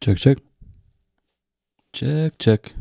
Check, check. Check, check.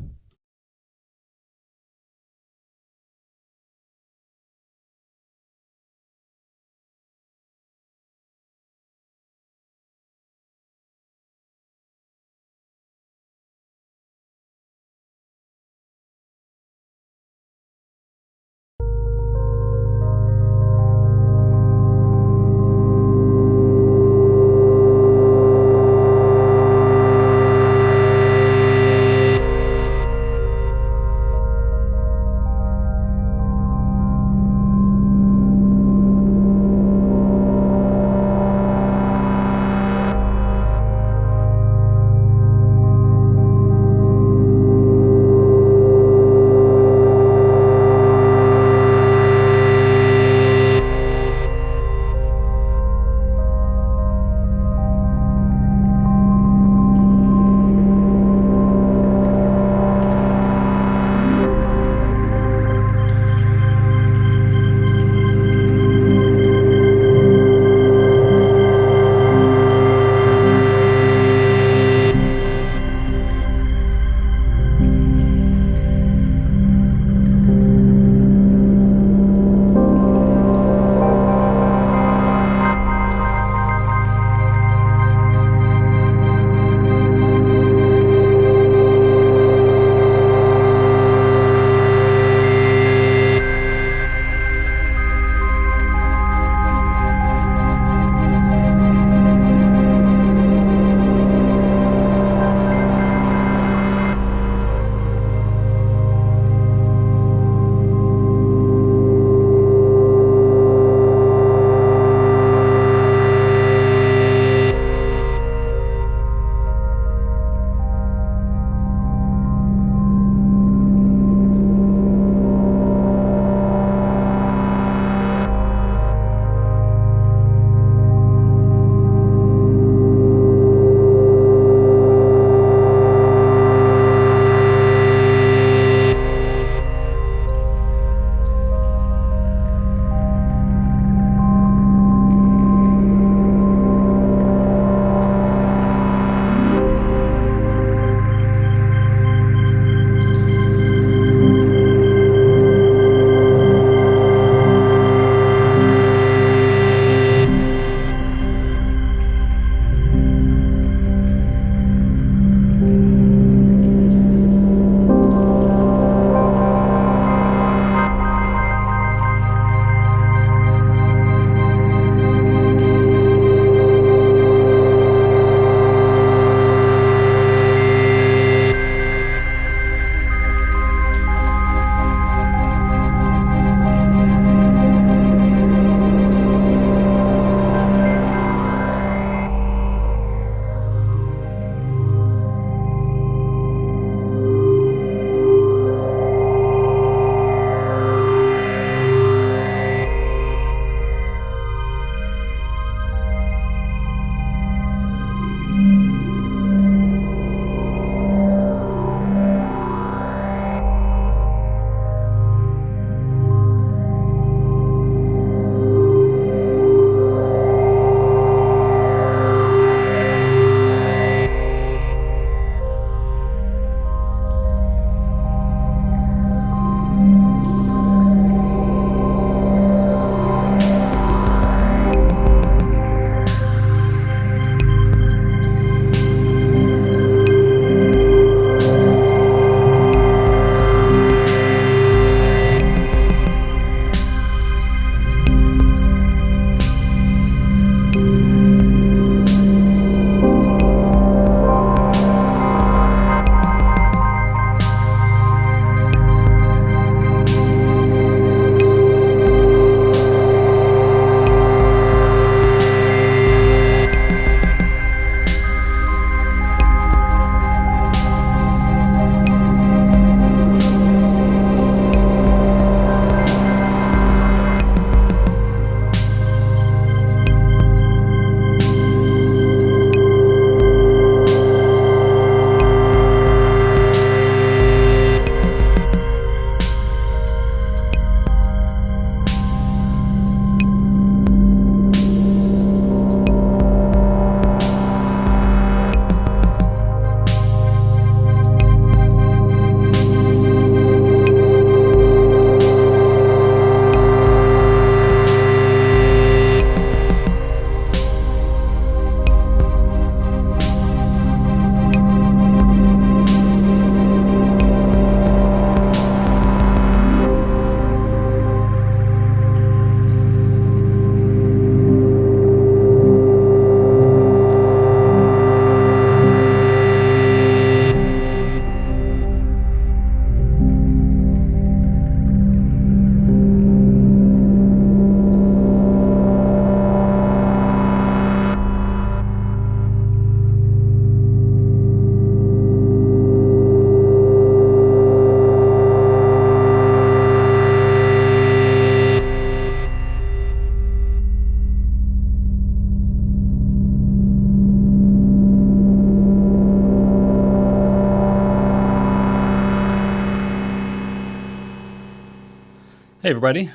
Hey everybody,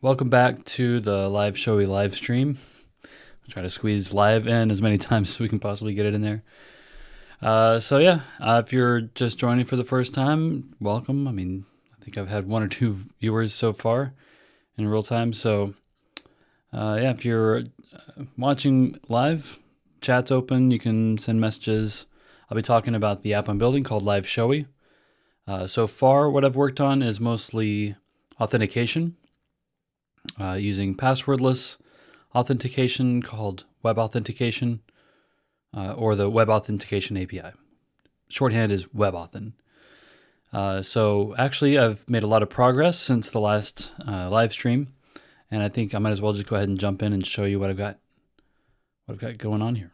welcome back to the LiveShowy live stream. I'll try to squeeze live in as many times as we can possibly get it in there. If you're just joining for the first time, welcome. I think I've had 1 or 2 viewers so far in real time. So if you're watching live, chat's open, you can send messages. I'll be talking about the app I'm building called LiveShowy. So far, what I've worked on is mostly authentication using passwordless authentication called web authentication or the web authentication API. Shorthand is WebAuthn. So actually, I've made a lot of progress since the last live stream, and I think I might as well just go ahead and jump in and show you what I've got going on here.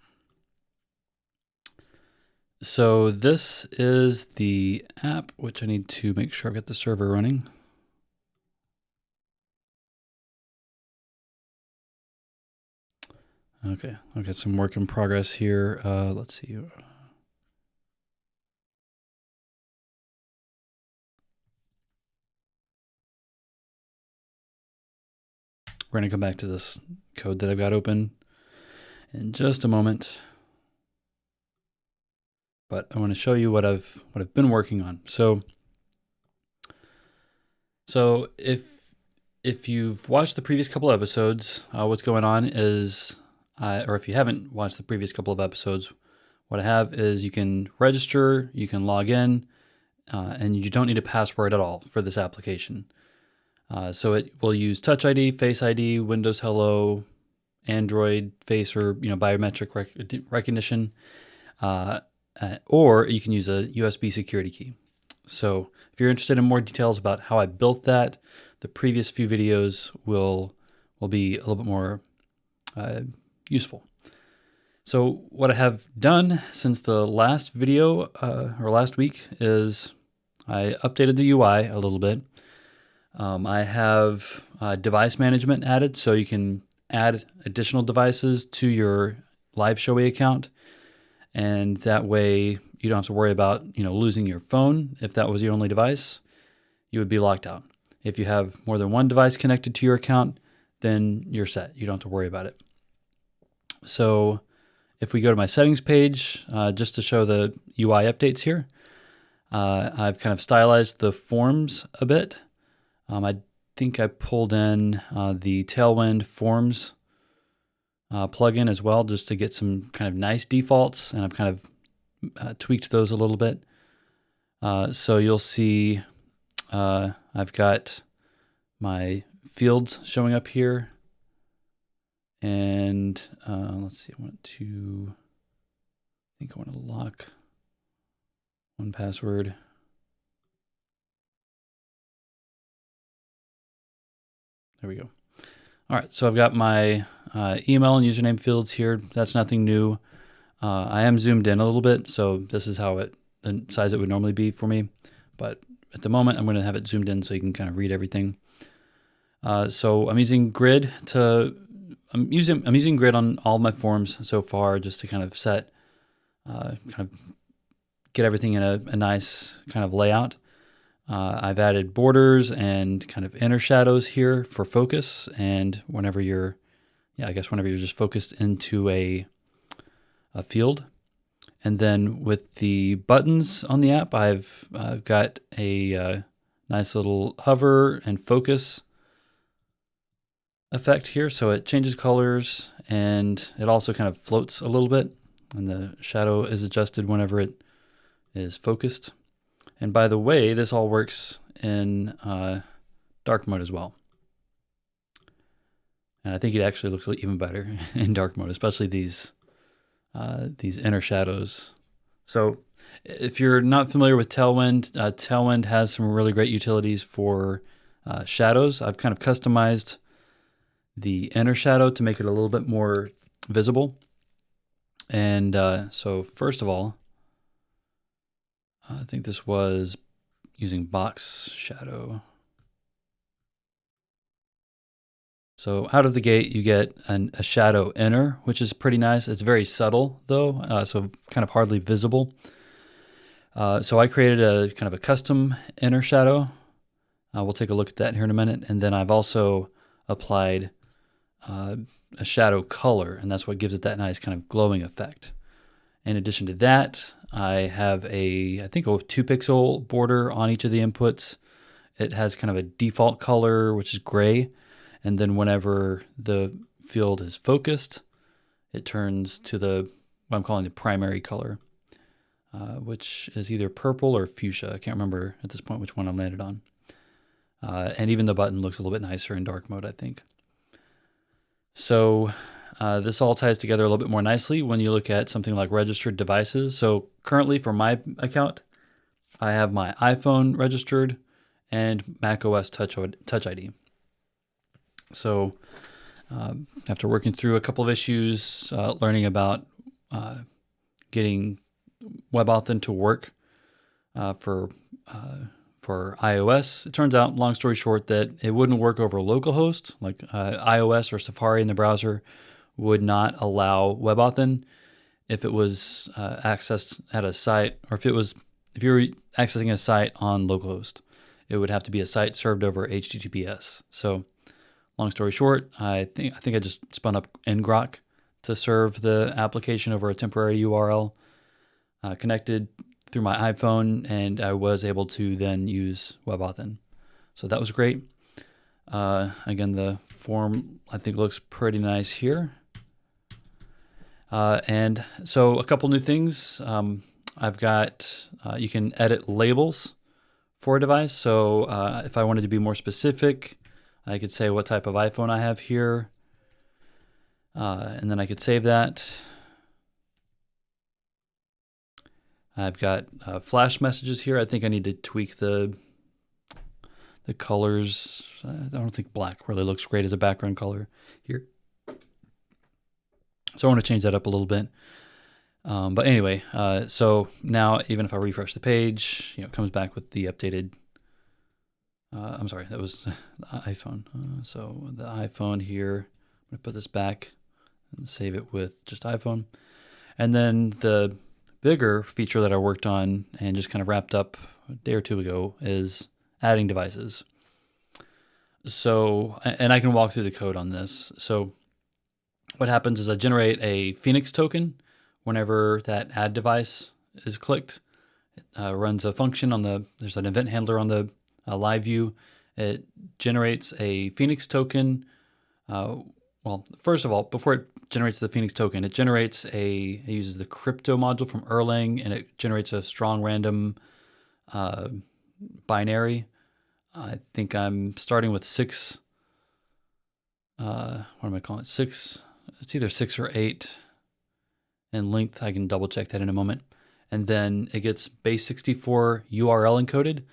So this is the app, which I need to make sure I've got the server running. Okay, I've got some work in progress here. Let's see. We're going to come back to this code that I've got open in just a moment. But I want to show you what I've been working on. So if you've watched the previous couple episodes, what's going on is, or if you haven't watched the previous couple of episodes, what I have is you can register, you can log in, and you don't need a password at all for this application. So it will use Touch ID, Face ID, Windows Hello, Android Face or biometric recognition, or you can use a USB security key. So if you're interested in more details about how I built that, the previous few videos will be a little bit more useful. So what I have done since the last video or last week is I updated the UI a little bit. I have device management added, so you can add additional devices to your LiveShowy account, and that way you don't have to worry about losing your phone. If that was your only device, you would be locked out. If you have more than one device connected to your account, then you're set. You don't have to worry about it. So if we go to my settings page, just to show the UI updates here, I've kind of stylized the forms a bit. I think I pulled in the Tailwind Forms plugin as well, just to get some kind of nice defaults, and I've kind of tweaked those a little bit. So you'll see I've got my fields showing up here, and let's see, I think I want to lock one password. There we go. All right, so I've got my email and username fields here. That's nothing new. I am zoomed in a little bit, so this is how the size it would normally be for me. But at the moment, I'm going to have it zoomed in so you can kind of read everything. So I'm using grid I'm using grid on all my forms so far, just to kind of set, get everything in a nice kind of layout. I've added borders and kind of inner shadows here for focus, and whenever you're just focused into a field. And then with the buttons on the app, I've got a nice little hover and focus effect here. So it changes colors, and it also kind of floats a little bit, and the shadow is adjusted whenever it is focused. And by the way, this all works in dark mode as well. And I think it actually looks even better in dark mode, especially these inner shadows. So if you're not familiar with Tailwind, Tailwind has some really great utilities for shadows. I've kind of customized the inner shadow to make it a little bit more visible. And so first of all, I think this was using box shadow. So out of the gate, you get a shadow inner, which is pretty nice. It's very subtle though, so kind of hardly visible. So I created a kind of a custom inner shadow We'll take a look at that here in a minute. And then I've also applied a shadow color, and that's what gives it that nice kind of glowing effect. In addition to that, I have I think a 2-pixel border on each of the inputs. It has kind of a default color, which is gray. And then whenever the field is focused, it turns to what I'm calling the primary color, which is either purple or fuchsia. I can't remember at this point which one I landed on. And even the button looks a little bit nicer in dark mode, I think. So this all ties together a little bit more nicely when you look at something like registered devices. So currently for my account, I have my iPhone registered and macOS Touch ID. So after working through a couple of issues, learning about getting WebAuthn to work for iOS, it turns out, long story short, that it wouldn't work over localhost. Like iOS or Safari in the browser would not allow WebAuthn if it was accessed at a site, or if you were accessing a site on localhost. It would have to be a site served over HTTPS. So, long story short, I think I just spun up ngrok to serve the application over a temporary URL, connected through my iPhone, and I was able to then use WebAuthn. So that was great. Again, the form I think looks pretty nice here. And so a couple new things. I've got, you can edit labels for a device. So if I wanted to be more specific, I could say what type of iPhone I have here. And then I could save that. I've got flash messages here. I think I need to tweak the colors. I don't think black really looks great as a background color here. So I want to change that up a little bit. But anyway, so now even if I refresh the page, it comes back with the updated, I'm sorry, that was the iPhone. So the iPhone here, I'm gonna put this back and save it with just iPhone. And then the bigger feature that I worked on and just kind of wrapped up a day or two ago is adding devices. So, and I can walk through the code on this. So what happens is I generate a Phoenix token whenever that add device is clicked. It runs a function there's an event handler on the live view. It generates a Phoenix token. Well, first of all, before it generates the Phoenix token, it uses the crypto module from Erlang, and it generates a strong random binary. I think I'm starting with 6. What am I calling it? 6. It's either 6 or 8 in length. I can double check that in a moment. And then it gets base 64 URL encoded.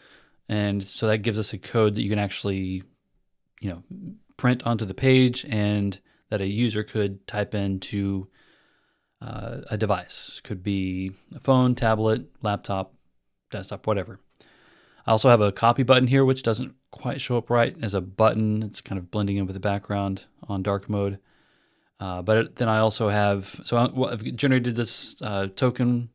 And so that gives us a code that you can actually, print onto the page and that a user could type into a device. Could be a phone, tablet, laptop, desktop, whatever. I also have a copy button here, which doesn't quite show up right as a button. It's kind of blending in with the background on dark mode. But then I also have, I've generated this token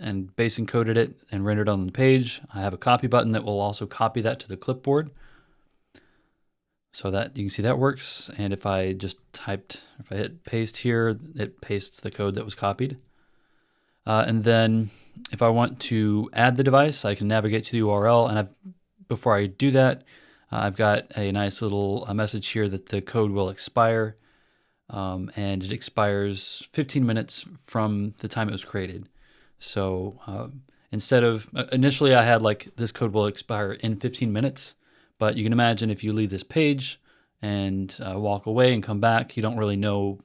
and base encoded it and rendered it on the page. I have a copy button that will also copy that to the clipboard. So that you can see that works. And if I hit paste here, it pastes the code that was copied. And then if I want to add the device, I can navigate to the URL. And before I do that, I've got a nice little message here that the code will expire. And it expires 15 minutes from the time it was created. So instead of, initially I had this code will expire in 15 minutes. But you can imagine if you leave this page and walk away and come back, you don't really know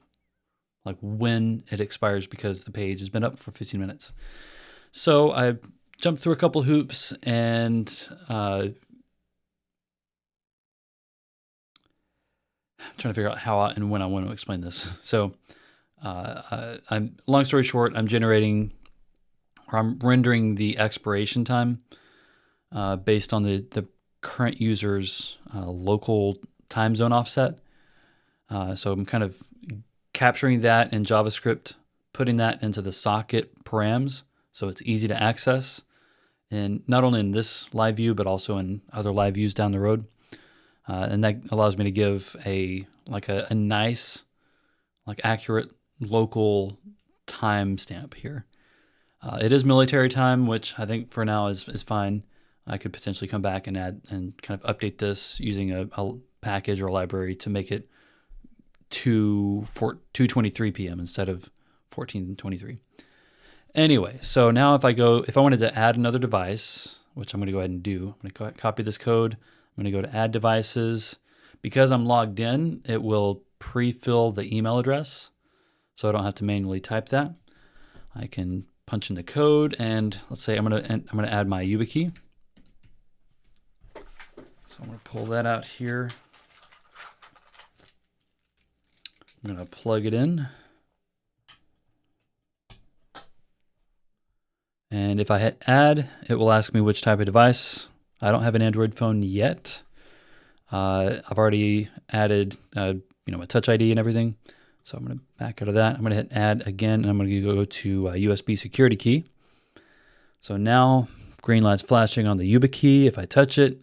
when it expires because the page has been up for 15 minutes. So I jumped through a couple hoops and I'm trying to figure out how and when I want to explain this. So long story short, I'm rendering the expiration time based on the current user's local time zone offset. So I'm kind of capturing that in JavaScript, putting that into the socket params so it's easy to access, in not only in this live view, but also in other live views down the road. And that allows me to give a nice, accurate local timestamp here. It is military time, which I think for now is fine. I could potentially come back and add and kind of update this using a package or a library to make it 2:23 p.m. instead of 14:23. Anyway, so now if I wanted to add another device, which I'm going to go ahead and do, I'm going to copy this code. I'm going to go to add devices. Because I'm logged in, it will pre-fill the email address, so I don't have to manually type that. I can punch in the code, and let's say I'm going to add my YubiKey. So I'm going to pull that out here. I'm going to plug it in. And if I hit add, it will ask me which type of device. I don't have an Android phone yet. I've already added, my Touch ID and everything. So I'm going to back out of that. I'm going to hit add again, and I'm going to go to USB security key. So now green light's flashing on the YubiKey. If I touch it,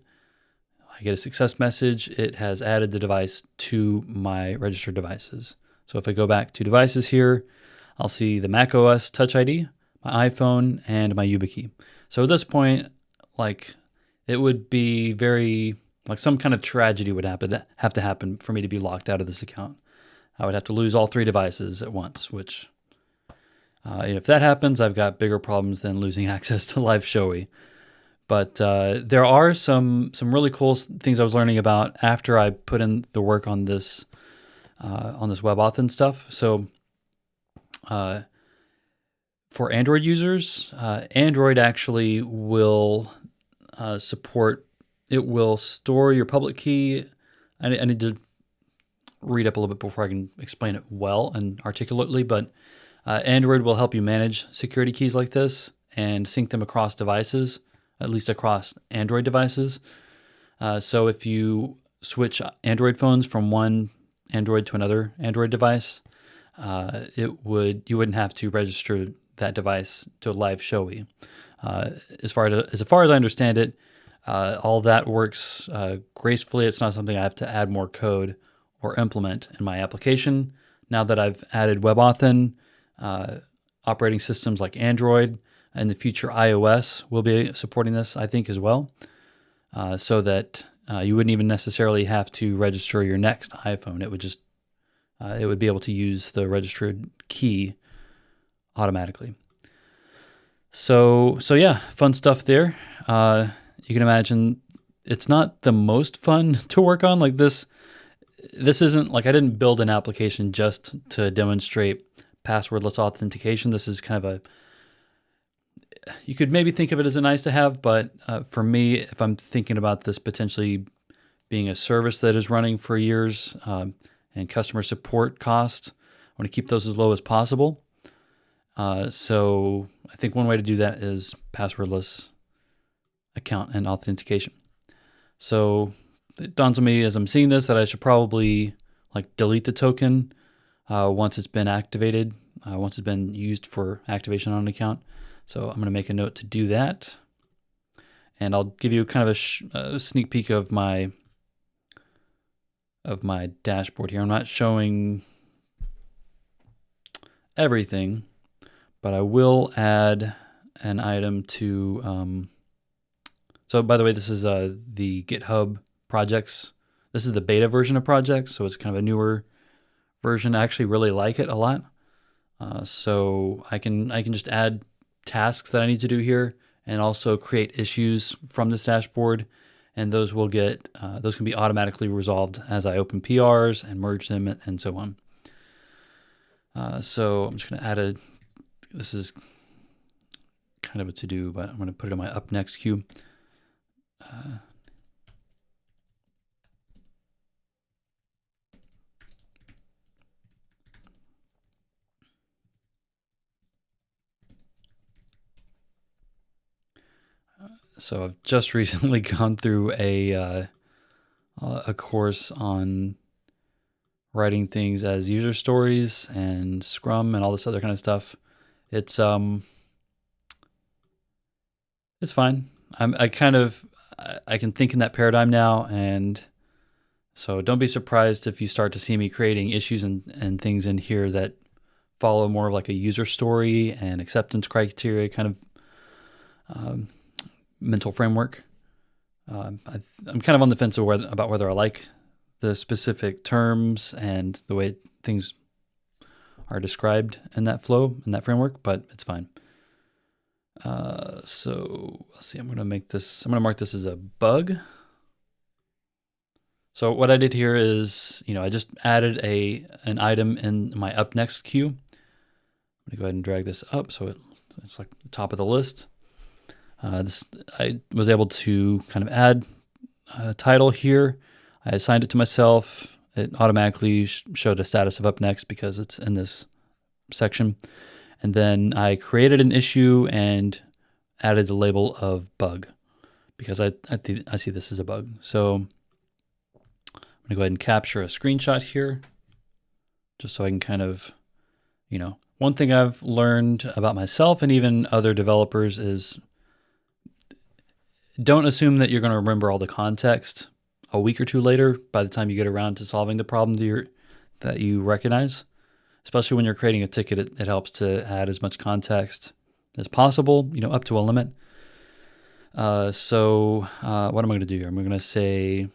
I get a success message. It has added the device to my registered devices. So if I go back to devices here, I'll see the macOS Touch ID, my iPhone, and my YubiKey. So at this point, it would be very, some kind of tragedy would have to happen for me to be locked out of this account. I would have to lose all 3 devices at once, which, if that happens, I've got bigger problems than losing access to LiveShowy. But there are some really cool things I was learning about after I put in the work on this WebAuthn and stuff. So for Android users, Android actually will support. It will store your public key. I need to read up a little bit before I can explain it well and articulately, but Android will help you manage security keys like this and sync them across devices, at least across Android devices. So if you switch Android phones from one Android to another Android device, you wouldn't have to register that device to LiveShowy. As far as I understand it, all that works gracefully. It's not something I have to add more code or implement in my application. Now that I've added WebAuthn, operating systems like Android and the future iOS will be supporting this, I think, as well, so that you wouldn't even necessarily have to register your next iPhone. It would just it would be able to use the registered key automatically. So yeah, fun stuff there. You can imagine it's not the most fun to work on. This isn't I didn't build an application just to demonstrate passwordless authentication. This is kind of you could maybe think of it as a nice to have, but for me, if I'm thinking about this potentially being a service that is running for years and customer support costs, I want to keep those as low as possible. So I think one way to do that is passwordless account and authentication. So it dawns on me as I'm seeing this that I should probably delete the token once it's been activated, once it's been used for activation on an account. So I'm going to make a note to do that, and I'll give you kind of a sneak peek of my dashboard here. I'm not showing everything, but I will add an item to. So by the way, this is the GitHub projects. This is the beta version of projects, so it's kind of a newer version. I actually really like it a lot. So I can just add tasks that I need to do here, and also create issues from this dashboard, and those can be automatically resolved as I open PRs and merge them and so on. So I'm just going to add this is kind of a to-do, but I'm going to put it in my up next queue. So I've just recently gone through a course on writing things as user stories and Scrum and all this other kind of stuff. It's it's fine. I can think in that paradigm now, and so don't be surprised if you start to see me creating issues and things in here that follow more of like a user story and acceptance criteria kind of mental framework. I'm kind of on the fence about whether I like the specific terms and the way things are described in that flow, in that framework, but it's fine. So let's see, I'm going to mark this as a bug. So what I did here is, I just added an item in my up next queue. I'm going to go ahead and drag this up so it's like the top of the list. I was able to kind of add a title here. I assigned it to myself. It automatically showed a status of up next because it's in this section. And then I created an issue and added the label of bug because I see this as a bug. So I'm gonna go ahead and capture a screenshot here just so I can kind of, one thing I've learned about myself and even other developers is don't assume that you're going to remember all the context a week or two later by the time you get around to solving the problem that you recognize. Especially when you're creating a ticket, it helps to add as much context as possible, up to a limit. So what am I going to do here? I'm going to say,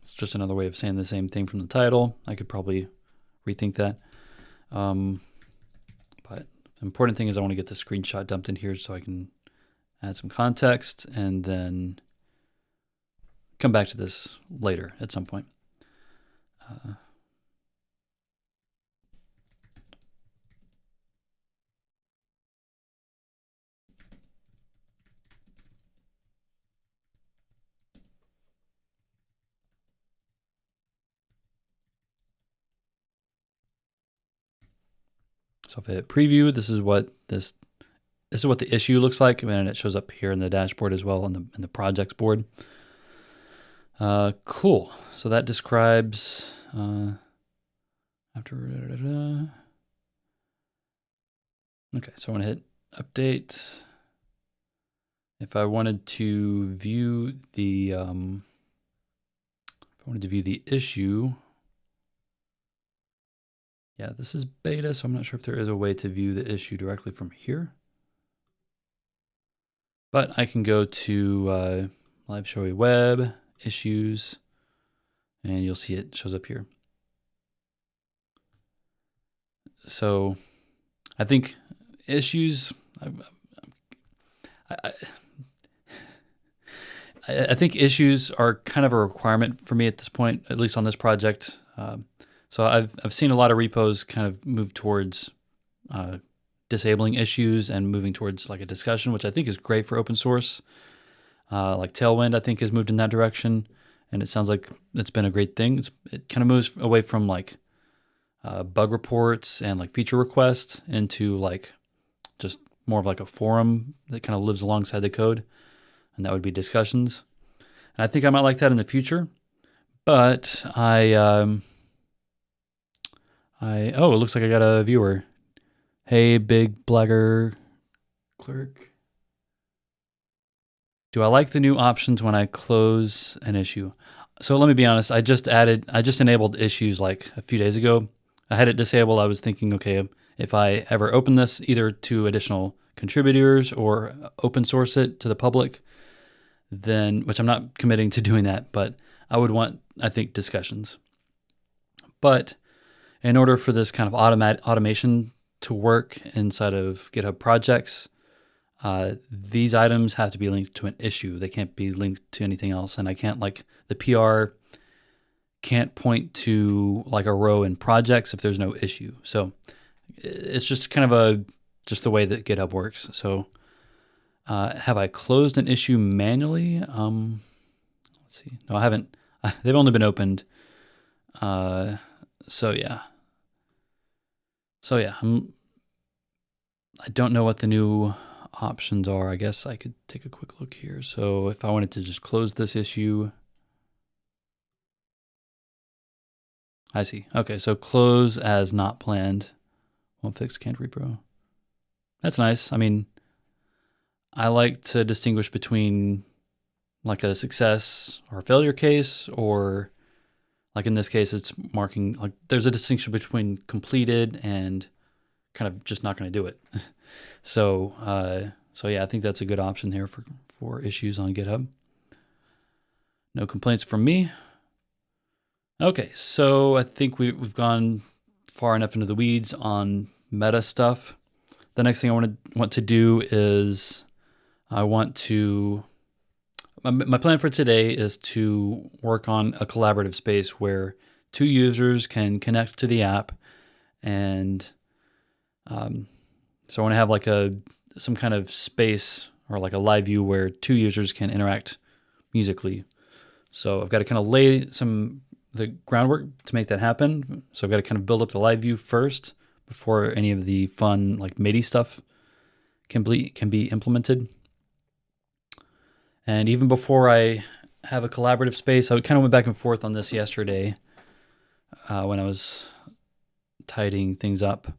it's just another way of saying the same thing from the title. I could probably rethink that. But the important thing is I want to get the screenshot dumped in here so I can add some context and then come back to this later at some point. So if I hit preview, this is what the issue looks like, and it shows up here in the dashboard as well in the projects board. Cool. So that describes after. Okay, so I'm gonna hit update. If I wanted to view the issue. Yeah, this is beta, so I'm not sure if there is a way to view the issue directly from here. But I can go to LiveShowy Web, Issues, and you'll see it shows up here. So I think issues, I think issues are kind of a requirement for me at this point, at least on this project. So I've seen a lot of repos kind of move towards disabling issues and moving towards like a discussion, which I think is great for open source. Like Tailwind, I think, has moved in that direction, and it sounds like it's been a great thing. It kind of moves away from like bug reports and like feature requests into like just more of like a forum that kind of lives alongside the code, and that would be discussions. And I think I might like that in the future, but oh, it looks like I got a viewer. Hey, big blagger clerk. Do I like the new options when I close an issue? So let me be honest, I just enabled issues like a few days ago. I had it disabled. I was thinking, okay, if I ever open this either to additional contributors or open source it to the public, then, which I'm not committing to doing that, but I would want, I think, discussions. But in order for this kind of automation to work inside of GitHub projects, these items have to be linked to an issue. They can't be linked to anything else. And I can't, like, the PR can't point to like a row in projects if there's no issue. So it's just kind of just the way that GitHub works. So have I closed an issue manually? Let's see. No, I haven't. They've only been opened So yeah. I don't know what the new options are. I guess I could take a quick look here. So if I wanted to just close this issue, I see. Okay, so close as not planned. Won't fix, can't repro. That's nice. I mean, I like to distinguish between like a success or failure case, or like in this case, it's marking like there's a distinction between completed and kind of just not going to do it. So yeah, I think that's a good option here for issues on GitHub. No complaints from me. Okay, so I think we've gone far enough into the weeds on meta stuff. The next thing I want to do is my plan for today is to work on a collaborative space where two users can connect to the app, and so I want to have like some kind of space or like a live view where two users can interact musically. So I've got to kind of lay the groundwork to make that happen. So I've got to kind of build up the live view first before any of the fun like MIDI stuff can be implemented. And even before I have a collaborative space, I kind of went back and forth on this yesterday when I was tidying things up.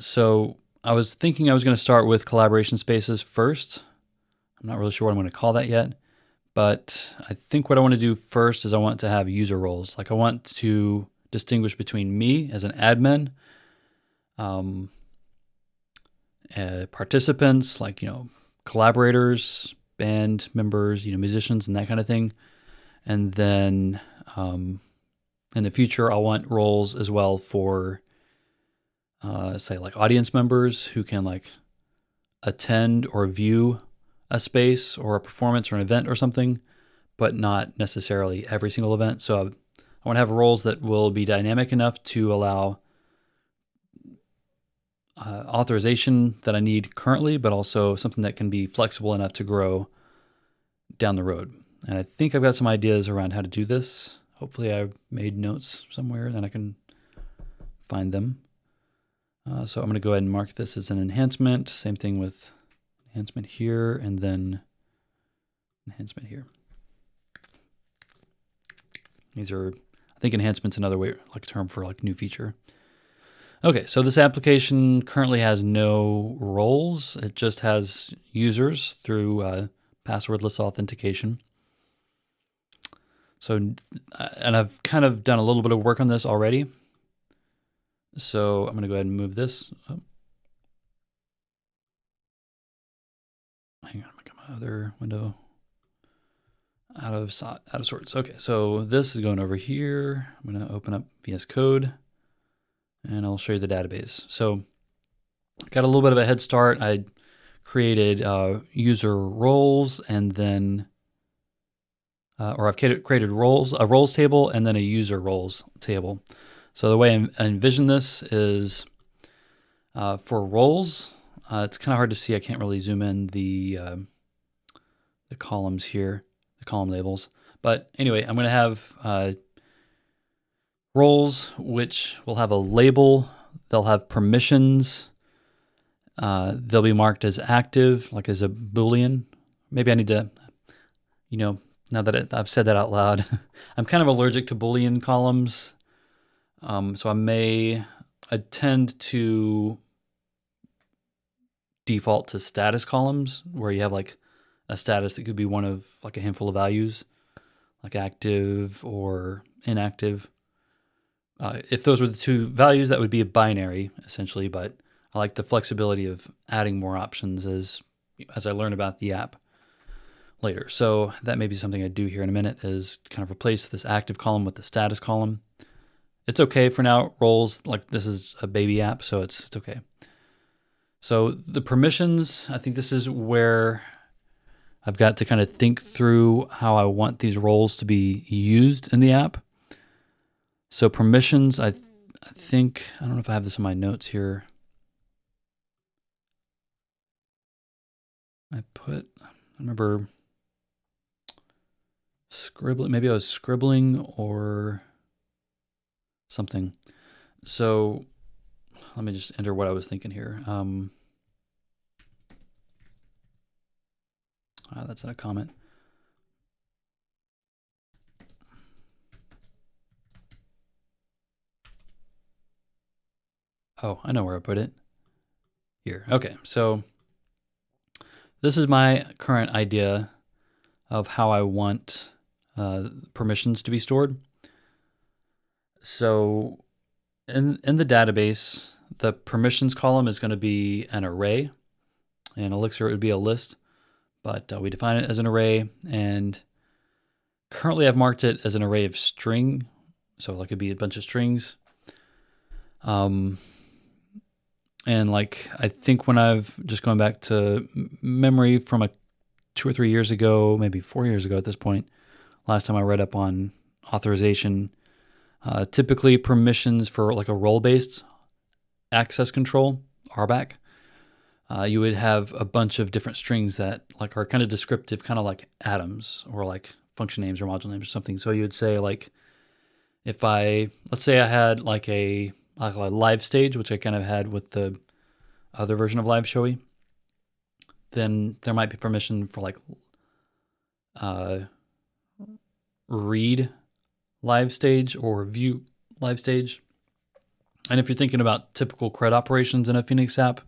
So I was thinking I was going to start with collaboration spaces first. I'm not really sure what I'm going to call that yet, but I think what I want to do first is I want to have user roles. Like I want to distinguish between me as an admin, participants, like, collaborators, band members, musicians and that kind of thing. And then in the future, I'll want roles as well for say like audience members who can like attend or view a space or a performance or an event or something, but not necessarily every single event. So I want to have roles that will be dynamic enough to allow authorization that I need currently, but also something that can be flexible enough to grow down the road. And I think I've got some ideas around how to do this. Hopefully I made notes somewhere and I can find them. So I'm going to go ahead and mark this as an enhancement. Same thing with enhancement here and then enhancement here. These are, I think enhancement's another way, like term for like new feature. Okay, so this application currently has no roles. It just has users through passwordless authentication. So, and I've kind of done a little bit of work on this already. So I'm going to go ahead and move this up. Hang on, I'm going to get my other window out of sorts. Okay, so this is going over here. I'm going to open up VS Code and I'll show you the database. So got a little bit of a head start. I created user roles and then, or I've created a roles table and then a user roles table. So the way I envision this is for roles, it's kind of hard to see. I can't really zoom in the columns here, the column labels. But anyway, I'm going to have roles which will have a label. They'll have permissions. They'll be marked as active, like as a Boolean. Maybe I need to, now that I've said that out loud, I'm kind of allergic to Boolean columns. So I tend to default to status columns where you have like a status that could be one of like a handful of values, like active or inactive. If those were the two values, that would be a binary essentially, but I like the flexibility of adding more options as I learn about the app later. So that may be something I do here in a minute, is kind of replace this active column with the status column. It's okay for now. Roles, like this is a baby app, so it's okay. So the permissions, I think this is where I've got to kind of think through how I want these roles to be used in the app. So permissions, I think, I don't know if I have this in my notes here. I remember scribbling, maybe I was scribbling or something. So let me just enter what I was thinking here. That's not a comment. Oh, I know where I put it. Here. Okay, so this is my current idea of how I want permissions to be stored. So in the database, the permissions column is going to be an array. In Elixir, it would be a list, but we define it as an array. And currently, I've marked it as an array of string. So like it'd be a bunch of strings. And like, I think when I've just going back to memory from 2 or 3 years ago, maybe 4 years ago at this point, last time I read up on authorization, typically permissions for like a role-based access control, RBAC, you would have a bunch of different strings that like are kind of descriptive, kind of like atoms or like function names or module names or something. So you would say like, if let's say I had like a live stage, which I kind of had with the other version of LiveShowy, then there might be permission for like read live stage or view live stage. And if you're thinking about typical CRUD operations in a Phoenix app,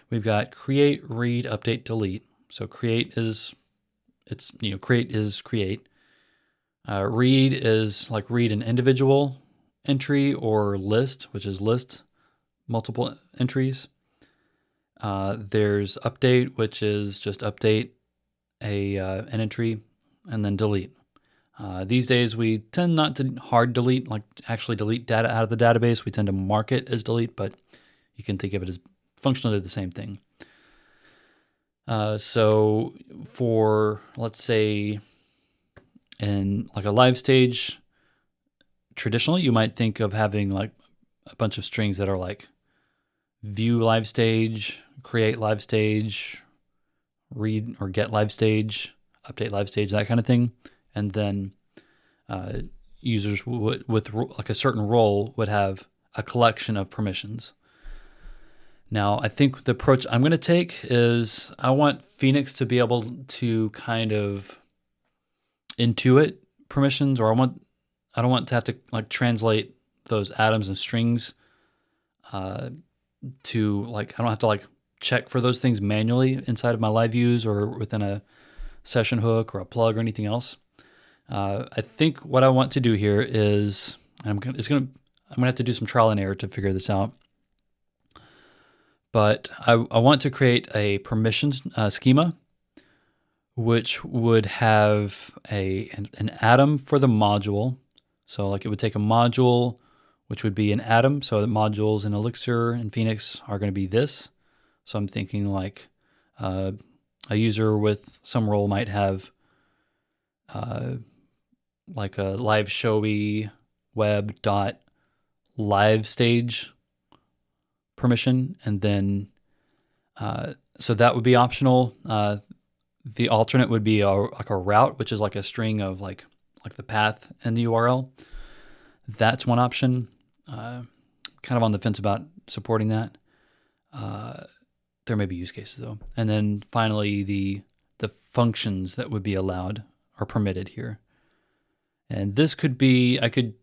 we've got create, read, update, delete. So create is create. Read is like read an individual entry or list, which is list multiple entries. There's update, which is just update an entry, and then delete. These days, we tend not to hard delete, like actually delete data out of the database. We tend to mark it as delete, but you can think of it as functionally the same thing. So for, let's say, in like a live stage, traditionally, you might think of having like a bunch of strings that are like view live stage, create live stage, read or get live stage, update live stage, that kind of thing. And then users with like a certain role would have a collection of permissions. Now, I think the approach I'm going to take is I want Phoenix to be able to kind of intuit permissions, or I don't want to have to like translate those atoms and strings to like, I don't have to like check for those things manually inside of my live views or within a session hook or a plug or anything else. I think what I want to do here is I'm gonna have to do some trial and error to figure this out. But I want to create a permissions schema, which would have an atom for the module. So like it would take a module, which would be an atom. So the modules in Elixir and Phoenix are going to be this. So I'm thinking like a user with some role might have like a LiveShowy web dot live stage permission, and then so that would be optional. The alternate would be like a route, which is like a string of like the path and the URL. That's one option. Kind of on the fence about supporting that. There may be use cases though. And then finally, the functions that would be allowed or permitted here. And this could be, I could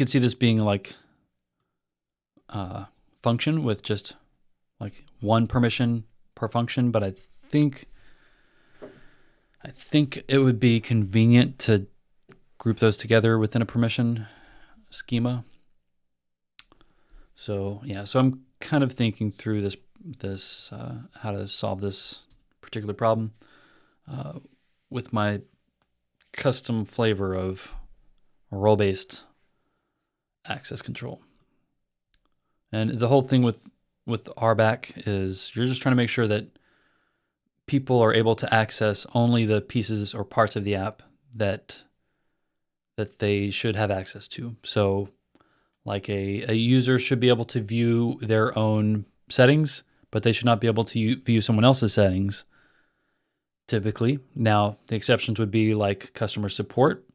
see this being like function with just like one permission per function, but I think it would be convenient to group those together within a permission schema. So yeah, so I'm kind of thinking through this how to solve this particular problem with my custom flavor of role-based access control. And the whole thing with RBAC is you're just trying to make sure that people are able to access only the pieces or parts of the app that they should have access to. So like a user should be able to view their own settings, but they should not be able to view someone else's settings, typically. Now, the exceptions would be like customer support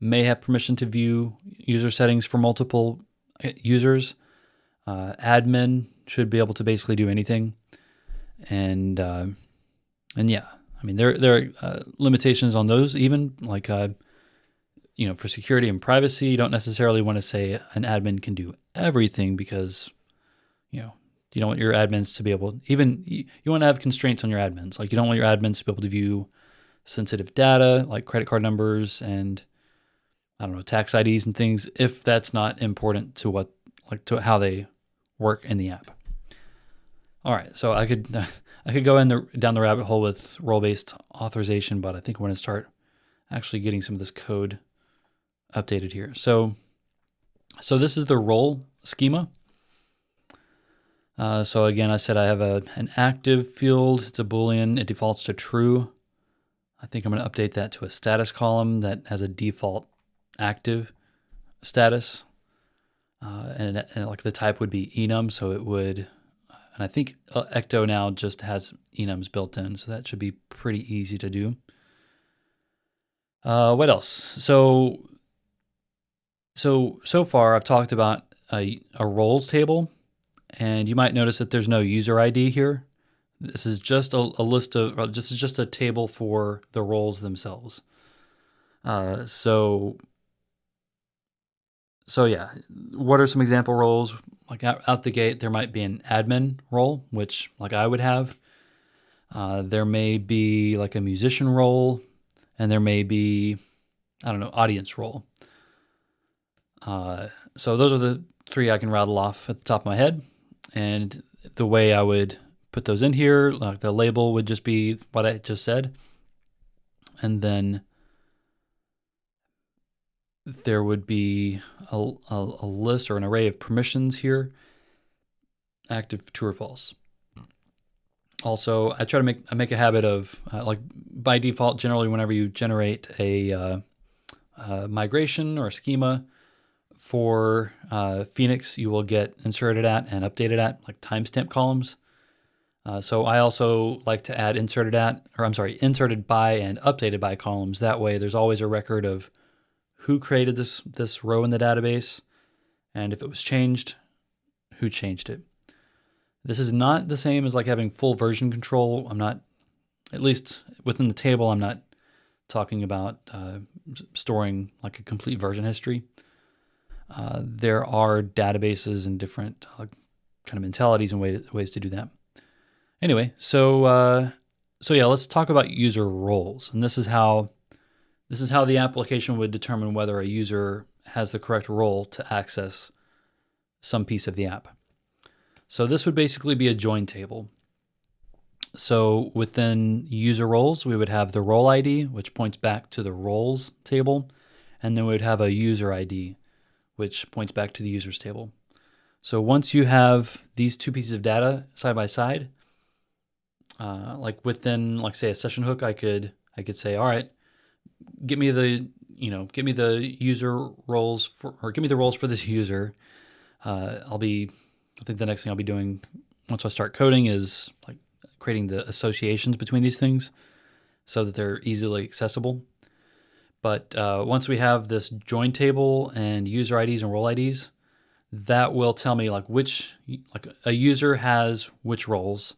may have permission to view user settings for multiple users. Admin should be able to basically do anything. And yeah, I mean, there are limitations on those even, like, you know, for security and privacy, you don't necessarily want to say an admin can do everything because, you know, you don't want your admins to be able, even you want to have constraints on your admins. Like, you don't want your admins to be able to view sensitive data like credit card numbers and, I don't know, tax IDs and things, if that's not important to what, like, to how they work in the app. All right, so I could go down the rabbit hole with role-based authorization, but I think I want to start actually getting some of this code updated here. So this is the role schema. So again, I said I have an active field. It's a Boolean. It defaults to true. I think I'm going to update that to a status column that has a default active status. And like the type would be enum, so it would, and I think Ecto now just has enums built in, so that should be pretty easy to do. What else? So far I've talked about a roles table, and you might notice that there's no user ID here. This is just a list of, this is just a table for the roles themselves. So yeah, what are some example roles? Like out the gate, there might be an admin role, which like I would have. There may be like a musician role, and there may be, I don't know, audience role. So those are the three I can rattle off at the top of my head. And the way I would put those in here, like the label would just be what I just said. And then there would be a list or an array of permissions here, active, true, or false. Also, I try to make a habit of, like by default, generally whenever you generate a migration or a schema for Phoenix, you will get inserted at and updated at, like timestamp columns. So I also like to add inserted by and updated by columns. That way there's always a record of who created this row in the database, and if it was changed, who changed it. This is not the same as like having full version control. I'm not, at least within the table, I'm not talking about storing like a complete version history. There are databases and different kind of mentalities and ways to do that. Anyway, so yeah, let's talk about user roles, and this is how the application would determine whether a user has the correct role to access some piece of the app. So this would basically be a join table. So within user roles, we would have the role ID, which points back to the roles table, and then we would have a user ID, which points back to the users table. So once you have these two pieces of data side by side, like within, like say a session hook, I could say, all right, give me the user roles give me the roles for this user. I think the next thing I'll be doing once I start coding is like creating the associations between these things so that they're easily accessible. But once we have this join table and user IDs and role IDs, that will tell me like a user has which roles.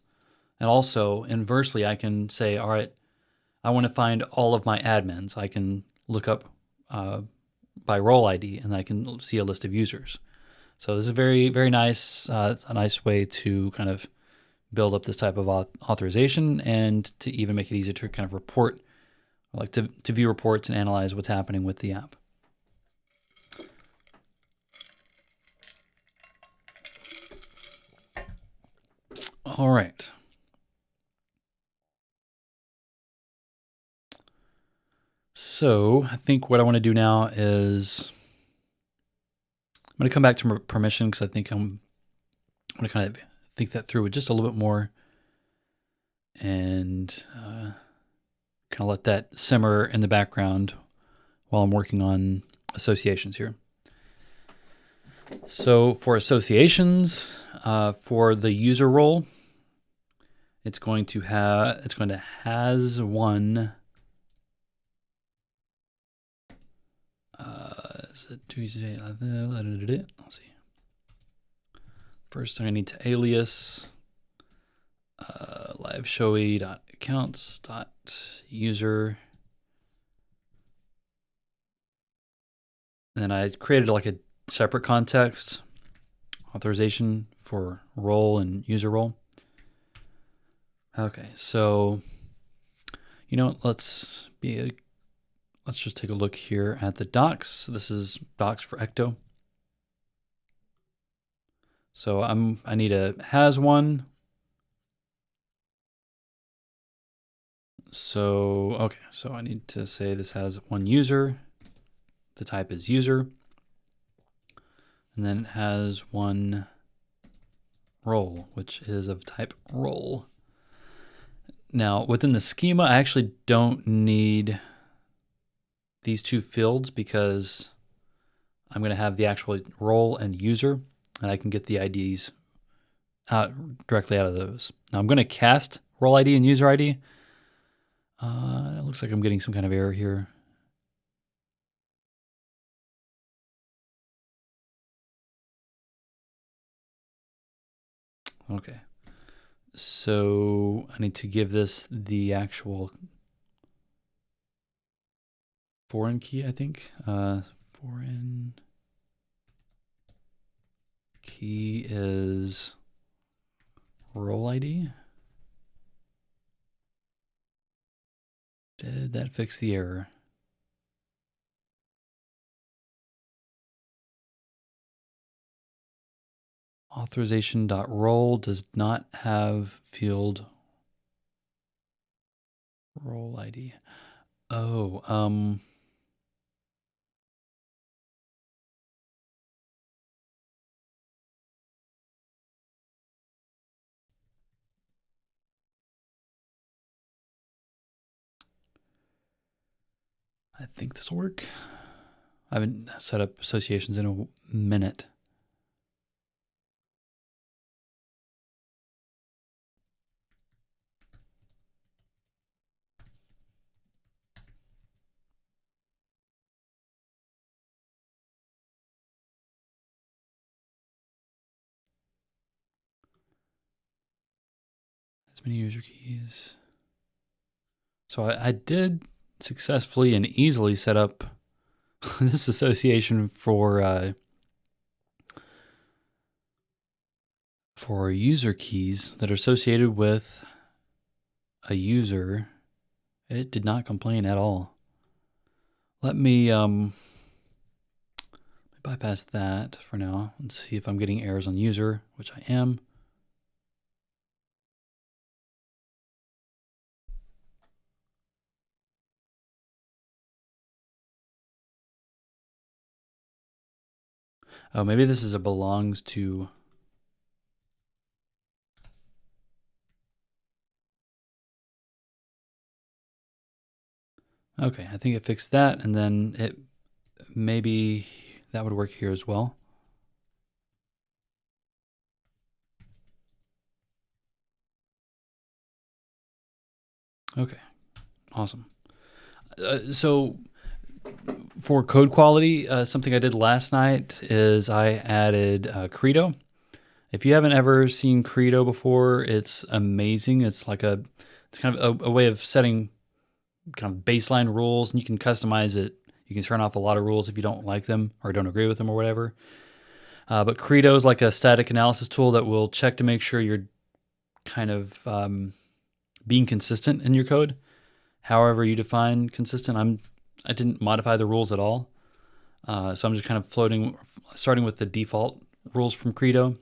And also inversely, I can say, all right, I want to find all of my admins. I can look up by role ID, and I can see a list of users. So this is very, very nice. It's a nice way to kind of build up this type of authorization, and to even make it easier to kind of report, like to view reports and analyze what's happening with the app. All right. So I think what I want to do now is I'm going to come back to permission, because I think I'm going to kind of think that through just a little bit more, and kind of let that simmer in the background while I'm working on associations here. So for associations, for the user role, it's going to has one Is it Tuesday? Let's see. First, I need to alias LiveShowy.accounts.user. And I created like a separate context authorization for role and user role. Okay, so you know what? Let's just take a look here at the docs. This is docs for Ecto. So I need a has one. So okay, so I need to say this has one user. The type is user. And then it has one role, which is of type role. Now, within the schema, I actually don't need these two fields because I'm going to have the actual role and user, and I can get the IDs directly out of those. Now, I'm going to cast role ID and user ID. It looks like I'm getting some kind of error here. Okay. So I need to give this the actual foreign key, I think. Foreign key is role ID. Did that fix the error? Authorization.role does not have field role ID. Oh, I think this will work. I haven't set up associations in a minute. As many user keys. So I did successfully and easily set up this association for user keys that are associated with a user. It did not complain at all. Let me bypass that for now and see if I'm getting errors on user, which I am. Oh, maybe this is a belongs to. Okay, I think it fixed that, and then it maybe that would work here as well. Okay, awesome. So for code quality, something I did last night is I added Credo. If you haven't ever seen Credo before, it's amazing. It's like it's kind of a way of setting kind of baseline rules, and you can customize it. You can turn off a lot of rules if you don't like them or don't agree with them or whatever. But Credo is like a static analysis tool that will check to make sure you're kind of being consistent in your code. However you define consistent, I didn't modify the rules at all. So I'm just kind of starting with the default rules from Credo.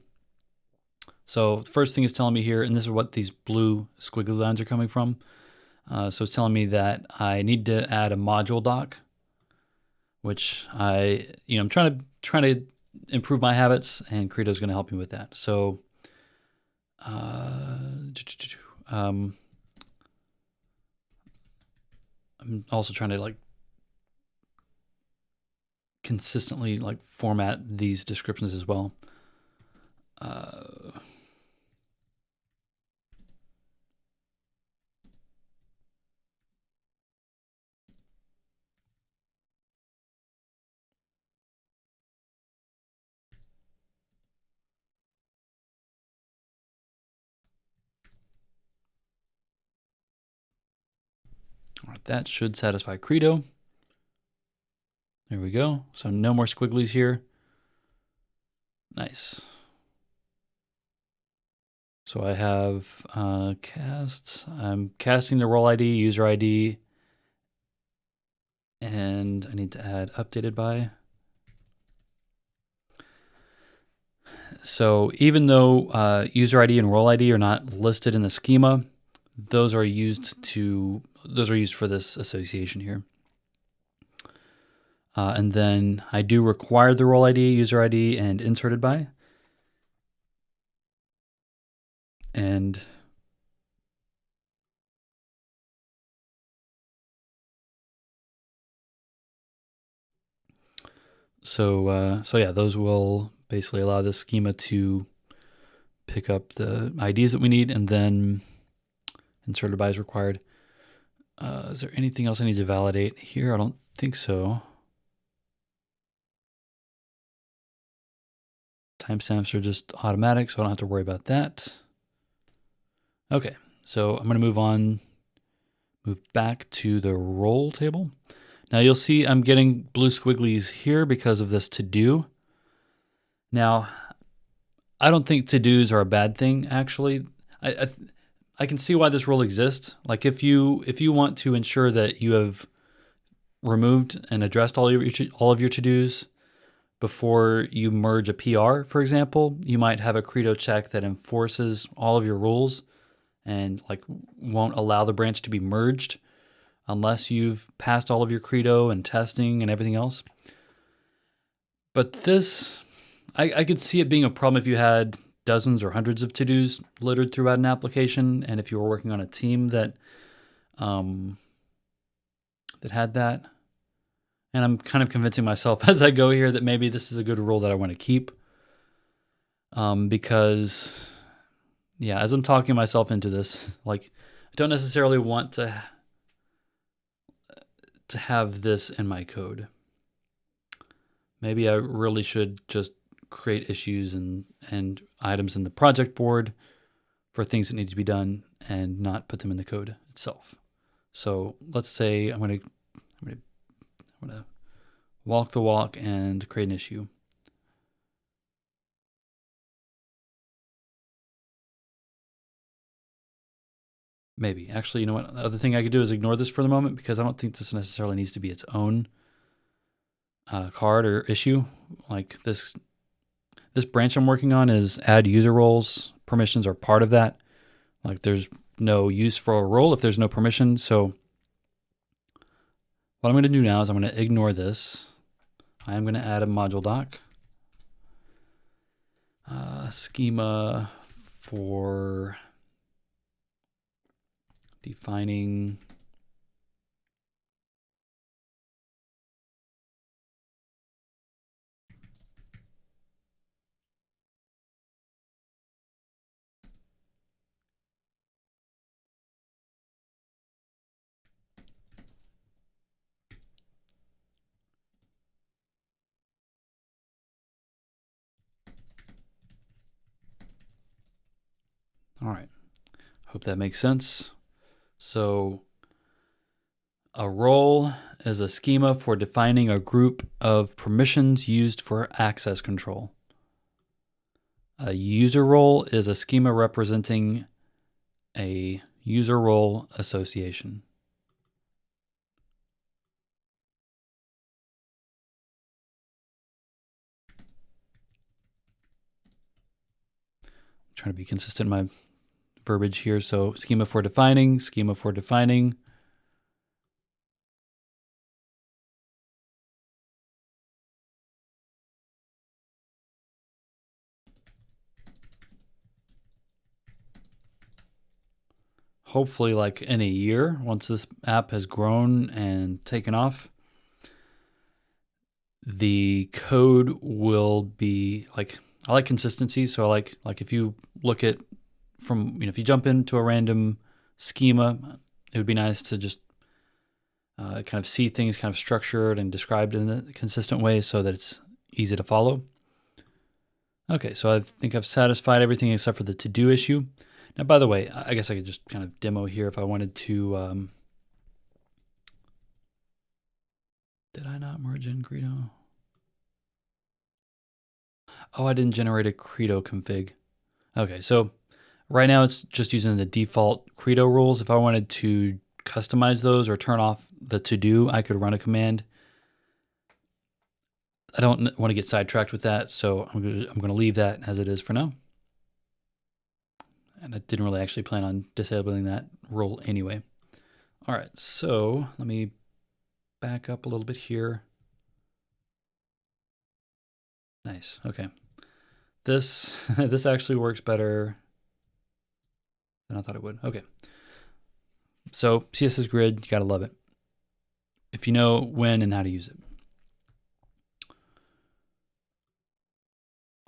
So the first thing it's telling me here, and this is what these blue squiggly lines are coming from. So it's telling me that I need to add a module doc, which I'm trying to improve my habits, and Credo is going to help me with that. So, I'm also trying to consistently format these descriptions as well. That should satisfy Credo. There we go. So no more squigglies here. Nice. So I have cast. I'm casting the role ID, user ID, and I need to add updated by. So even though user ID and role ID are not listed in the schema, those are used for this association here. And then I do require the role ID, user ID, and inserted by. And so yeah, those will basically allow the schema to pick up the IDs that we need, and then inserted by is required. Is there anything else I need to validate here? I don't think so. Timestamps are just automatic, so I don't have to worry about that. Okay, so I'm going to move back to the role table. Now you'll see I'm getting blue squigglies here because of this to-do. Now, I don't think to-dos are a bad thing, actually. I can see why this rule exists. Like if you want to ensure that you have removed and addressed all of your to-dos before you merge a PR, for example, you might have a Credo check that enforces all of your rules and like won't allow the branch to be merged unless you've passed all of your Credo and testing and everything else. But this, I could see it being a problem if you had dozens or hundreds of to-dos littered throughout an application, and if you were working on a team that had that. And I'm kind of convincing myself as I go here that maybe this is a good rule that I want to keep. Because, yeah, as I'm talking myself into this, like, I don't necessarily want to have this in my code. Maybe I really should just create issues and items in the project board for things that need to be done and not put them in the code itself. So let's say I'm going to walk the walk and create an issue. Maybe. Actually, you know what? The other thing I could do is ignore this for the moment because I don't think this necessarily needs to be its own card or issue. Like this branch I'm working on is add user roles. Permissions are part of that. Like there's no use for a role if there's no permission. So what I'm going to do now is I'm going to ignore this. I am going to add a module doc. Schema for defining All right, hope that makes sense. So a role is a schema for defining a group of permissions used for access control. A user role is a schema representing a user role association. I'm trying to be consistent in my verbiage here. So schema for defining, schema for defining. Hopefully like in a year, once this app has grown and taken off, the code will be like, I like consistency. So I like if you look at from, if you jump into a random schema, it would be nice to just kind of see things kind of structured and described in a consistent way so that it's easy to follow. Okay, so I think I've satisfied everything except for the to-do issue. Now, by the way, I guess I could just kind of demo here if I wanted to Did I not merge in Credo? Oh, I didn't generate a Credo config. Okay, so right now it's just using the default Credo rules. If I wanted to customize those or turn off the to-do, I could run a command. I don't want to get sidetracked with that, so I'm going to leave that as it is for now. And I didn't really actually plan on disabling that rule anyway. All right, so let me back up a little bit here. Nice, okay. This actually works better than I thought it would. Okay. So CSS grid, you gotta love it. If you know when and how to use it.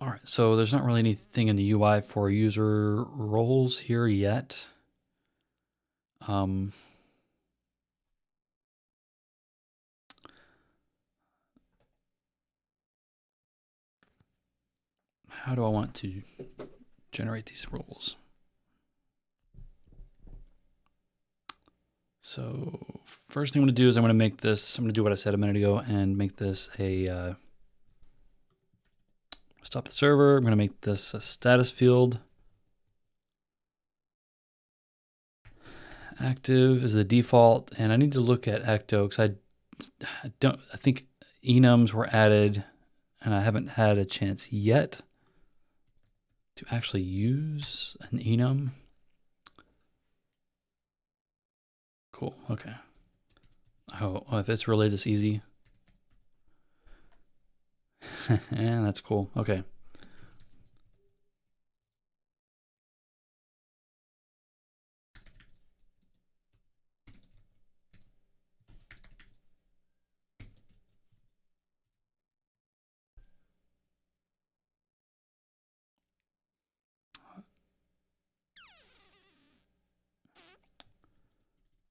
All right, so there's not really anything in the UI for user roles here yet. How do I want to generate these roles? So first thing I'm going to do is I'm going to make this, I'm going to do what I said a minute ago and make this a, stop the server. I'm going to make this a status field. Active is the default, and I need to look at ecto because I think enums were added and I haven't had a chance yet to actually use an enum. Cool, okay. Oh, if it's really this easy. Yeah, that's cool, okay.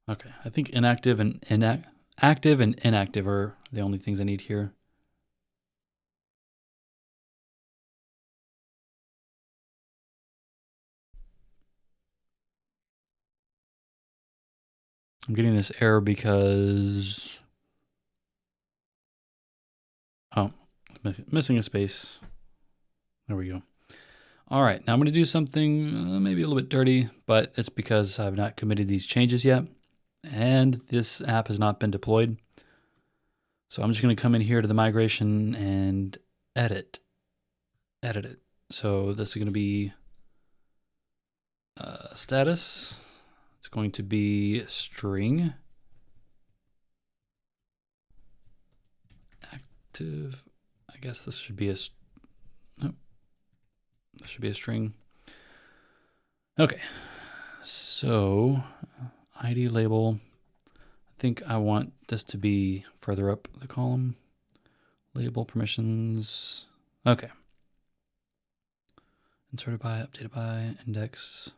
Okay, I think active and inactive are the only things I need here. I'm getting this error because, oh, missing a space. There we go. All right, now I'm going to do something maybe a little bit dirty, but it's because I've not committed these changes yet, and this app has not been deployed. So I'm just going to come in here to the migration and edit it. So this is going to be status. It's going to be string. Active. I guess this should be a. Nope. This should be a string. Okay. So ID label. I think I want this to be further up the column. Label permissions. Okay. Inserted by, updated by, index.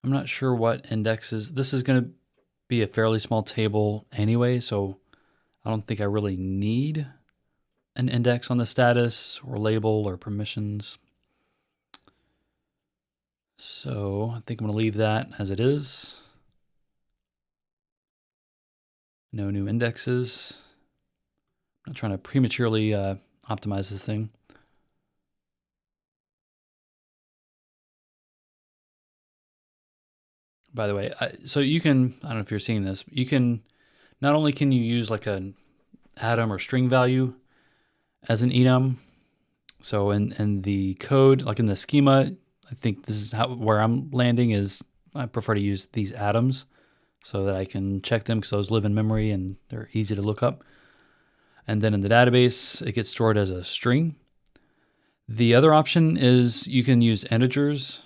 I'm not sure what index is. This is going to be a fairly small table anyway, so I don't think I really need an index on the status or label or permissions. So I think I'm going to leave that as it is. No new indexes. I'm not trying to prematurely optimize this thing. By the way, so you can, I don't know if you're seeing this, you can, not only can you use like an atom or string value as an enum, so in the code, like in the schema, I think this is where I'm landing is I prefer to use these atoms so that I can check them because those live in memory and they're easy to look up. And then in the database, it gets stored as a string. The other option is you can use integers.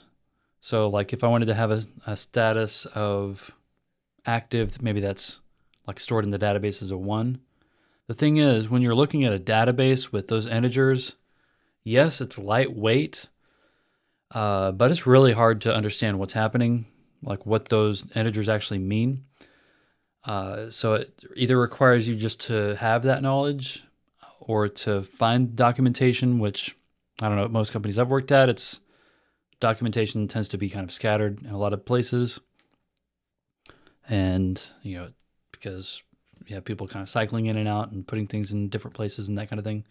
So like if I wanted to have a status of active, maybe that's like stored in the database as a 1. The thing is, when you're looking at a database with those integers, yes, it's lightweight, but it's really hard to understand what's happening, like what those integers actually mean. So it either requires you just to have that knowledge or to find documentation, which I don't know, most companies I've worked at, it's documentation tends to be kind of scattered in a lot of places. And, because you have people kind of cycling in and out and putting things in different places and that kind of thing.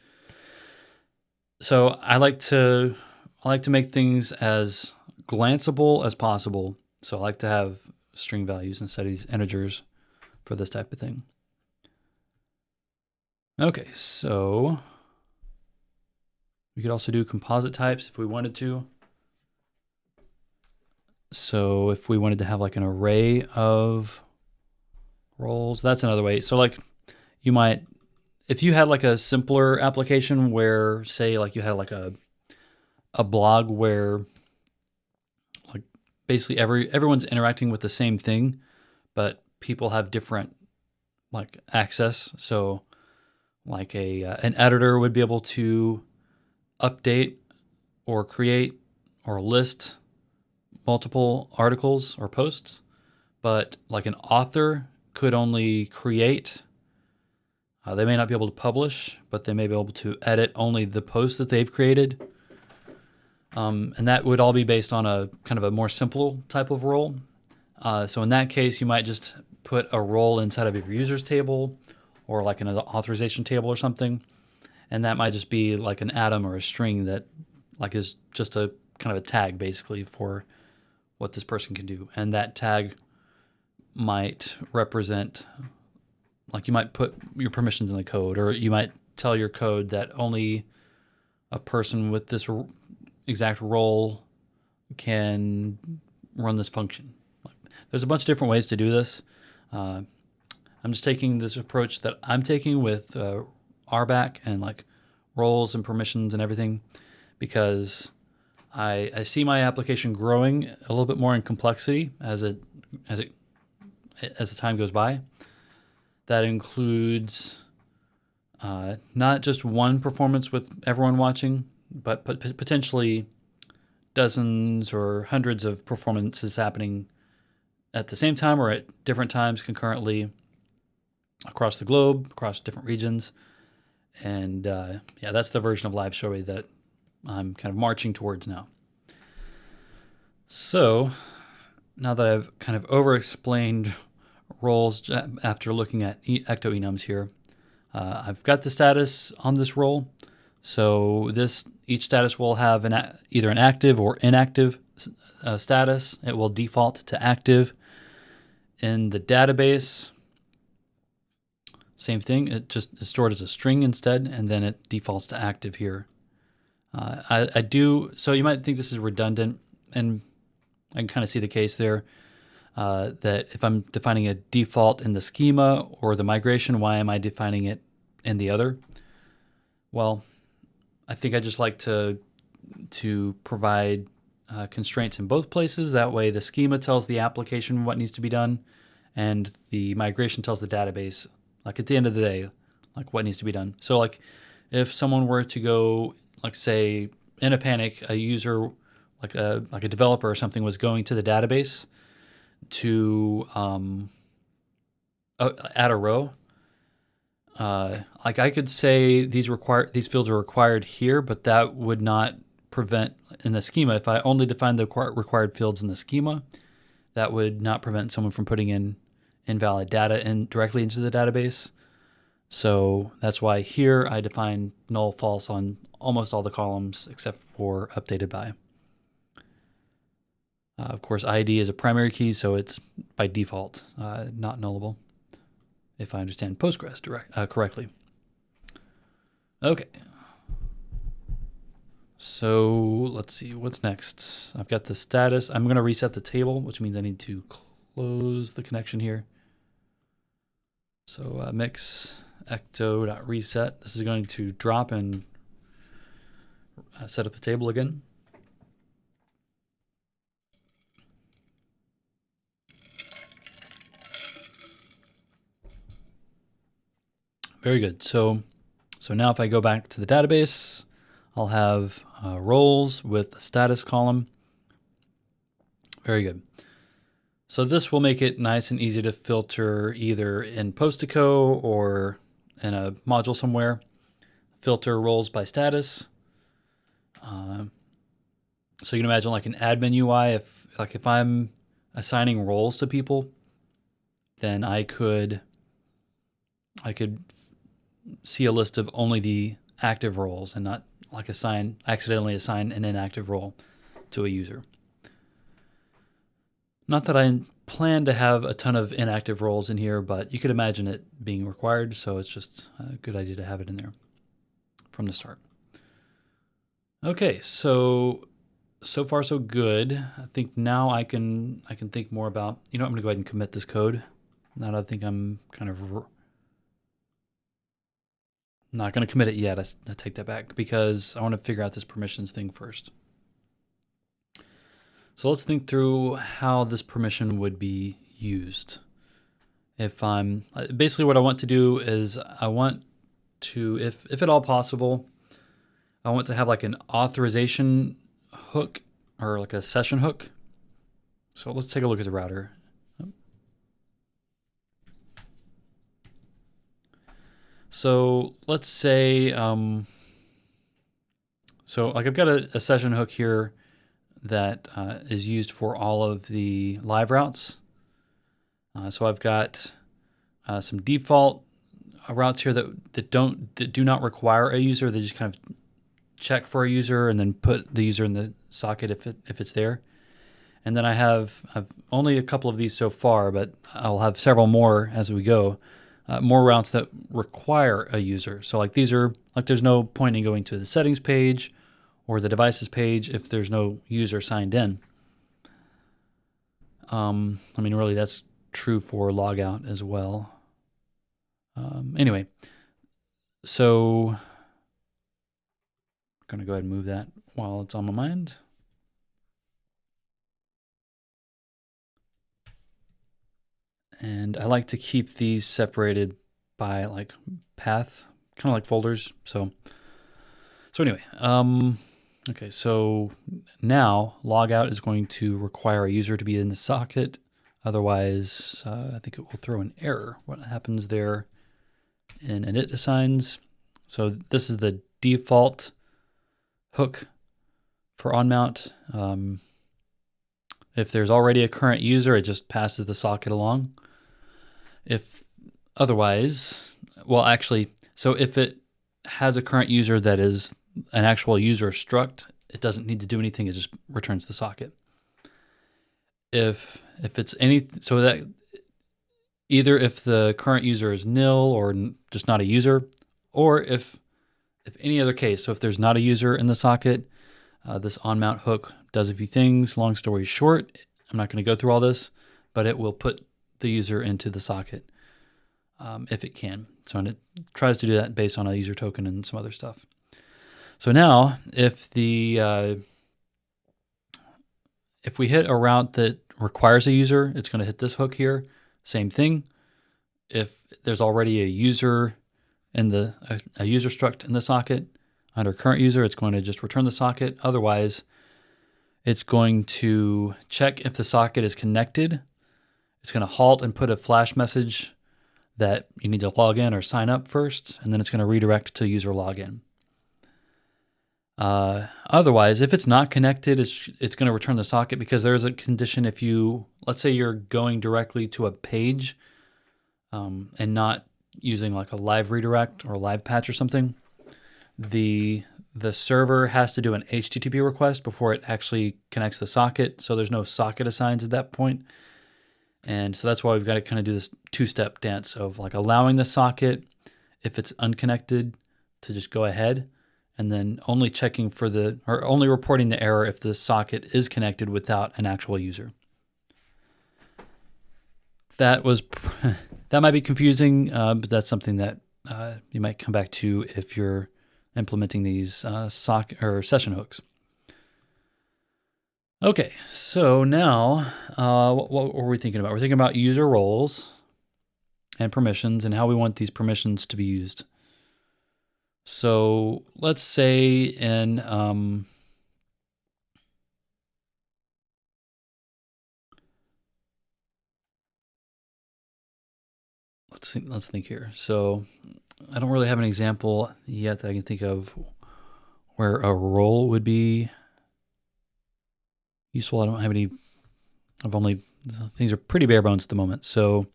So I like to make things as glanceable as possible. So I like to have string values instead of these integers for this type of thing. Okay, so we could also do composite types if we wanted to. So if we wanted to have like an array of roles, that's another way. So like you might, if you had like a simpler application where, say, like you had like a blog where like basically everyone's interacting with the same thing, but people have different like access. So like an editor would be able to update or create or list multiple articles or posts, but like an author could only create. They may not be able to publish, but they may be able to edit only the posts that they've created. And that would all be based on a kind of a more simple type of role. So in that case, you might just put a role inside of your users table or like an authorization table or something. And that might just be like an atom or a string that like is just a kind of a tag basically for what this person can do. And that tag might represent, like you might put your permissions in the code, or you might tell your code that only a person with this exact role can run this function. There's a bunch of different ways to do this. I'm just taking this approach that I'm taking with RBAC and like roles and permissions and everything, because I see my application growing a little bit more in complexity as the time goes by. That includes not just one performance with everyone watching, but potentially dozens or hundreds of performances happening at the same time or at different times concurrently across the globe, across different regions. And yeah, that's the version of LiveShowy that I'm kind of marching towards now. So now that I've kind of over-explained roles after looking at ecto-enums here, I've got the status on this role. So each status will have either an active or inactive status. It will default to active. In the database, same thing. It just is stored as a string instead, and then it defaults to active here. So you might think this is redundant, and I can kind of see the case there. That if I'm defining a default in the schema or the migration, why am I defining it in the other? Well, I think I just like to provide constraints in both places. That way the schema tells the application what needs to be done, and the migration tells the database, like at the end of the day, like what needs to be done. So like if someone were to go, like say in a panic, a user, like a developer or something was going to the database to add a row, like I could say these fields are required here, but that would not prevent in the schema. If I only define the required fields in the schema, that would not prevent someone from putting in invalid data directly into the database. So that's why here I define null false on almost all the columns except for updated by. Of course, ID is a primary key, so it's by default not nullable, if I understand Postgres correctly. Okay. So let's see, what's next? I've got the status. I'm going to reset the table, which means I need to close the connection here. So mix ecto.reset. This is going to drop and set up the table again. Very good. So now if I go back to the database, I'll have roles with a status column. Very good. So this will make it nice and easy to filter either in Postico or in a module somewhere. Filter roles by status. So you can imagine like an admin UI, if I'm assigning roles to people, then I could see a list of only the active roles and not like accidentally assign an inactive role to a user. Not that I plan to have a ton of inactive roles in here, but you could imagine it being required, so it's just a good idea to have it in there from the start. Okay, so far so good. I think now I can think more about, I'm going to go ahead and commit this code. Now that I think I'm kind of not going to commit it yet. I take that back because I want to figure out this permissions thing first. So let's think through how this permission would be used. If I'm basically what I want to do is I want to, if at all possible, I want to have like an authorization hook or like a session hook. So let's take a look at the router. So let's say, so like I've got a session hook here that is used for all of the live routes. So I've got some default routes here that do not require a user. They just kind of check for a user and then put the user in the socket if it's there. And then I've only a couple of these so far, but I'll have several more as we go. More routes that require a user. So like these are like there's no point in going to the settings page or the devices page if there's no user signed in. I mean, really, that's true for logout as well. Anyway, so I'm going to go ahead and move that while it's on my mind. And I like to keep these separated by like path, kind of like folders. So anyway, okay, so now logout is going to require a user to be in the socket. Otherwise, I think it will throw an error. What happens there in init assigns? So this is the default hook for onMount. If there's already a current user, it just passes the socket along. If otherwise, well, actually, so if it has a current user that is an actual user struct, it doesn't need to do anything. It just returns the socket. If it's so that either if the current user is nil or just not a user, or if any other case, so if there's not a user in the socket, this onMount hook does a few things. Long story short, I'm not going to go through all this, but it will put the user into the socket if it can. So and it tries to do that based on a user token and some other stuff. So now, if we hit a route that requires a user, it's going to hit this hook here. Same thing. If there's already a user in a user struct in the socket under current user, it's going to just return the socket. Otherwise, it's going to check if the socket is connected. It's going to halt and put a flash message that you need to log in or sign up first, and then it's going to redirect to user login. Otherwise, if it's not connected, it's going to return the socket because there's a condition if let's say you're going directly to a page and not using like a live redirect or a live patch or something, the server has to do an HTTP request before it actually connects the socket. So there's no socket assigns at that point. And so that's why we've got to kind of do this two-step dance of like allowing the socket, if it's unconnected, to just go ahead, and then only checking for only reporting the error if the socket is connected without an actual user. That might be confusing, but that's something that you might come back to if you're implementing these socket or session hooks. Okay, so now what were we thinking about? We're thinking about user roles and permissions and how we want these permissions to be used. So let's say in let's think here. So I don't really have an example yet that I can think of where a role would be useful. I don't have any, things are pretty bare bones at the moment. So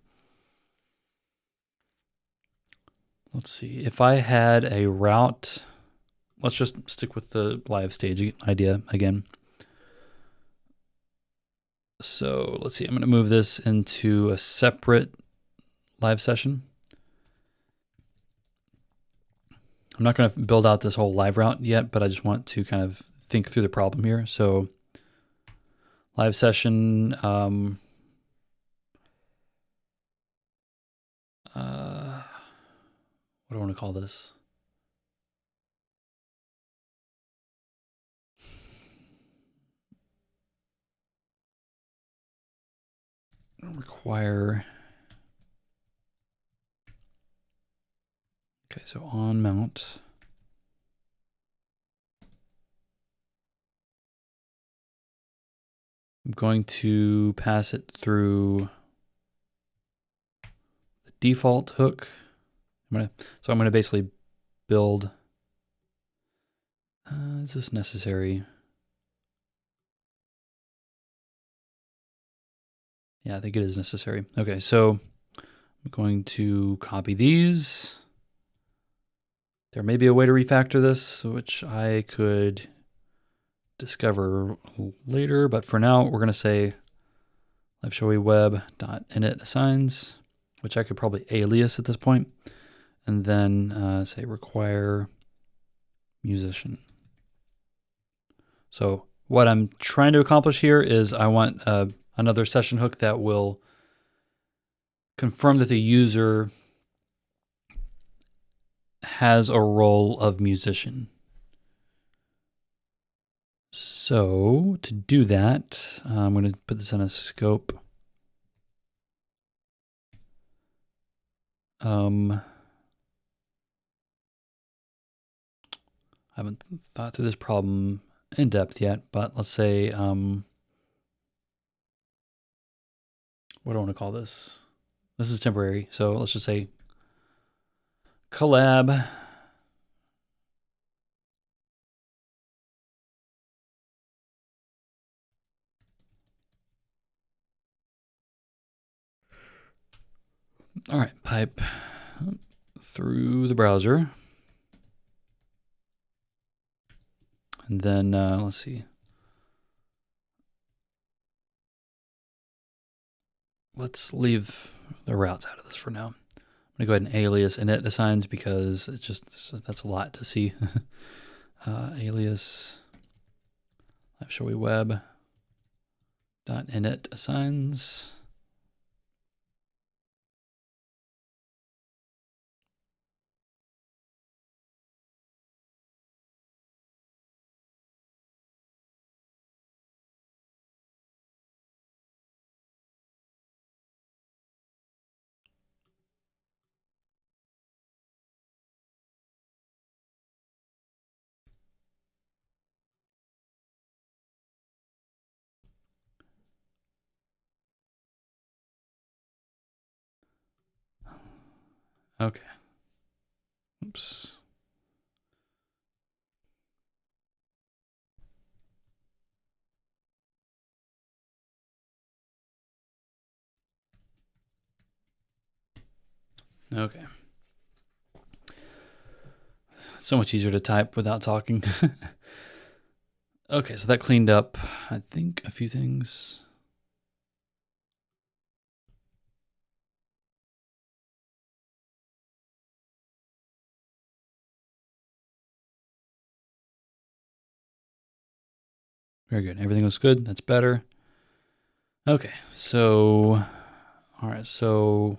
let's see, if I had a route, let's just stick with the live stage idea again. So let's see, I'm gonna move this into a separate live session. I'm not gonna build out this whole live route yet, but I just want to kind of think through the problem here. So live session, what do I want to call this? Require. Okay, so on mount. I'm going to pass it through the default hook. So I'm gonna basically build. Is this necessary? Yeah, I think it is necessary. Okay, so I'm going to copy these. There may be a way to refactor this, which I could discover later, but for now, we're gonna say LiveShowy web.init assigns, which I could probably alias at this point, and then say require musician. So what I'm trying to accomplish here is I want another session hook that will confirm that the user has a role of musician. So to do that, I'm going to put this in a scope. I haven't thought through this problem in depth yet, but let's say, what do I want to call this? This is temporary, so let's just say collab. All right, pipe through the browser. And then let's see. Let's leave the routes out of this for now. I'm gonna go ahead and alias init assigns because it's just, that's a lot to see. Alias LiveShowy web.init assigns. Okay. Oops. Okay. So much easier to type without talking. Okay, so that cleaned up, I think, a few things. Very good. Everything looks good. That's better. Okay, so, all right, so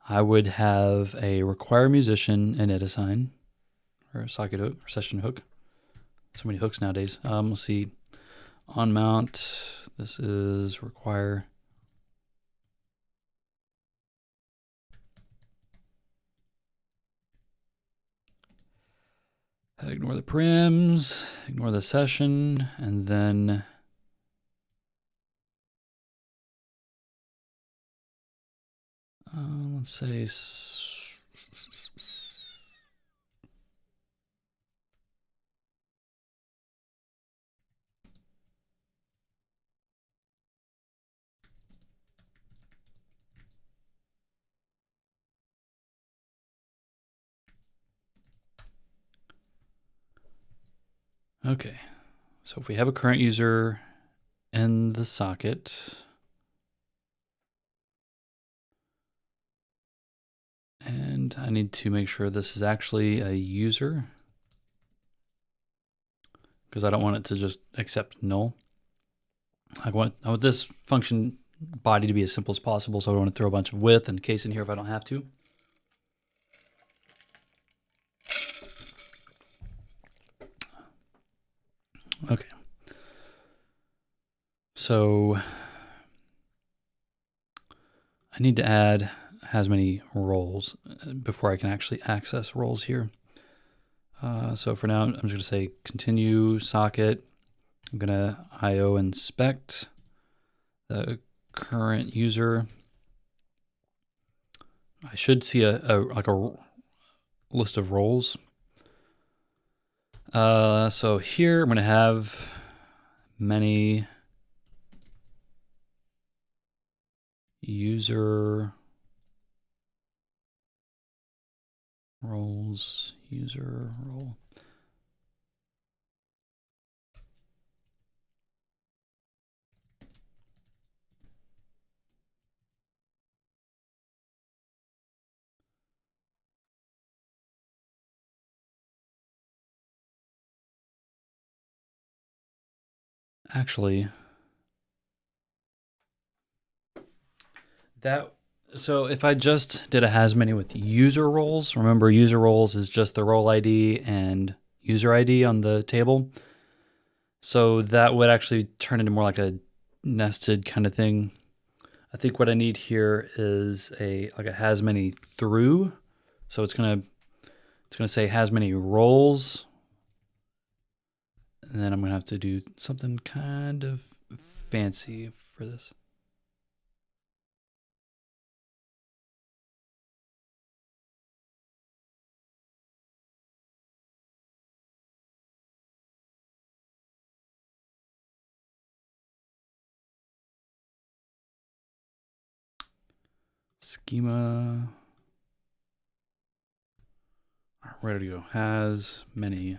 I would have a require musician init assign, or a socket hook, or session hook. So many hooks nowadays. We'll see on mount. This is require. Ignore the prims, ignore the session, and then let's say Okay, so if we have a current user in the socket, and I need to make sure this is actually a user, because I don't want it to just accept null. I want this function body to be as simple as possible, so I don't want to throw a bunch of width and case in here if I don't have to. Okay. So I need to add has many roles before I can actually access roles here. So for now, I'm just going to say continue socket. I'm going to IO inspect the current user. I should see a list of roles. So here I'm going to have many user roles, user role. Actually, so if I just did a has many with user roles, remember user roles is just the role ID and user ID on the table. So that would actually turn into more like a nested kind of thing. I think what I need here is a has many through. So it's gonna say has many roles. And then I'm gonna have to do something kind of fancy for this. Schema. Ready to go. Has many.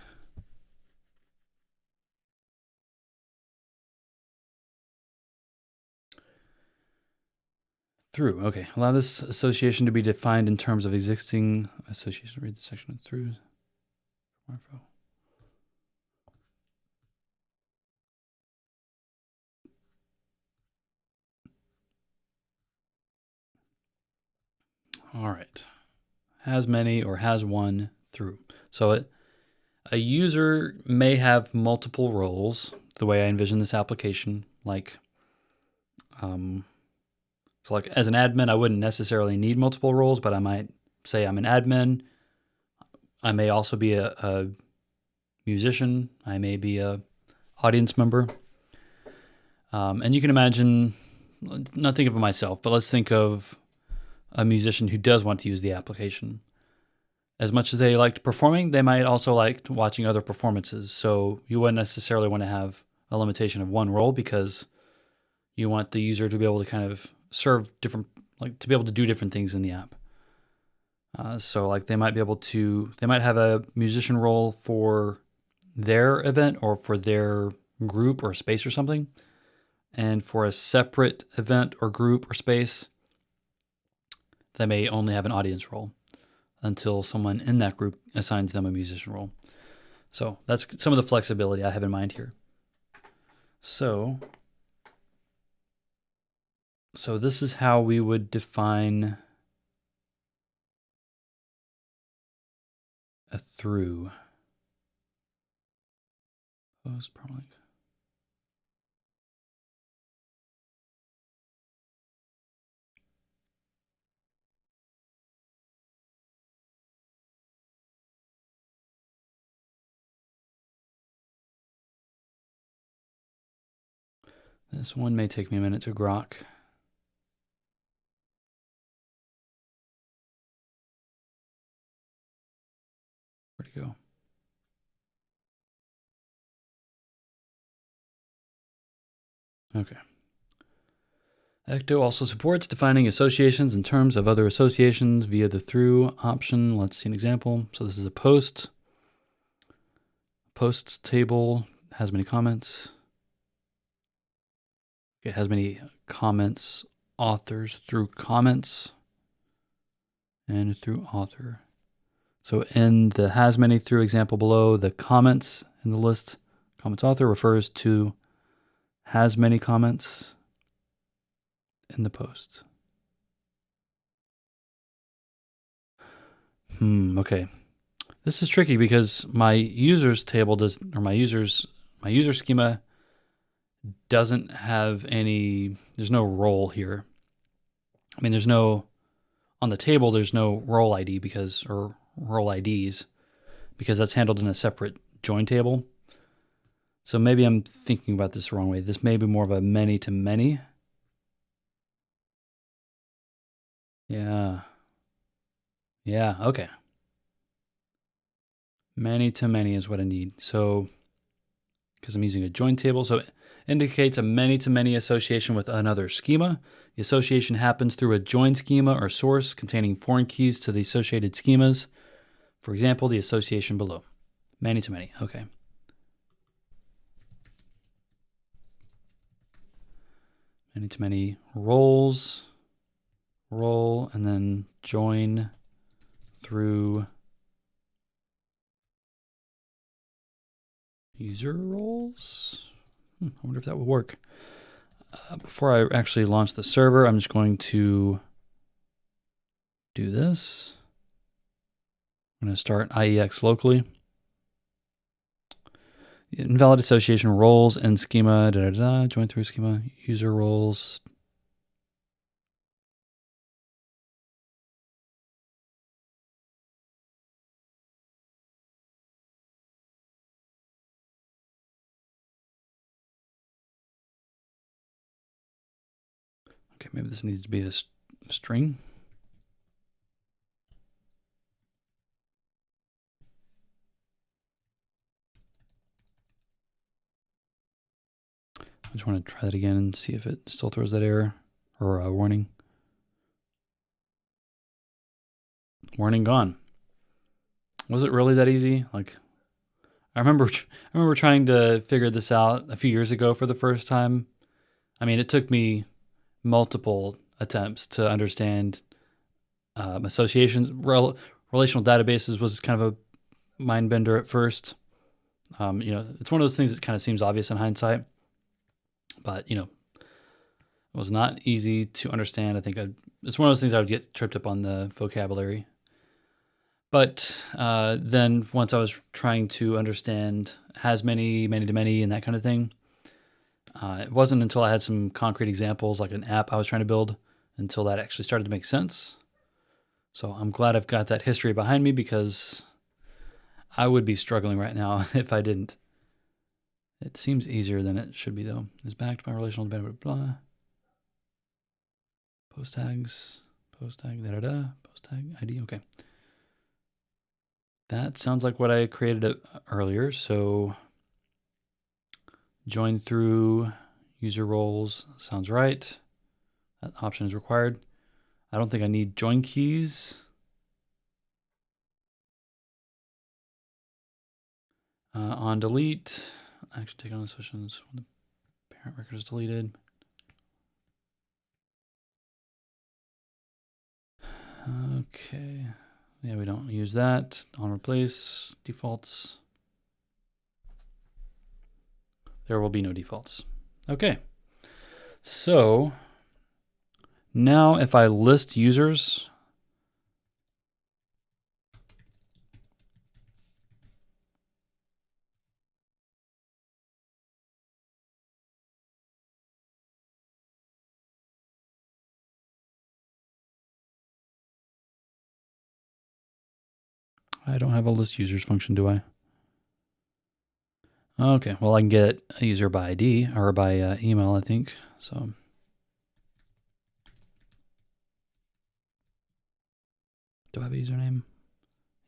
Through. Okay. Allow this association to be defined in terms of existing association. Read the section of through. All right. Has many or has one through. So a user may have multiple roles the way I envision this application. Like, so like as an admin, I wouldn't necessarily need multiple roles, but I might say I'm an admin. I may also be a musician. I may be a audience member. And you can imagine, not think of myself, but let's think of a musician who does want to use the application. As much as they liked performing, they might also like watching other performances. So you wouldn't necessarily want to have a limitation of one role because you want the user to be able to kind of serve different, like to be able to do different things in the app. So like they might have a musician role for their event or for their group or space or something. And for a separate event or group or space, they may only have an audience role until someone in that group assigns them a musician role. So that's some of the flexibility I have in mind here. So this is how we would define a through. Post permalink. This one may take me a minute to grok. Where'd it go? Okay. Ecto also supports defining associations in terms of other associations via the through option. Let's see an example. So this is a post posts table has many comments. It has many comments, authors through comments, and through author. So in the has many through example below, the comments in the list, comments author refers to has many comments in the post. Okay. This is tricky because my users table my user schema doesn't have any, there's no role here. I mean, on the table, there's no role ID or role IDs because that's handled in a separate join table. So maybe I'm thinking about this the wrong way. This may be more of a many-to-many. Yeah, okay. Many-to-many is what I need. So, because I'm using a join table, so it indicates a many-to-many association with another schema. The association happens through a join schema or source containing foreign keys to the associated schemas. For example, the association below. Many-to-many, okay. Many-to-many roles, role, and then join through user roles. I wonder if that would work. Before I actually launch the server, I'm just going to do this. I'm going to start IEX locally. Invalid association roles and schema, join through schema, user roles. Okay, maybe this needs to be a string. I just want to try that again and see if it still throws that error or a warning. Warning gone. Was it really that easy? Like, I remember trying to figure this out a few years ago for the first time. I mean, it took me multiple attempts to understand associations. Relational databases was kind of a mind bender at first. It's one of those things that kind of seems obvious in hindsight, but it was not easy to understand. I think it's one of those things I would get tripped up on the vocabulary. But then once I was trying to understand has many, many-to-many, and that kind of thing, it wasn't until I had some concrete examples, like an app I was trying to build, until that actually started to make sense. So I'm glad I've got that history behind me because I would be struggling right now if I didn't. It seems easier than it should be, though. Is backed by relational data, blah. Post tags, post tag, post tag ID, okay. That sounds like what I created earlier. So join through user roles sounds right. That option is required. I don't think I need join keys. On delete, actually take on the sessions when the parent record is deleted. Okay. Yeah, we don't use that. On replace, defaults. There will be no defaults. Okay. So now if I list users, I don't have a list users function, do I? Okay, well, I can get a user by ID or by email, I think. So do I have a username?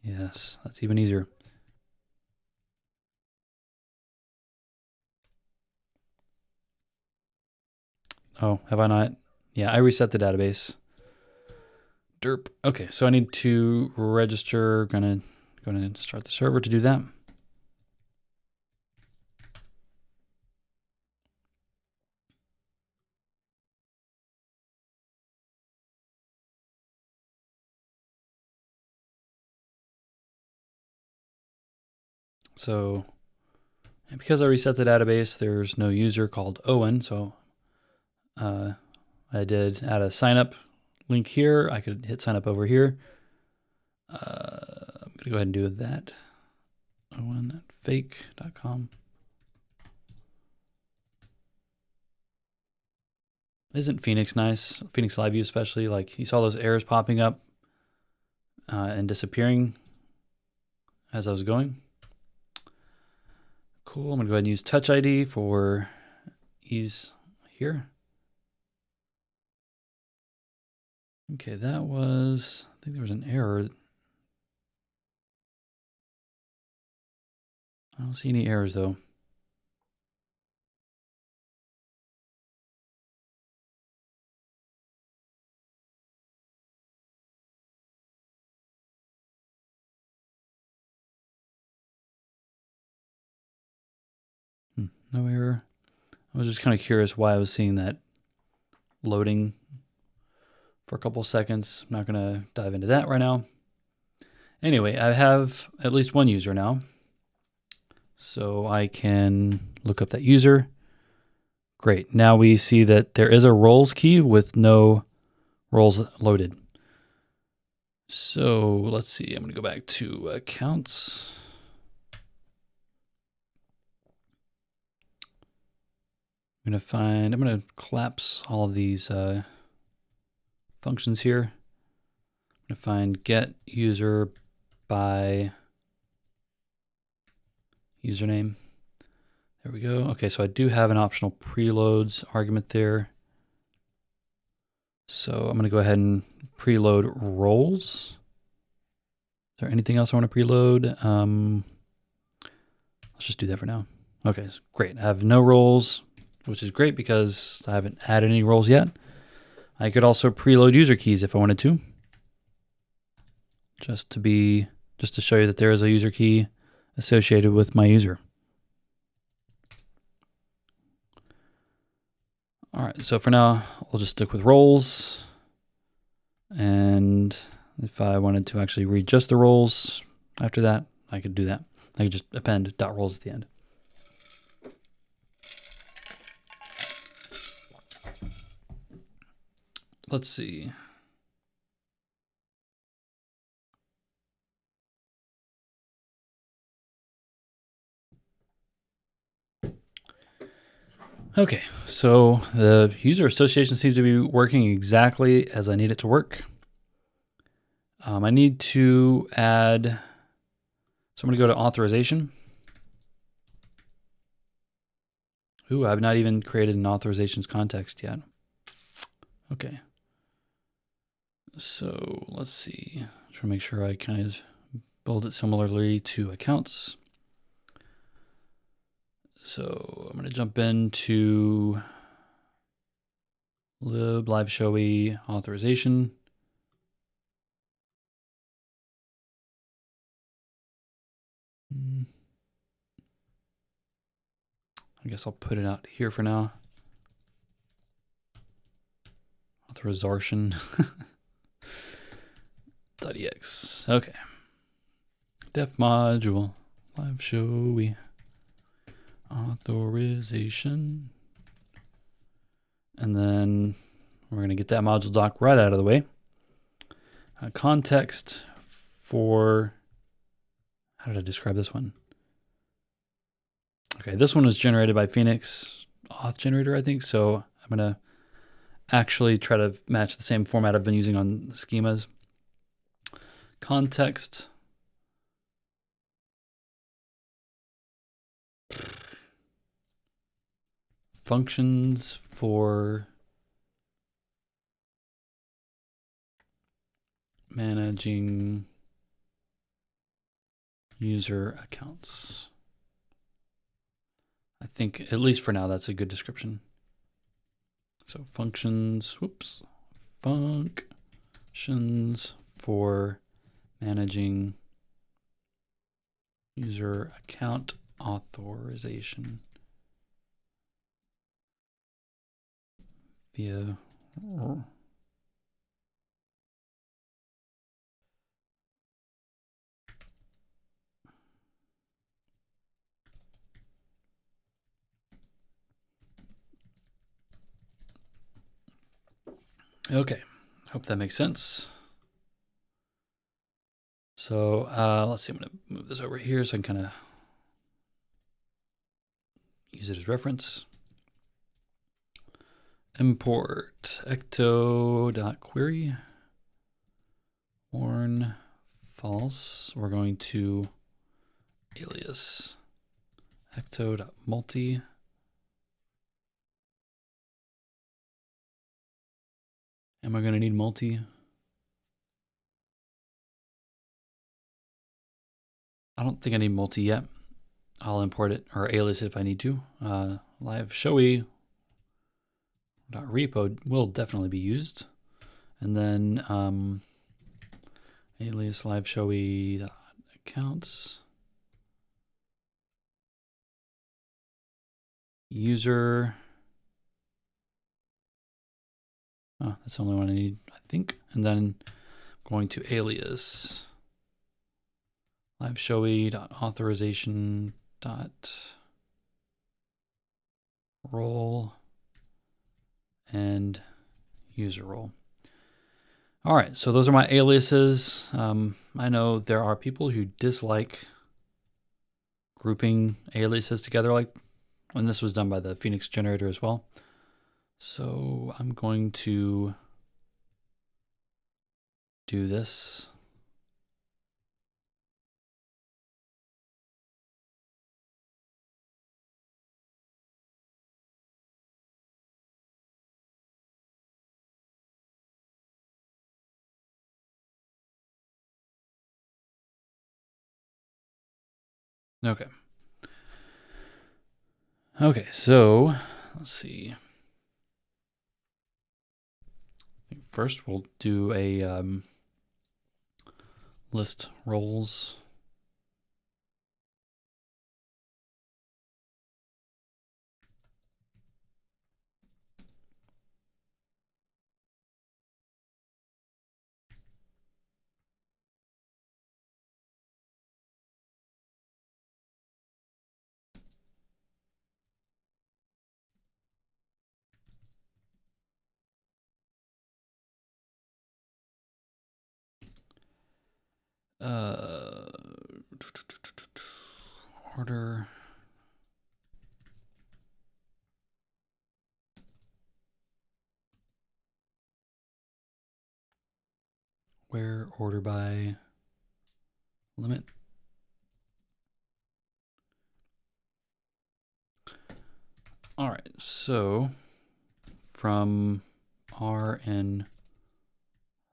Yes, that's even easier. Oh, have I not? Yeah, I reset the database. Derp. Okay, so I need to register. Gonna start the server to do that. So, and because I reset the database, there's no user called Owen. So I did add a sign up link here. I could hit sign up over here. I'm going to go ahead and do that. Owen@fake.com. Isn't Phoenix nice? Phoenix Live View especially. Like, you saw those errors popping up and disappearing as I was going. Cool. I'm going to go ahead and use Touch ID for ease here. Okay, that was, I think there was an error. I don't see any errors though. No error. I was just kind of curious why I was seeing that loading for a couple seconds. I'm not going to dive into that right now. Anyway, I have at least one user now. So I can look up that user. Great. Now we see that there is a roles key with no roles loaded. So let's see. I'm going to go back to accounts. I'm going to collapse all of these functions here. I'm going to find get user by username. There we go. Okay, so I do have an optional preloads argument there. So I'm going to go ahead and preload roles. Is there anything else I want to preload? Let's just do that for now. Okay, great. I have no roles, which is great because I haven't added any roles yet. I could also preload user keys if I wanted to. Just to show you that there is a user key associated with my user. All right, so for now, we'll just stick with roles. And if I wanted to actually read just the roles after that, I could do that. I could just append .roles at the end. Let's see. Okay, so the user association seems to be working exactly as I need it to work. I need to add, so I'm going to go to authorization. Ooh, I've not even created an authorizations context yet. Okay. So let's see. Try to make sure I kind of build it similarly to accounts. So I'm going to jump into LiveShowy authorization. I guess I'll put it out here for now. Authorization. .ex. Okay. Def module. LiveShowy authorization. And then we're going to get that module doc right out of the way. Context for, how did I describe this one? Okay, this one was generated by Phoenix Auth Generator, I think. So I'm going to actually try to match the same format I've been using on the schemas. Context. Functions for managing user accounts. I think, at least for now, that's a good description. So functions, functions for managing user account authorization via Okay, hope that makes sense. So let's see, I'm gonna move this over here so I can kind of use it as reference. Import ecto.query, warn false. We're going to alias ecto.multi. Am I going to need multi? I don't think I need multi yet. I'll import it or alias it if I need to. LiveShowy .repo will definitely be used. And then alias LiveShowy accounts. User. Oh, that's the only one I need, I think. And then going to alias LiveShowy.authorization.role and user role. All right, so those are my aliases. I know there are people who dislike grouping aliases together, like when this was done by the Phoenix generator as well. So I'm going to do this. Okay. Okay, so let's see. First, we'll do a list roles. Order. Where order by limit. All right, so from R and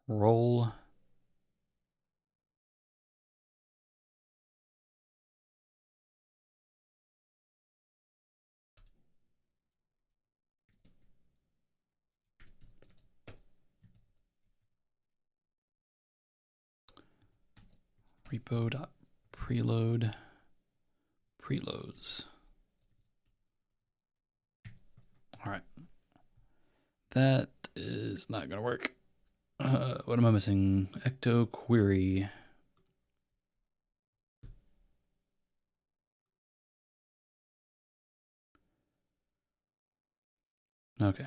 role repo.preload preloads. All right, that is not going to work. What am I missing? Ecto query. Okay.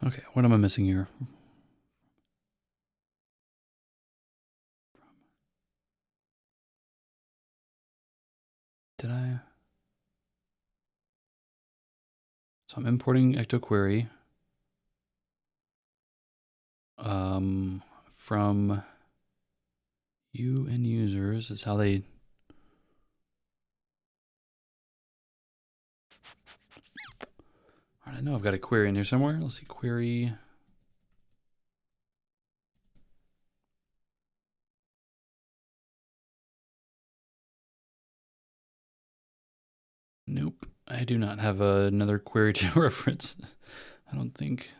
Okay, what am I missing here? Did I? So I'm importing Ecto query from you and users. Is how they. All right, I know I've got a query in here somewhere. Let's see, query. Nope, I do not have another query to reference. I don't think.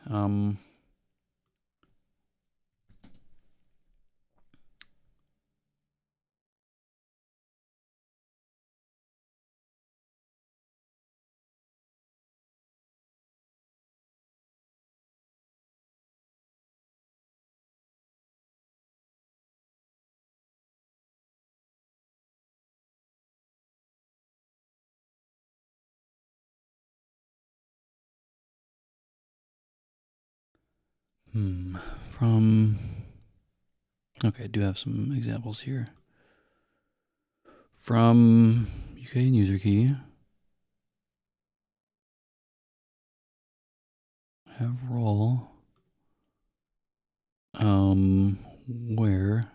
Okay, I do have some examples here. From UK and user key. Have role. Where?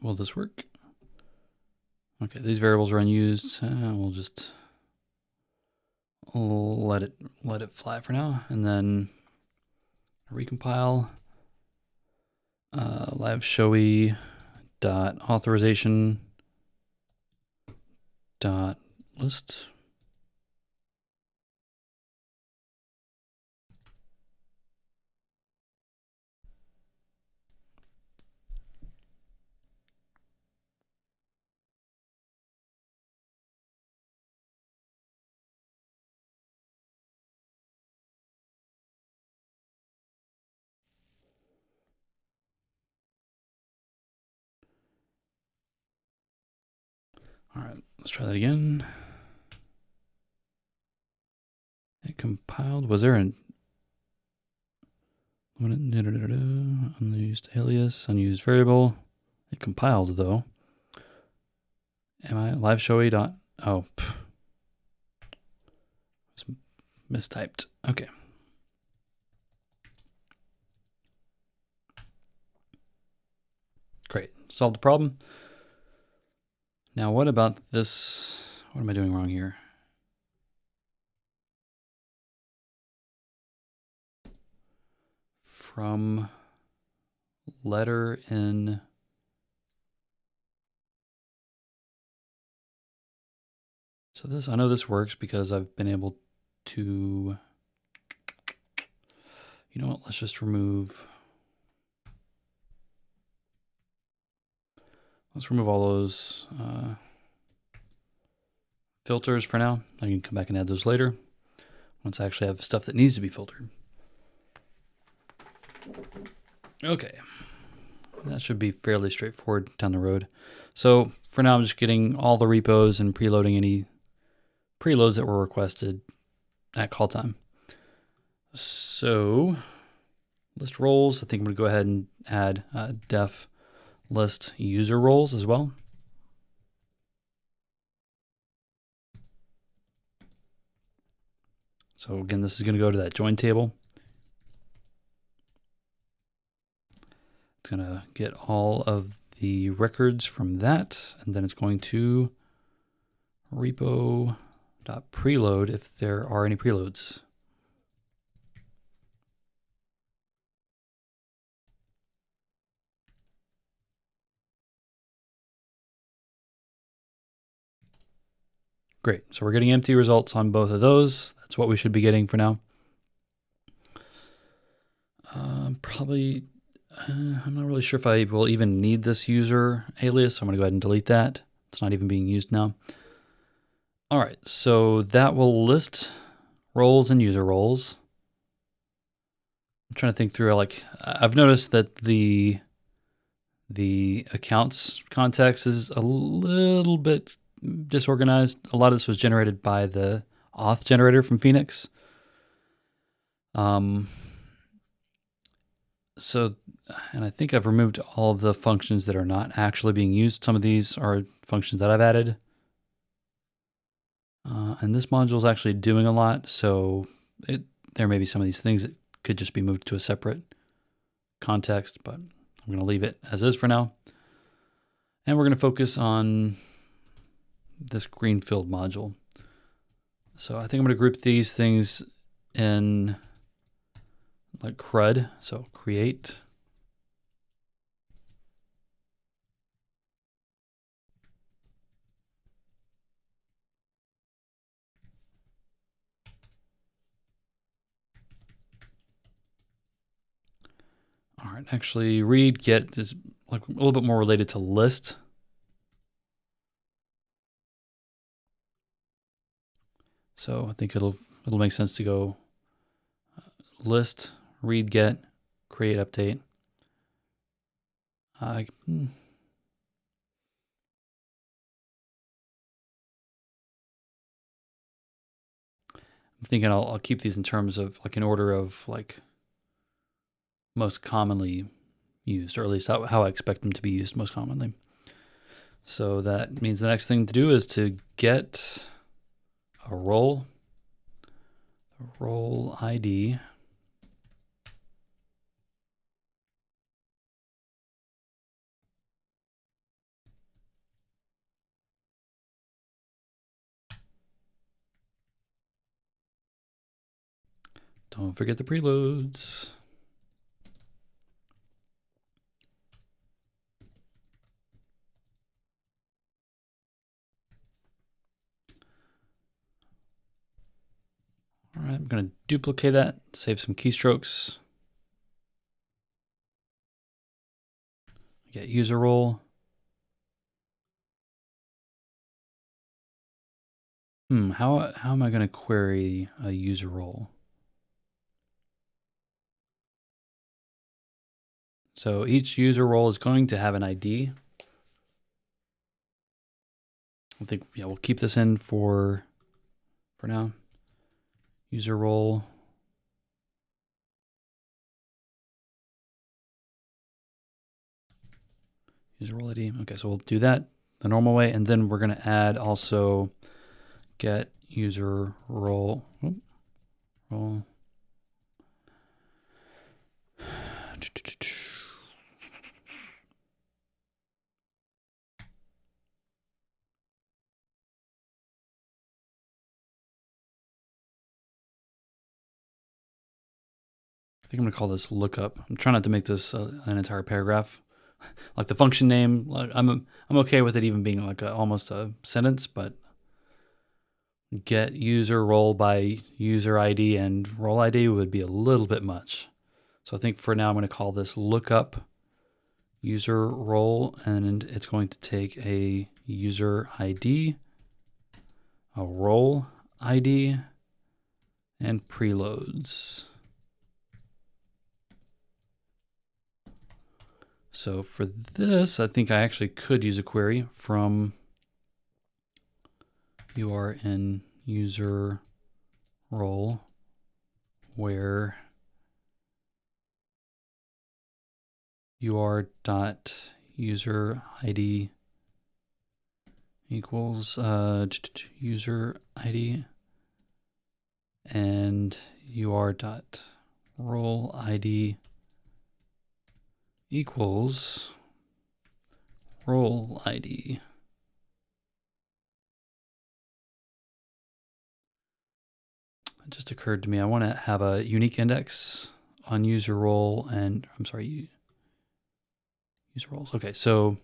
Will this work? Okay, these variables are unused. We'll just let it fly for now, and then recompile. LiveShowy dot authorization dot list. All right, let's try that again. It compiled. Was there an unused alias, unused variable? It compiled though. Am I LiveShowy dot? Oh, it's mistyped. Okay. Great, solved the problem. Now what about this? What am I doing wrong here? From letter in. So this, I know this works because I've been able to, you know what, let's just remove, all those filters for now. I can come back and add those later once I actually have stuff that needs to be filtered. Okay, that should be fairly straightforward down the road. So for now, I'm just getting all the repos and preloading any preloads that were requested at call time. So list roles, I think I'm going to go ahead and add def list user roles as well. So again, this is going to go to that join table. It's going to get all of the records from that, and then it's going to repo.preload if there are any preloads. Great, so we're getting empty results on both of those. That's what we should be getting for now. Probably, I'm not really sure if I will even need this user alias, so I'm gonna go ahead and delete that. It's not even being used now. All right, so that will list roles and user roles. I'm trying to think through, like, I've noticed that the accounts context is a little bit disorganized. A lot of this was generated by the auth generator from Phoenix. So, and I think I've removed all of the functions that are not actually being used. Some of these are functions that I've added. And this module is actually doing a lot, so there may be some of these things that could just be moved to a separate context, but I'm going to leave it as is for now. And we're going to focus on this green field module. So I think I'm going to group these things in like CRUD. So create. All right, actually read get is like a little bit more related to list. So I think it'll make sense to go list, read get, create update. I'm thinking I'll keep these in terms of like in order of like most commonly used, or at least how I expect them to be used most commonly. So that means the next thing to do is to get a role ID. Don't forget the preloads. All right, I'm going to duplicate that, save some keystrokes. Get user role. How am I going to query a user role? So each user role is going to have an ID. I think, yeah, we'll keep this in for now. User role. User role ID. Okay, so we'll do that the normal way, and then we're going to add also get user role. Role. I think I'm going to call this lookup. I'm trying not to make this an entire paragraph. Like the function name, like I'm okay with it even being like almost a sentence, but get user role by user ID and role ID would be a little bit much. So I think for now I'm going to call this lookup user role, and it's going to take a user ID, a role ID, and preloads. So for this, I think I actually could use a query from you are in user role where UR dot user ID equals user ID and UR dot role ID equals role ID. It just occurred to me I want to have a unique index on user role and I'm sorry, user roles. Okay, so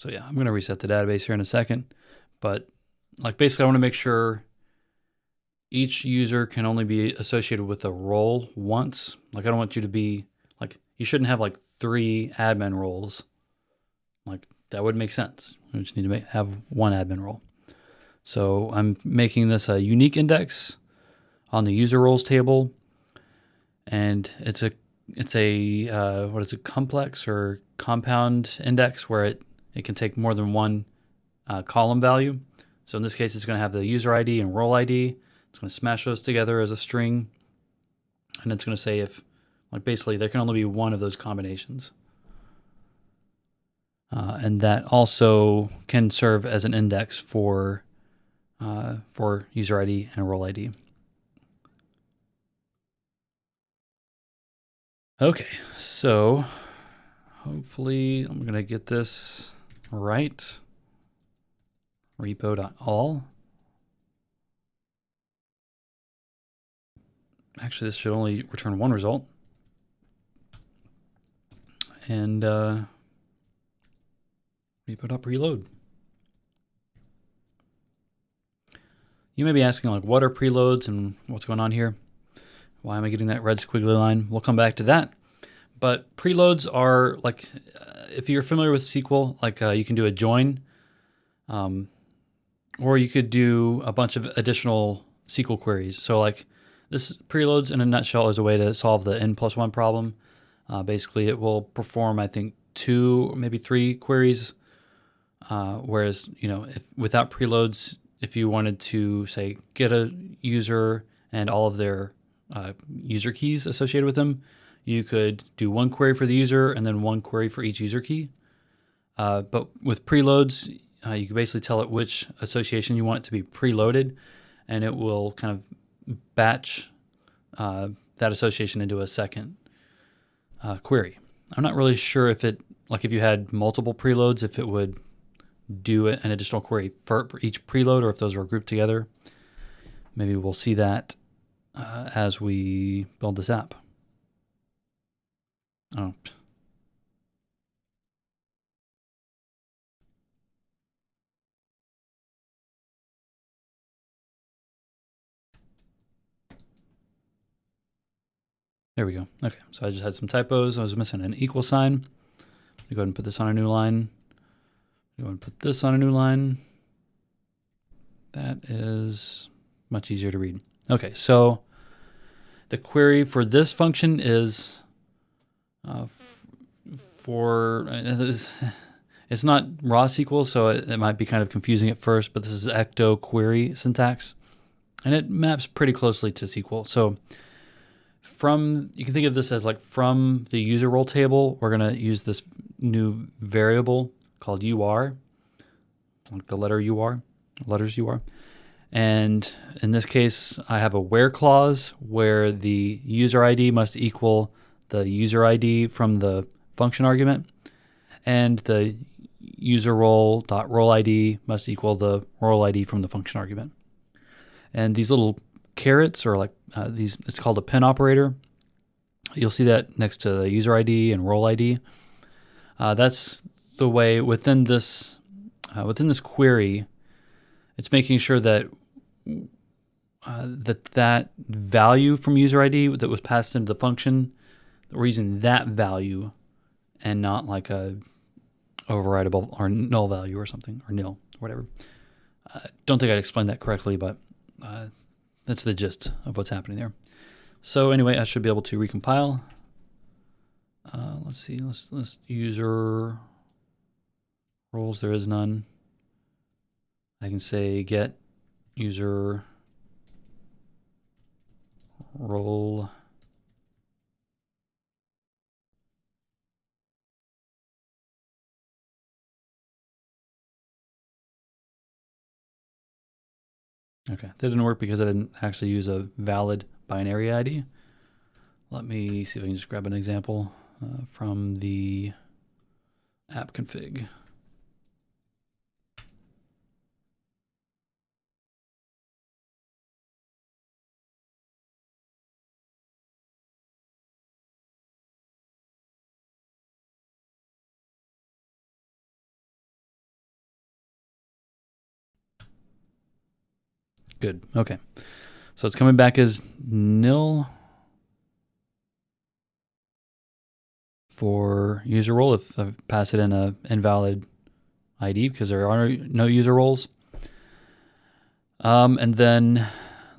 yeah, I'm going to reset the database here in a second, but like basically I want to make sure each user can only be associated with a role once. Like I don't want you to be like, you shouldn't have like 3 admin roles. Like that would make sense. We just need to have one admin role. So I'm making this a unique index on the user roles table, and it's a what is it, complex or compound index where it can take more than one column value. So in this case, it's going to have the user ID and role ID. It's going to smash those together as a string, and it's going to say if, like basically, there can only be one of those combinations. and that also can serve as an index for user ID and role ID. Okay, so hopefully I'm going to get this right. Repo.all. Actually, this should only return one result. And repo.preload. You may be asking, like, what are preloads and what's going on here? Why am I getting that red squiggly line? We'll come back to that. But preloads are like, if you're familiar with SQL, like you can do a join, or you could do a bunch of additional SQL queries. So like this preloads in a nutshell is a way to solve the n+1 problem. Basically, it will perform, I think, 2 or maybe 3 queries. Whereas, if without preloads, if you wanted to say get a user and all of their user keys associated with them, you could do one query for the user and then one query for each user key. But with preloads, you can basically tell it which association you want it to be preloaded, and it will kind of batch that association into a second query. I'm not really sure if it, like if you had multiple preloads, if it would do an additional query for each preload or if those are grouped together. Maybe we'll see that as we build this app. Oh. There we go. Okay, so I just had some typos. I was missing an equal sign. Go ahead and put this on a new line. Go ahead and put this on a new line. That is much easier to read. Okay, so the query for this function is it's not raw SQL, so it might be kind of confusing at first, but this is ecto query syntax, and it maps pretty closely to SQL. So you can think of this as like from the user role table, we're going to use this new variable called UR, like the letters UR. And in this case, I have a where clause where the user ID must equal the user ID from the function argument, and the user role.role ID must equal the role ID from the function argument. And these little carets are like it's called a pin operator. You'll see that next to the user ID and role ID. That's the way within this query, it's making sure that that value from user ID that was passed into the function, we're using that value and not like a overridable or null value or something, or nil, whatever. Don't think I'd explained that correctly, but that's the gist of what's happening there. So anyway, I should be able to recompile. Let's see, let's user roles, there is none. I can say get user role Okay, that didn't work because I didn't actually use a valid binary ID. Let me see if I can just grab an example from the app config. Good, okay. So it's coming back as nil for user role if I pass it in a invalid ID because there are no user roles. And then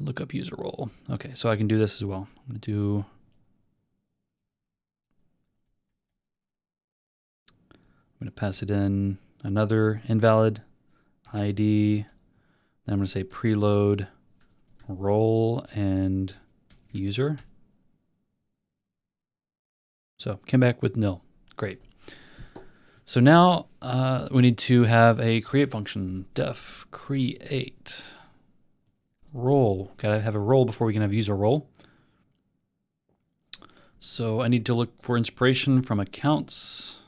look up user role. Okay, so I can do this as well. I'm going to pass it in another invalid ID. Then I'm going to say preload role and user. So came back with nil. Great. So now we need to have a create function, def create role. Gotta have a role before we can have user role. So I need to look for inspiration from accounts.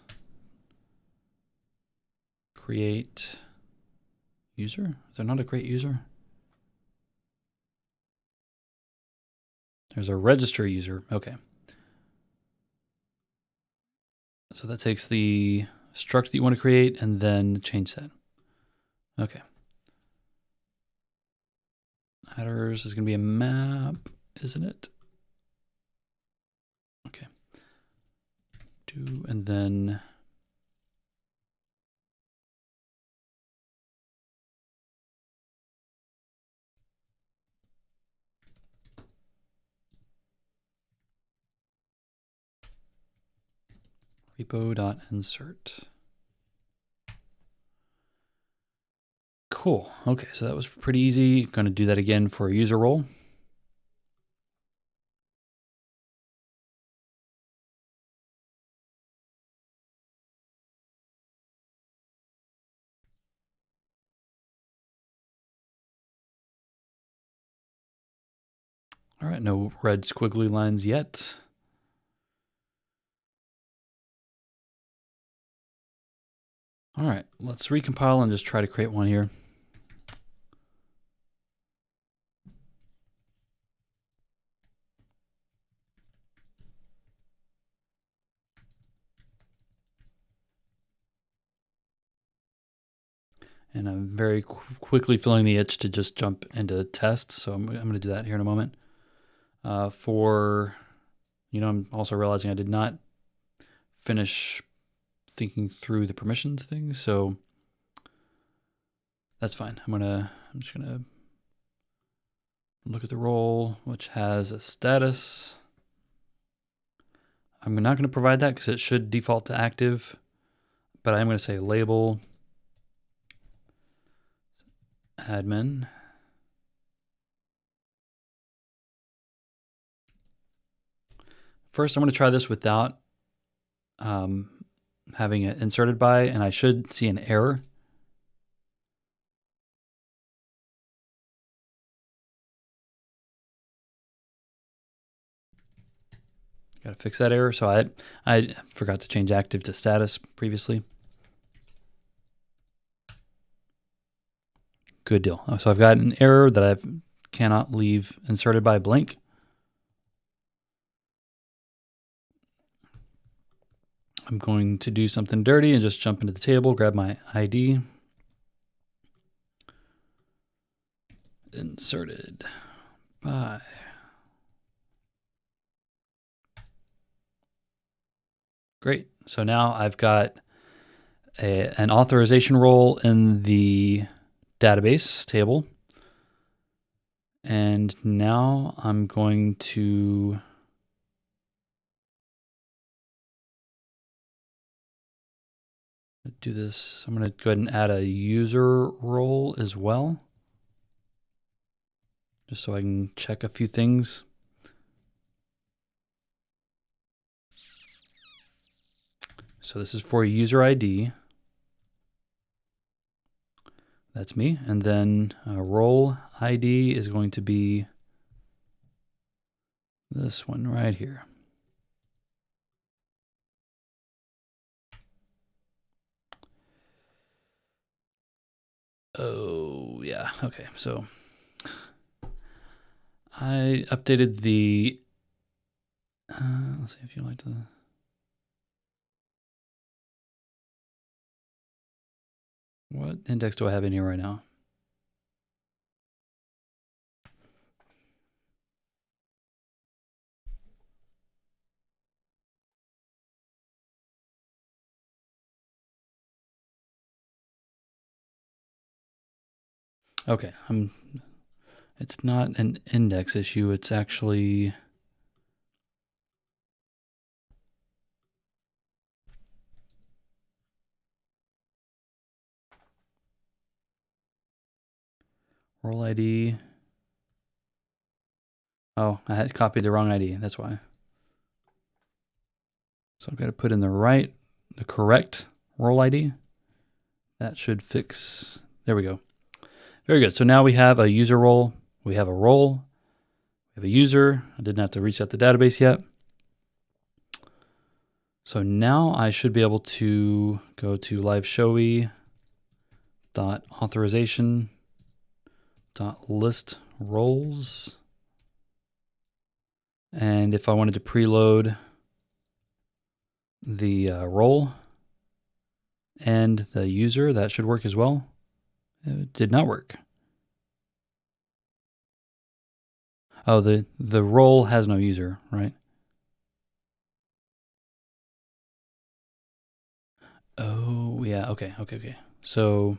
Create user. Is there not a create user? There's a register user. Okay. So that takes the struct that you want to create and then change that. Okay. Headers is going to be a map, isn't it? Okay. Do, and then repo.insert. Cool. Okay, so that was pretty easy. Going to do that again for a user role. All right, no red squiggly lines yet. All right, let's recompile and just try to create one here. And I'm very quickly feeling the itch to just jump into test. So I'm going to do that here in a moment. I'm also realizing I did not finish thinking through the permissions thing. So that's fine. I'm just going to look at the role, which has a status. I'm not going to provide that because it should default to active, but I'm going to say label admin. First, I'm going to try this without having it inserted by, and I should see an error. Got to fix that error. So I forgot to change active to status previously. Good deal. So I've got an error that I cannot leave inserted by blank. I'm going to do something dirty and just jump into the table, grab my ID. Inserted by. Great. So now I've got an authorization role in the database table. And now I'm going to do this. I'm going to go ahead and add a user role as well, just so I can check a few things. So this is for user ID. That's me. And then role ID is going to be this one right here. Oh, yeah. Okay. So I updated the, let's see if you like to. What index do I have in here right now? Okay, it's not an index issue, it's actually role ID. Oh, I had copied the wrong ID, that's why. So I've got to put in the correct role ID. That should fix, there we go. Very good. So now we have a user role, we have a role, we have a user. I didn't have to reset the database yet. So now I should be able to go to LiveShowy.authorization.list roles. And if I wanted to preload the role and the user, that should work as well. It did not work. Oh, the role has no user, right? Oh, yeah, okay. So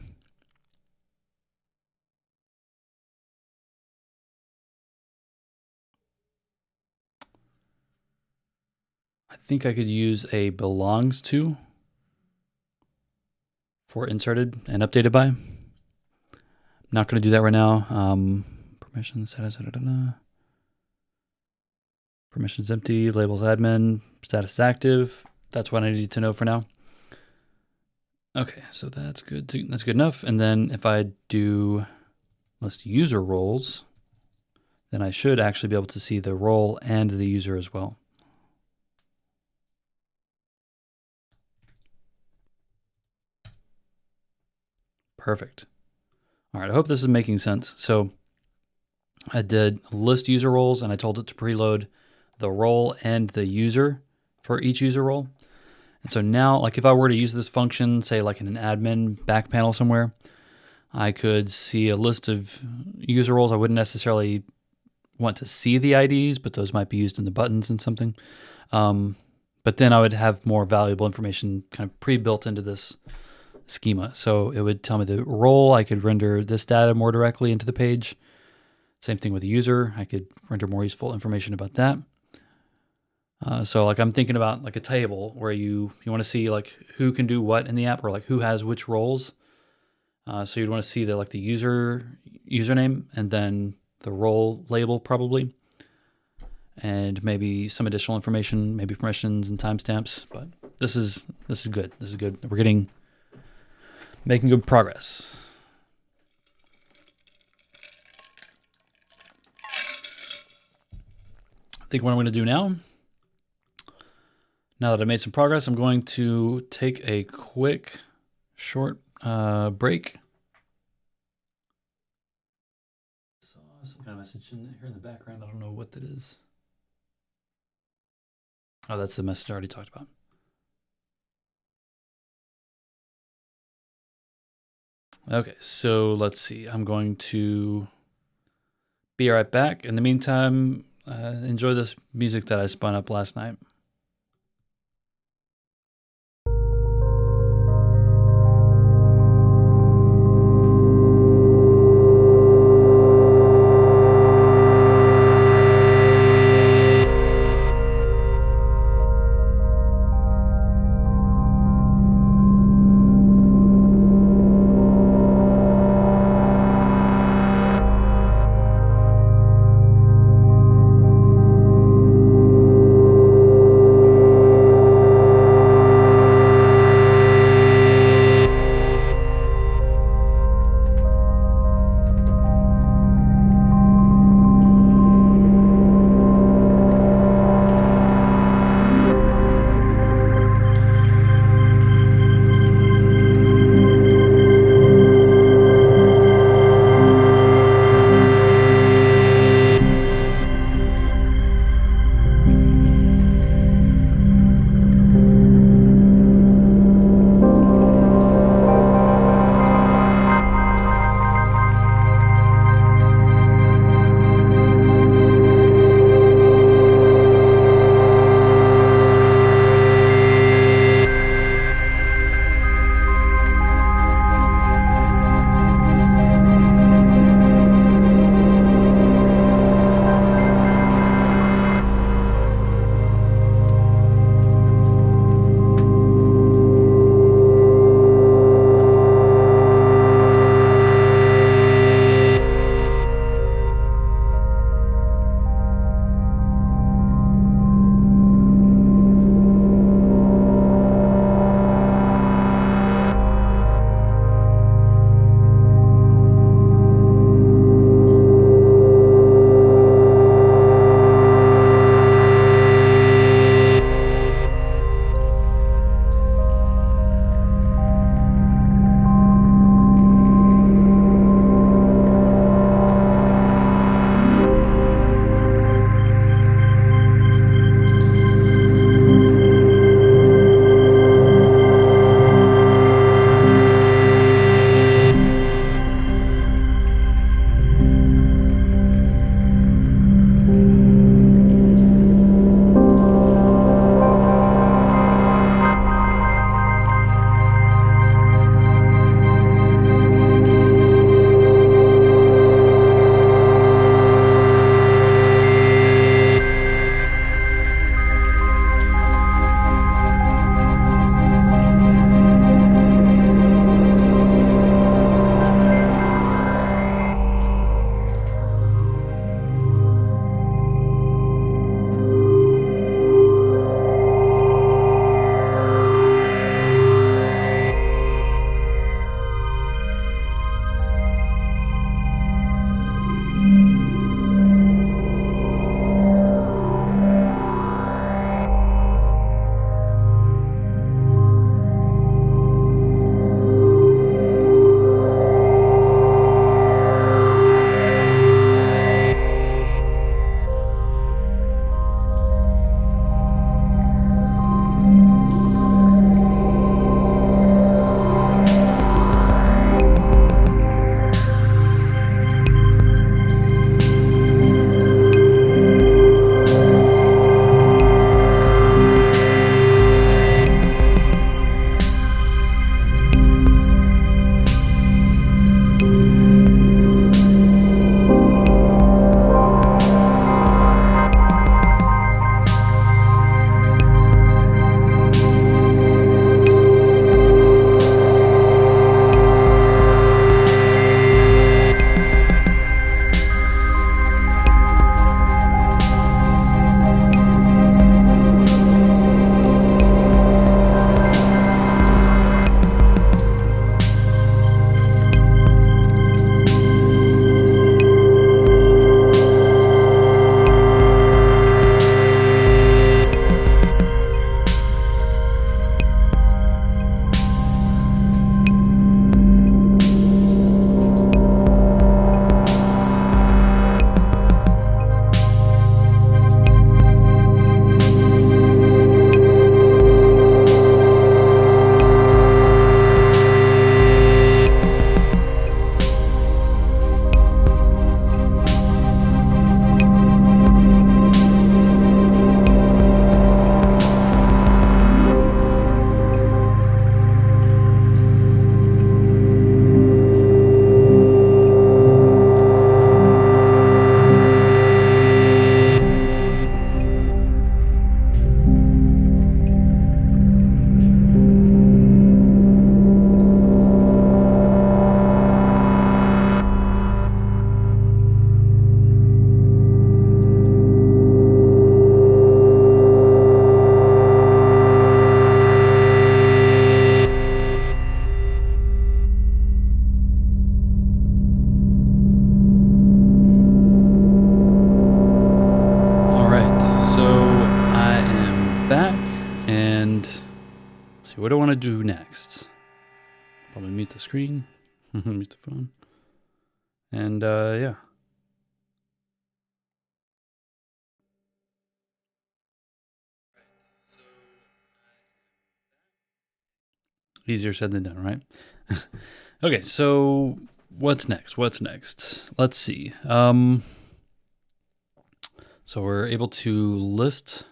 I think I could use a belongs to for inserted and updated by. I'm not going to do that right now. Permissions, permissions empty, labels admin, status active. That's what I need to know for now. Okay, so that's good. That's good enough. And then if I do list user roles, then I should actually be able to see the role and the user as well. Perfect. All right, I hope this is making sense. So I did list user roles and I told it to preload the role and the user for each user role. And so now, like if I were to use this function, say like in an admin back panel somewhere, I could see a list of user roles. I wouldn't necessarily want to see the IDs, but those might be used in the buttons and something. But then I would have more valuable information kind of pre-built into this schema. So it would tell me the role. I could render this data more directly into the page. Same thing with the user. I could render more useful information about that. So like I'm thinking about like a table where you want to see like who can do what in the app or like who has which roles. So you'd want to see the like the username and then the role label probably, and maybe some additional information, maybe permissions and timestamps. But this is good. This is good. We're making good progress. I think what I'm going to do now that I've made some progress, I'm going to take a quick, short break. Saw some kind of message here in the background. I don't know what that is. Oh, that's the message I already talked about. Okay, so let's see. I'm going to be right back. In the meantime, enjoy this music that I spun up last night. want to do next? Probably mute the screen, mute the phone, and yeah. Easier said than done, right? Okay, so what's next? What's next? Let's see. So we're able to list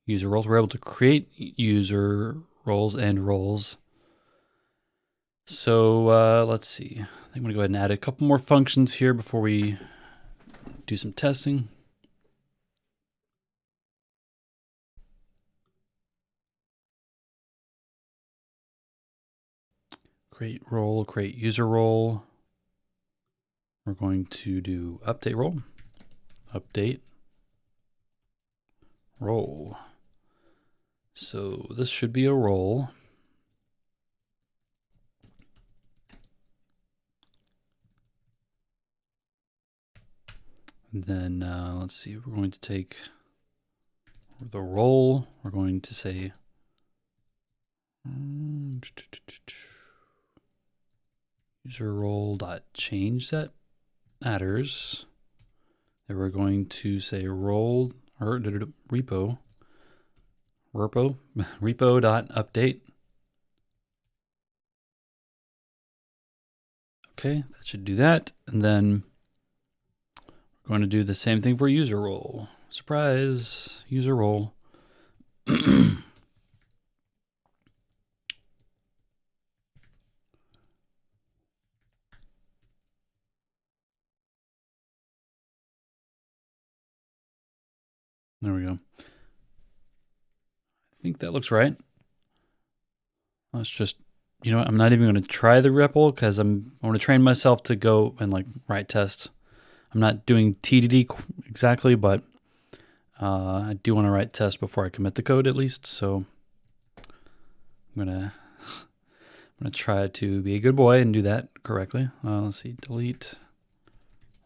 user roles. We're able to create user roles and roles. So let's see. I think I'm going to go ahead and add a couple more functions here before we do some testing. Create role, create user role. We're going to do update role, update role. So this should be a role. And then let's see, we're going to take the role. We're going to say user role dot change set atters. Then we're going to say role or repo dot update. Okay, that should do that. And then we're going to do the same thing for user role. Surprise, user role. There we go. I think that looks right. Let's just, you know what, I'm not even going to try the REPL because I want to train myself to go and like write tests. I'm not doing TDD exactly, but I do want to write tests before I commit the code at least. So I'm gonna try to be a good boy and do that correctly. Let's see, delete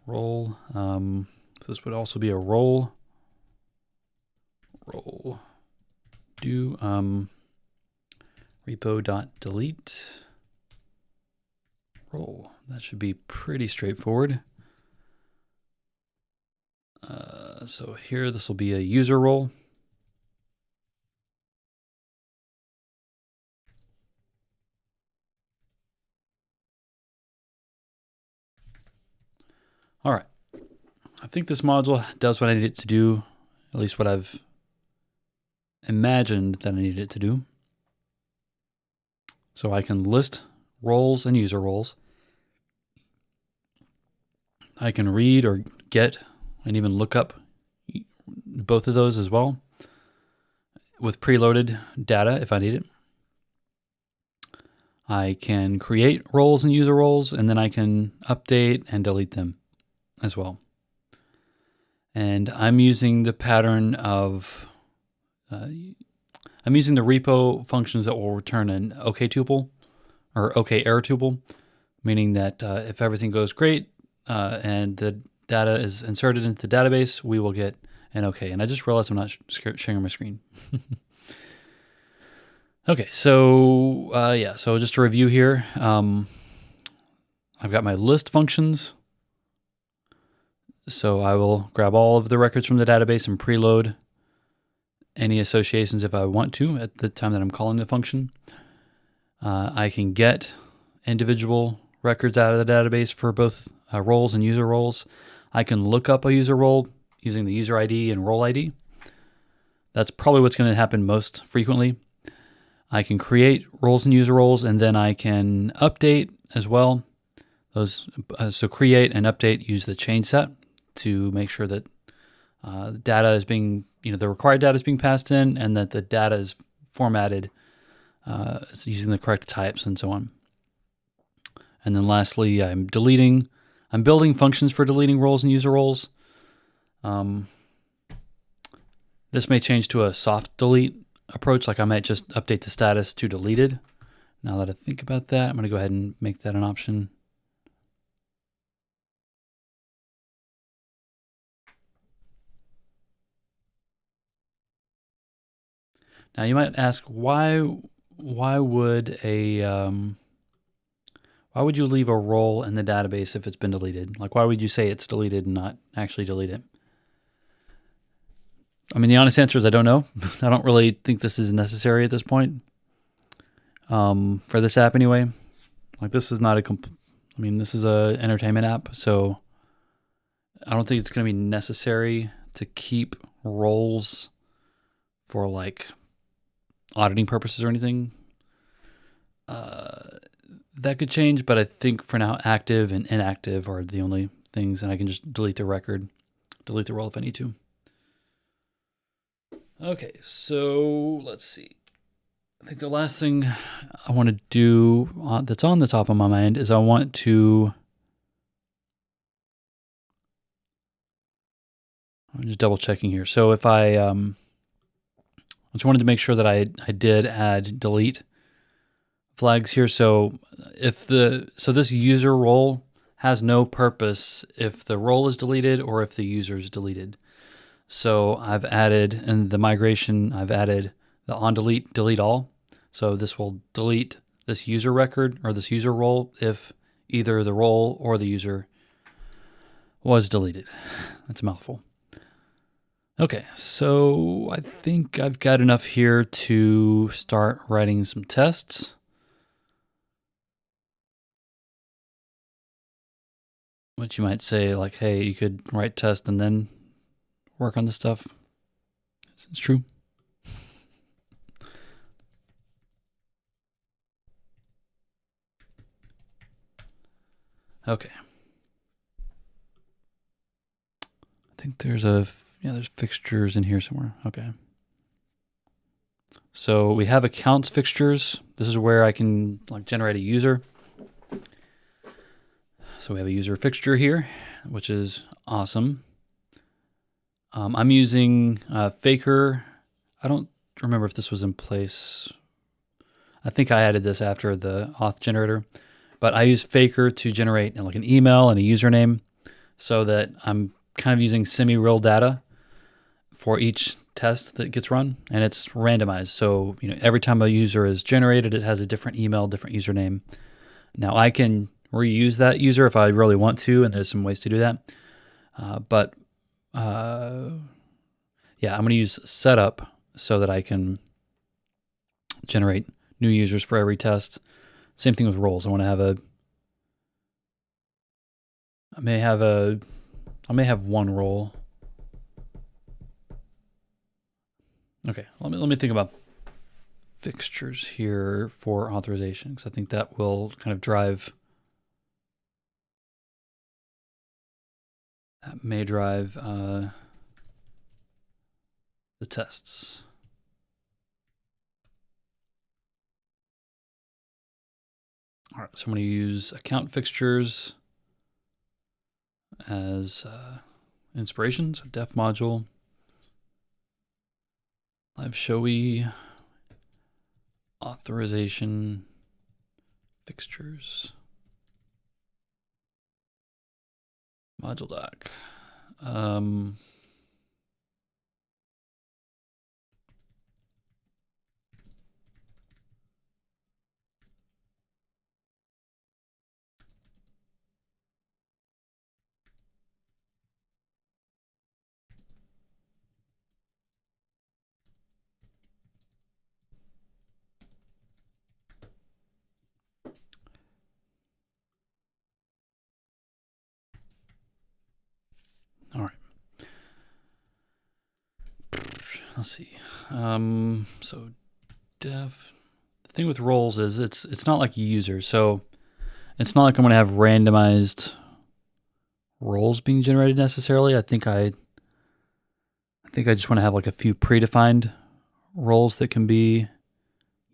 role. So this would also be a role. Do repo.delete role. That should be pretty straightforward. So here, this will be a user role. All right. I think this module does what I need it to do, at least what I've imagined that I needed it to do. So I can list roles and user roles. I can read or get and even look up both of those as well with preloaded data if I need it. I can create roles and user roles, and then I can update and delete them as well. And I'm using the pattern of, I'm using the repo functions that will return an OK tuple or OK error tuple, meaning that if everything goes great and the data is inserted into the database, we will get an OK. And I just realized I'm not sharing my screen. Okay, so yeah, so just to review here, I've got my list functions. So I will grab all of the records from the database and preload any associations if I want to at the time that I'm calling the function. I can get individual records out of the database for both roles and user roles. I can look up a user role using the user ID and role ID. That's probably what's going to happen most frequently. I can create roles and user roles, and then I can update as well. Those so create and update use the change set to make sure that data is being, the required data is being passed in, and that the data is formatted using the correct types and so on. And then lastly, I'm building functions for deleting roles and user roles. This may change to a soft delete approach, like I might just update the status to deleted. Now that I think about that, I'm going to go ahead and make that an option. Now you might ask, why why would you leave a role in the database if it's been deleted? Like, why would you say it's deleted and not actually delete it? I mean, the honest answer is I don't know. I don't really think this is necessary at this point. For this app anyway. Like, this is not this is a entertainment app, so I don't think it's going to be necessary to keep roles for like auditing purposes or anything. That could change, but I think for now, active and inactive are the only things, and I can just delete the record, delete the role if I need to. Okay, so let's see. I think the last thing I want to do that's on the top of my mind is I'm just double checking here. So if I just wanted to make sure that I did add delete flags here. So this user role has no purpose if the role is deleted or if the user is deleted. So I've added in the migration, I've added the on delete all. So this will delete this user record or this user role if either the role or the user was deleted. That's a mouthful. Okay, so I think I've got enough here to start writing some tests. Which you might say, like, hey, you could write test and then work on this stuff. It's true. Okay. I think there's there's fixtures in here somewhere. Okay. So we have accounts fixtures. This is where I can like generate a user. So we have a user fixture here, which is awesome. I'm using Faker. I don't remember if this was in place. I think I added this after the auth generator, but I use Faker to generate like an email and a username so that I'm kind of using semi-real data for each test that gets run, and it's randomized. So, every time a user is generated, it has a different email, different username. Now I can reuse that user if I really want to, and there's some ways to do that. Yeah, I'm going to use setup so that I can generate new users for every test. Same thing with roles. I may have one role. Okay, let me think about fixtures here for authorization, because I think that will kind of may drive the tests. All right, so I'm going to use account fixtures as inspiration. So def module, LiveShowy, authorization, fixtures, module doc. All right. Let's see. So def. The thing with roles is it's not like a user, so it's not like I'm going to have randomized roles being generated necessarily. I think I just want to have like a few predefined roles that can be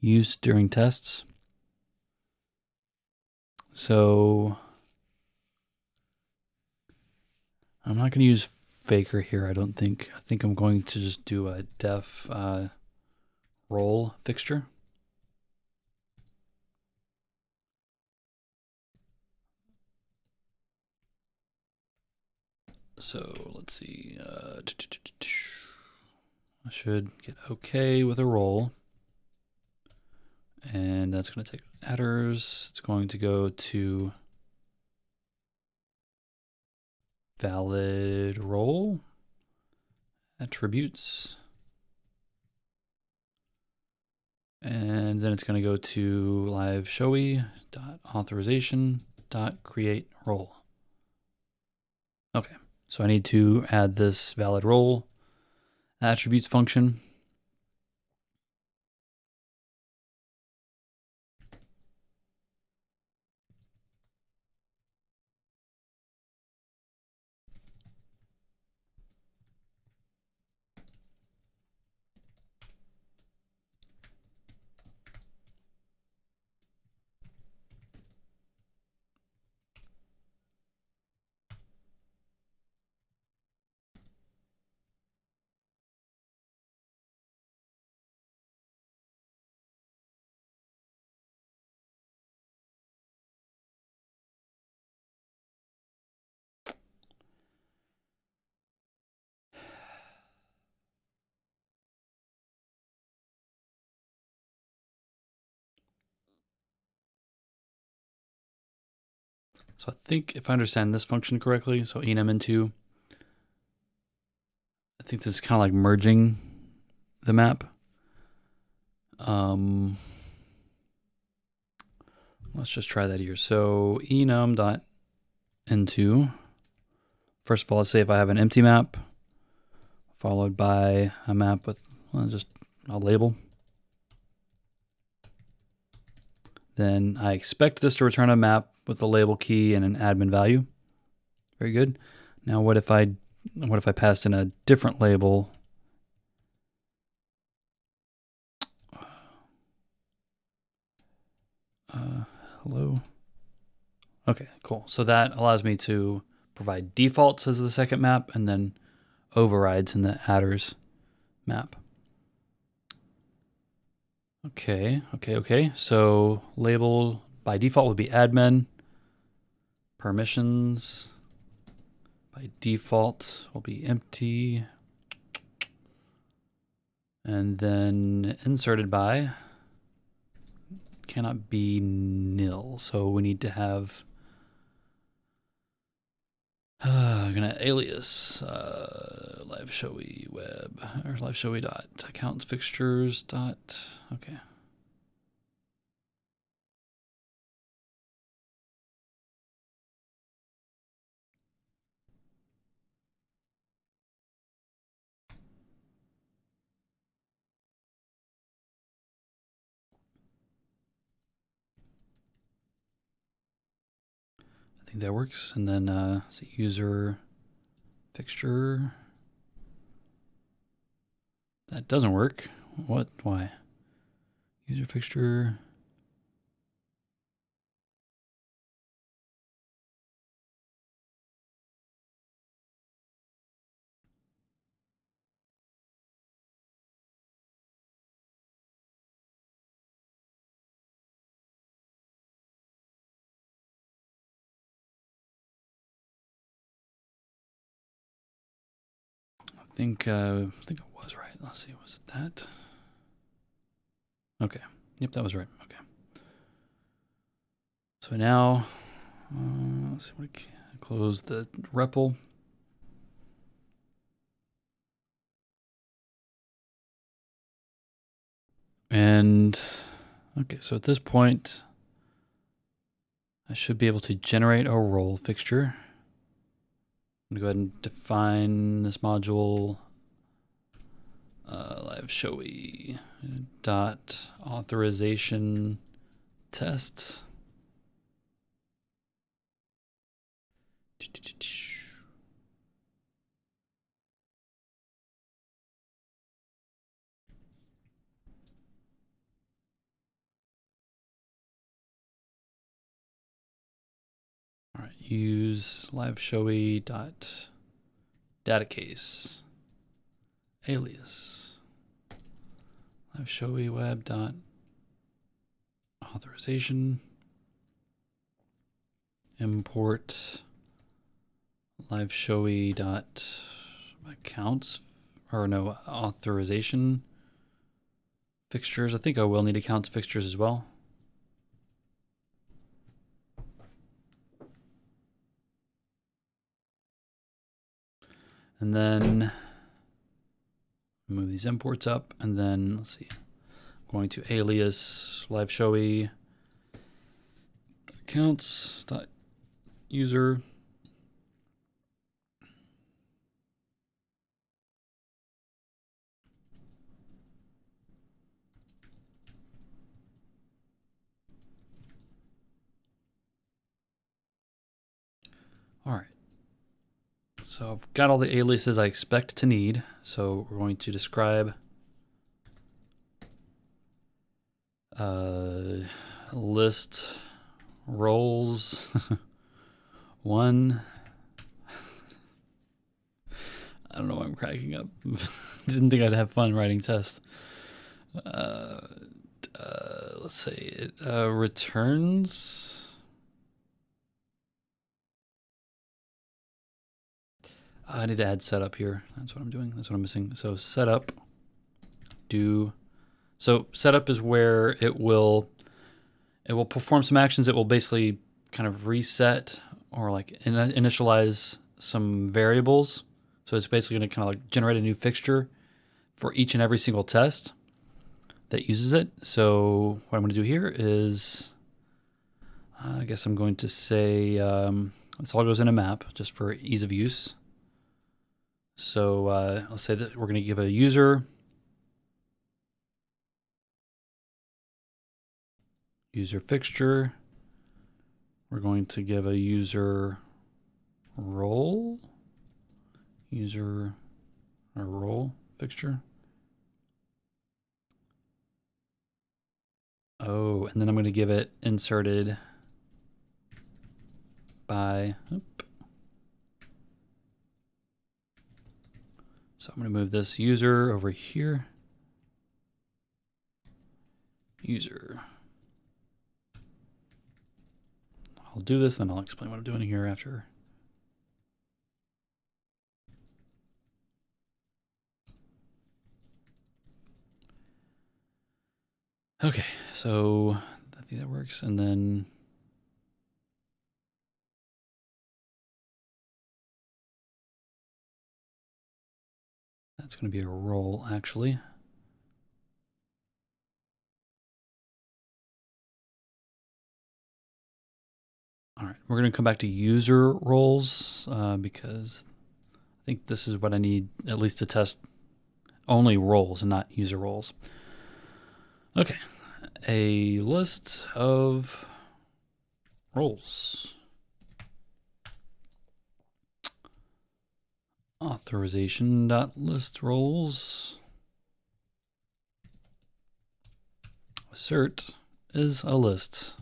used during tests. So I'm not going to use Faker here, I don't think. I think I'm going to just do a def role fixture. So let's see. I should get okay with a role. and that's going to take attrs. It's going to go to valid role, attributes, and then it's going to go to LiveShowy.authorization.create role. Okay, so I need to add this valid role attributes function. So I think if I understand this function correctly, so enum into, I think this is kind of like merging the map. Let's just try that here. So enum.into, first of all, let's say if I have an empty map, followed by a map with just a label. Then I expect this to return a map with a label key and an admin value. Very good. Now what if I passed in a different label? Hello. Okay, cool. So that allows me to provide defaults as the second map and then overrides in the attrs map. Okay. So label by default would be admin. Permissions by default will be empty. And then inserted by cannot be nil. So we need to have I'm gonna alias LiveShowy web or LiveShowy dot accounts fixtures dot okay. I think that works. And then user fixture. That doesn't work. What? Why? User fixture. I think it was right. Let's see. Was it that? Okay. Yep, that was right. Okay. So now, let's see. We can close the REPL. And okay, so at this point, I should be able to generate a role fixture. I'm gonna go ahead and define this module LiveShowy dot authorization test. All right, use LiveShowy dot data case alias LiveShowy web dot authorization import LiveShowy dot accounts or no authorization fixtures. I think I will need accounts fixtures as well. And then move these imports up, and then let's see. I'm going to alias LiveShowy accounts.user. All right. So I've got all the aliases I expect to need. So we're going to describe list roles one. I don't know why I'm cracking up. Didn't think I'd have fun writing tests. Let's say it returns. I need to add setup here. That's what I'm doing. That's what I'm missing. So setup, so setup is where it will perform some actions. It will basically kind of reset or like initialize some variables. So it's basically going to kind of like generate a new fixture for each and every single test that uses it. So what I'm going to do here is, I guess I'm going to say this all goes in a map just for ease of use. So I'll say that we're going to give a user fixture. We're going to give a user role, role fixture. Oh, and then I'm going to give it inserted by, so I'm going to move this user over here. User. I'll do this, then I'll explain what I'm doing here after. Okay, so I think that works. And then that's going to be a role, actually. All right, we're going to come back to user roles because I think this is what I need at least to test only roles and not user roles. Okay, a list of roles. Authorization.list roles. Assert is a list.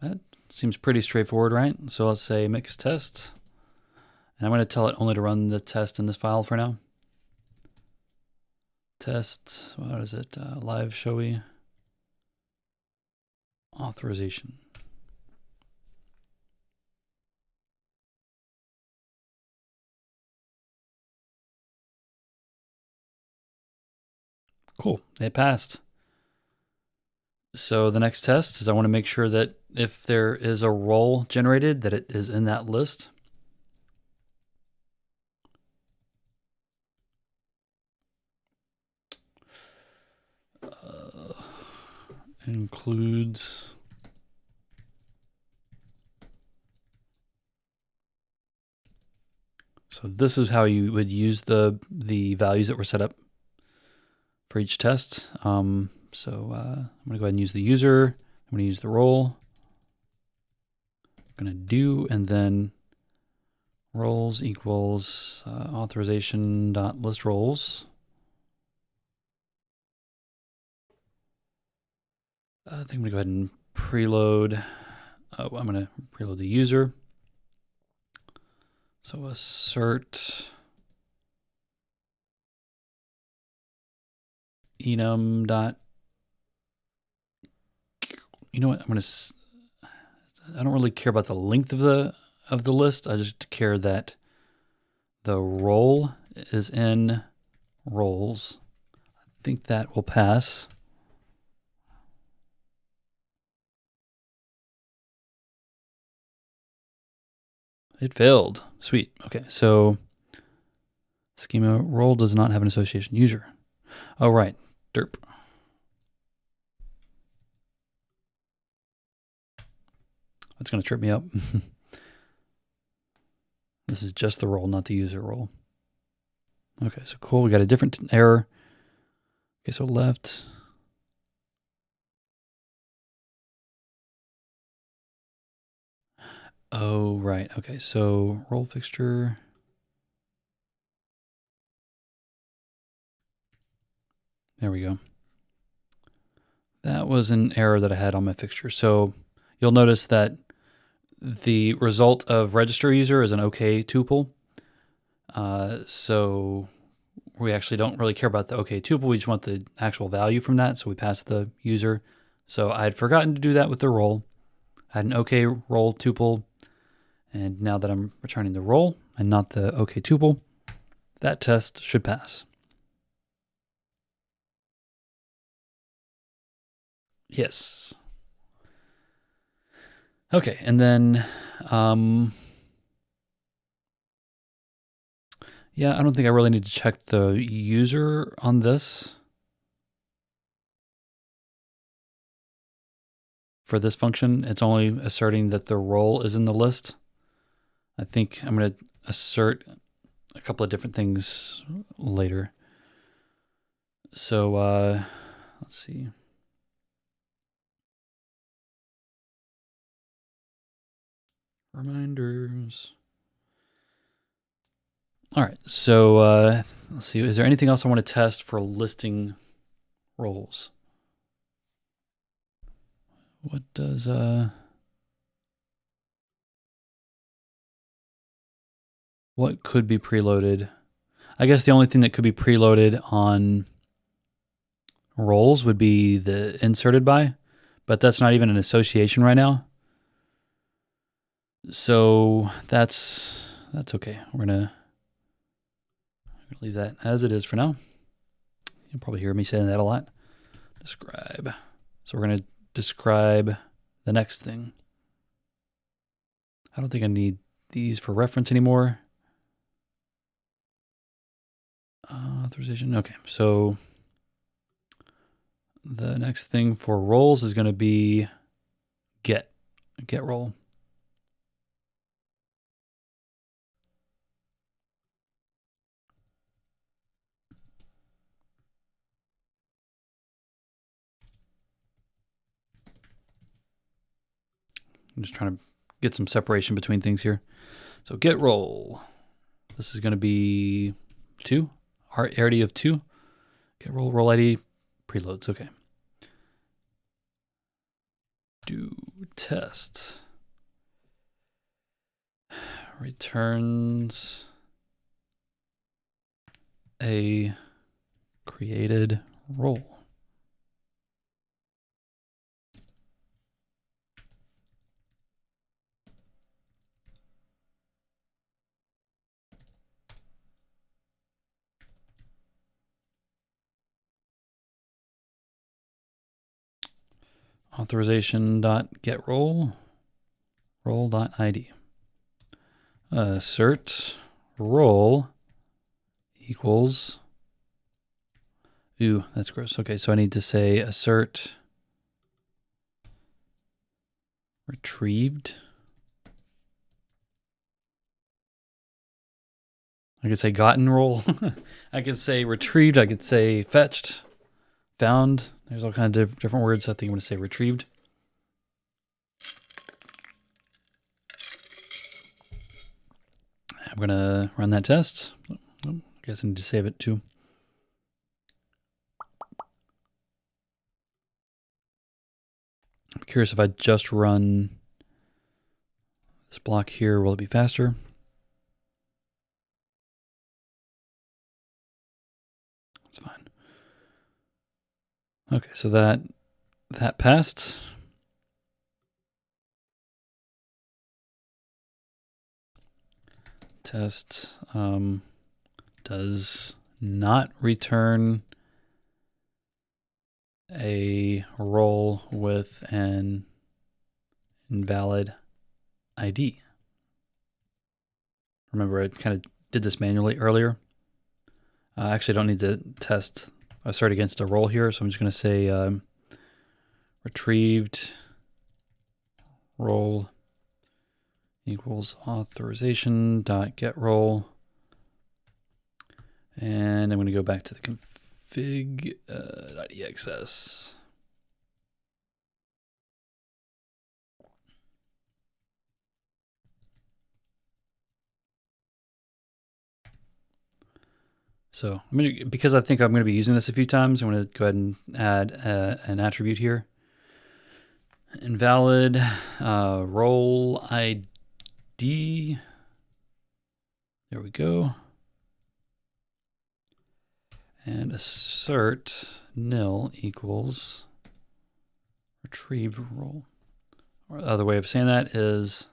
That seems pretty straightforward, right? So let's say mix test. And I'm going to tell it only to run the test in this file for now. Test, what is it? LiveShowy authorization. Cool, it passed. So the next test is I want to make sure that if there is a role generated, that it is in that list. Includes so this is how you would use the values that were set up for each test. So I'm going to go ahead and use the user. I'm going to use the role. I'm going to do, and then roles equals authorization.list roles. I think I'm going to go ahead and preload. I'm going to preload the user. So assert enum dot. You know what? I don't really care about the length of the list. I just care that the role is in roles. I think that will pass. It failed. Sweet. Okay, so schema role does not have an association user. Oh, right. Derp. That's going to trip me up. This is just the role, not the user role. Okay, so cool. We got a different error. Okay, so left. Oh, right. Okay, so role fixture. There we go. That was an error that I had on my fixture. So you'll notice that the result of register user is an OK tuple. So we actually don't really care about the OK tuple. We just want the actual value from that. So we pass the user. So I had forgotten to do that with the role. I had an OK role tuple. And now that I'm returning the role and not the OK tuple, that test should pass. Yes. Okay, and then, yeah, I don't think I really need to check the user on this. For this function, it's only asserting that the role is in the list. I think I'm going to assert a couple of different things later. So let's see. Reminders. All right, so let's see. Is there anything else I want to test for listing roles? What does what could be preloaded? I guess the only thing that could be preloaded on roles would be the inserted by, but that's not even an association right now. So that's okay. We're gonna leave that as it is for now. You'll probably hear me saying that a lot. Describe. So we're gonna describe the next thing. I don't think I need these for reference anymore. Authorization. Okay, so the next thing for roles is going to be get role. I'm just trying to get some separation between things here. So get role. This is going to be 2, arity of 2. Get role ID, preloads. Okay. Do test. Returns a created role. Authorization.getRole, role.id. Assert role equals, ooh, that's gross. Okay, so I need to say assert retrieved. I could say gotten role. I could say retrieved. I could say fetched, found. There's all kinds of different words. I think I'm going to say retrieved. I'm going to run that test. Oh, I guess I need to save it too. I'm curious if I just run this block here, will it be faster? That's fine. Okay, so that passed. test does not return a role with an invalid ID. Remember, I kind of did this manually earlier. I actually don't need to test assert against a role here, so I'm just going to say retrieved role equals authorization dot get role, and I'm going to go back to the config .exs. So I'm going to, because I think I'm going to be using this a few times, I'm going to go ahead and add an attribute here. Invalid role ID. There we go. And assert nil equals retrieved role. Or the other way of saying that is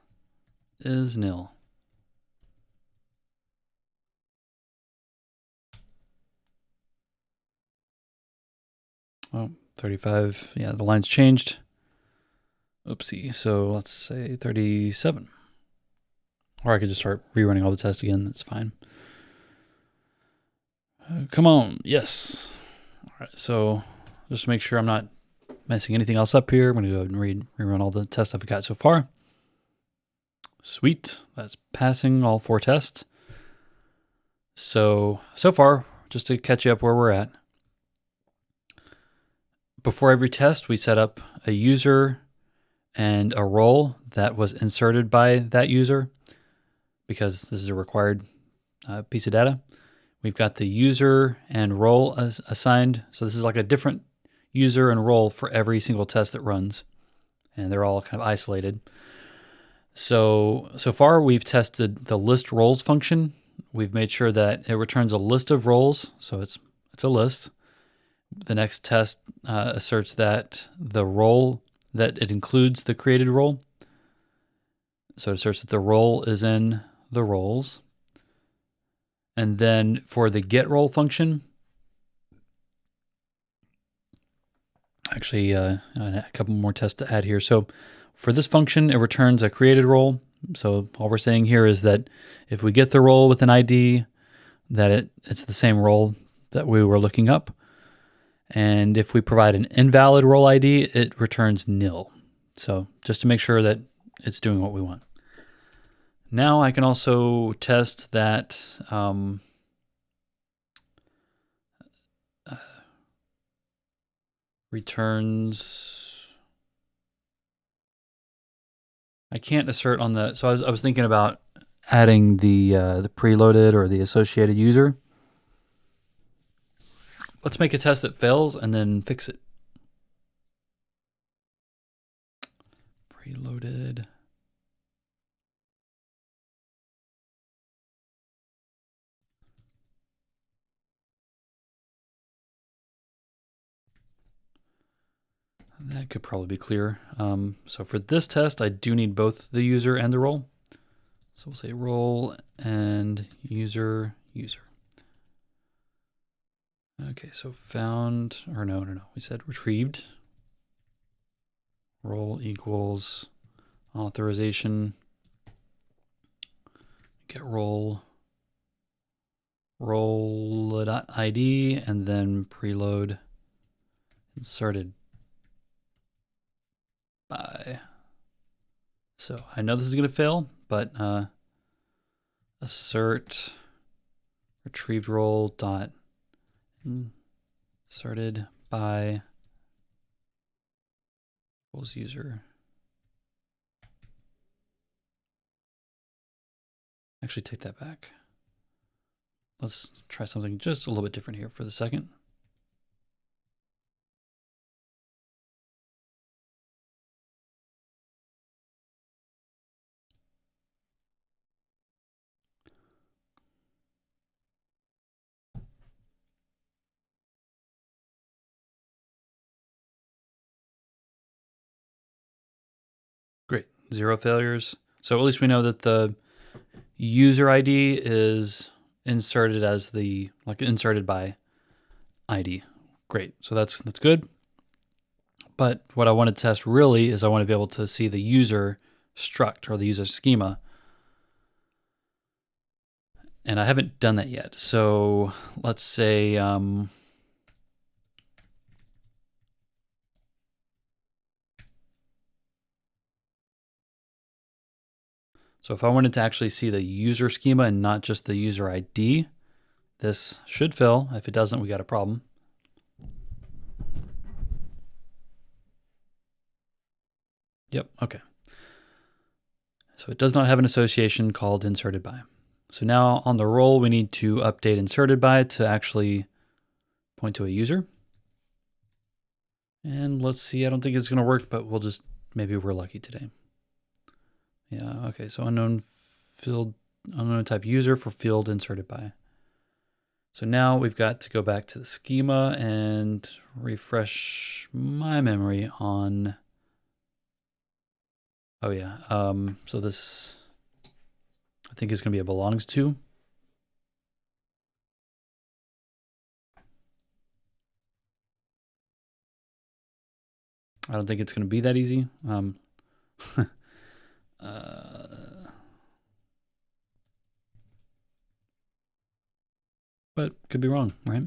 nil. Oh, 35. Yeah, the line's changed. Oopsie. So let's say 37. Or I could just start rerunning all the tests again. That's fine. Come on. Yes. All right. So just to make sure I'm not messing anything else up here, I'm going to go ahead and rerun all the tests I've got so far. Sweet. That's passing all 4 tests. So far, just to catch you up where we're at, before every test, we set up a user and a role that was inserted by that user, because this is a required piece of data. We've got the user and role assigned. So this is like a different user and role for every single test that runs, and they're all kind of isolated. So far we've tested the list roles function. We've made sure that it returns a list of roles, so it's a list. The next test asserts that the role, that it includes the created role. So it asserts that the role is in the roles. And then for the get role function, actually a couple more tests to add here. So for this function, it returns a created role. So all we're saying here is that if we get the role with an ID, that it's the same role that we were looking up. And if we provide an invalid role ID, it returns nil. So just to make sure that it's doing what we want. Now I can also test that returns. I can't assert on the, so I was thinking about adding the preloaded or the associated user. Let's make a test that fails and then fix it. Preloaded. That could probably be clear. So for this test, I do need both the user and the role. So we'll say role and user. Okay, so found, or no, we said retrieved. Role equals authorization, get role role.id, and then preload inserted by. So I know this is going to fail, but assert retrieved role dot inserted by equals user. Actually, take that back. Let's try something just a little bit different here for the second. Great, 0 failures. So at least we know that the user ID is inserted as the, like inserted by ID. Great, so that's good. But what I want to test really is I want to be able to see the user struct or the user schema. And I haven't done that yet. So let's say, so if I wanted to actually see the user schema and not just the user ID, this should fill. If it doesn't, we got a problem. Yep, okay. So it does not have an association called inserted by. So now on the role, we need to update inserted by to actually point to a user. And let's see, I don't think it's gonna work, but we'll just, maybe we're lucky today. Yeah, okay, so unknown field, unknown type user for field inserted by. So now we've got to go back to the schema and refresh my memory on, oh yeah, so this, I think is gonna be a belongs to. I don't think it's gonna be that easy. But could be wrong, right?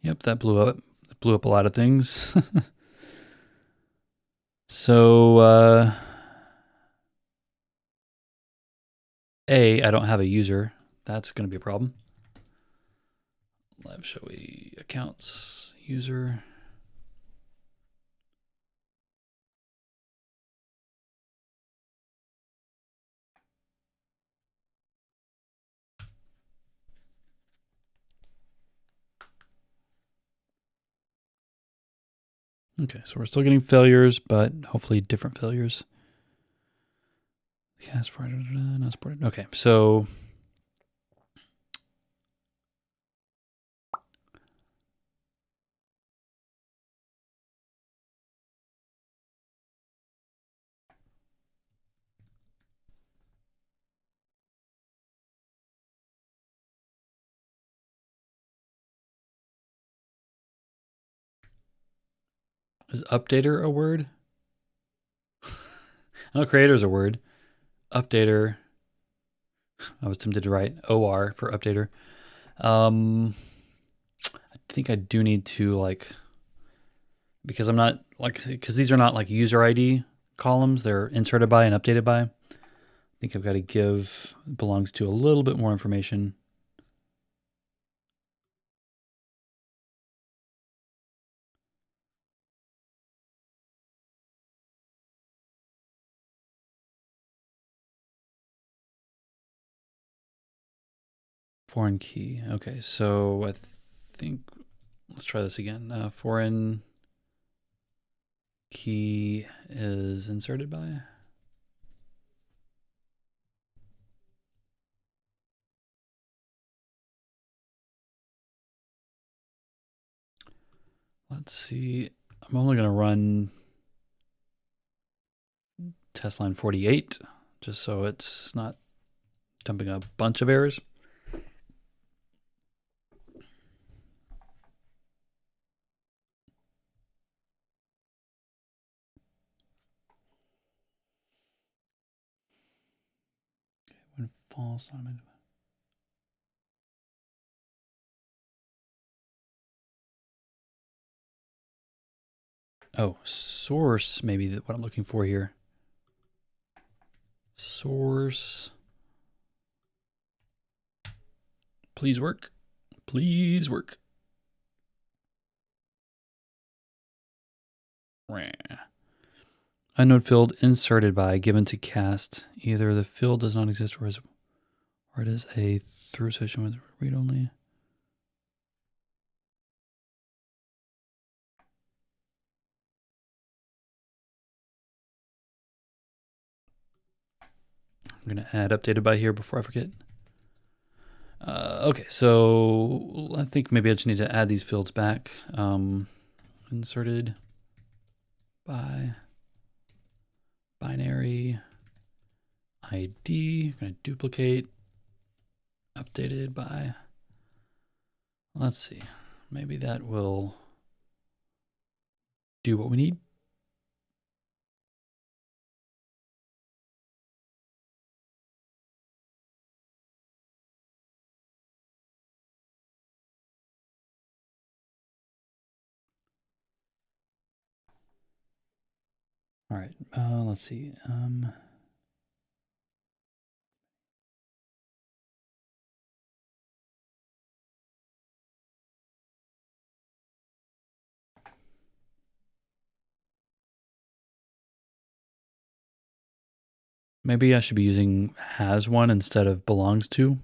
Yep, that blew up. It blew up a lot of things. So, I don't have a user. That's going to be a problem. LiveShowy accounts, user. Okay, so we're still getting failures, but hopefully different failures. Cast for not supported. Okay, so is updater a word? I know creator is a word. Updater. I was tempted to write OR for updater. I think I do need to like, because I'm not like, because these are not like user ID columns, they're inserted by and updated by. I think I've got to give belongs to a little bit more information. Foreign key. Okay, so I think, let's try this again. Foreign key is inserted by. Let's see. I'm only going to run test line 48, just so it's not dumping a bunch of errors. When false, oh, source, maybe what I'm looking for here. Source. Please work. Please work. Unknown field inserted by given to cast. Either the field does not exist or it is a through session with read only. I'm going to add updated by here before I forget. Okay, so I think maybe I just need to add these fields back. inserted by binary ID. Going to duplicate, updated by, let's see, maybe that will do what we need. All right, let's see. Maybe I should be using has one instead of belongs to.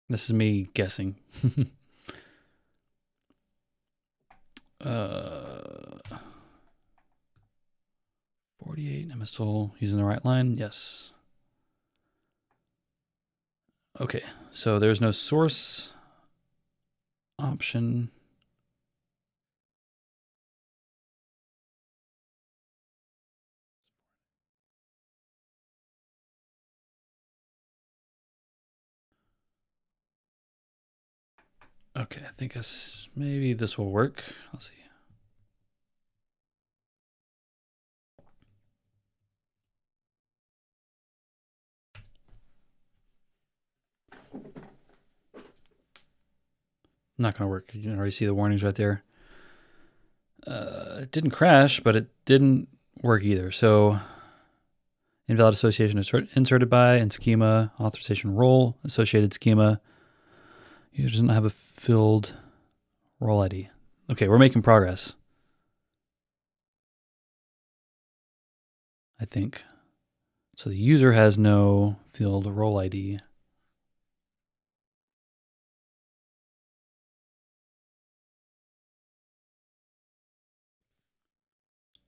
This is me guessing. 48, am I still using the right line? Yes. Okay, so there's no source option. Okay, I think maybe this will work. Let's see. Not going to work. You can already see the warnings right there. It didn't crash, but it didn't work either. So invalid association inserted by and schema authorization role associated schema. User doesn't have a filled role ID. Okay, we're making progress. I think. So the user has no field role ID.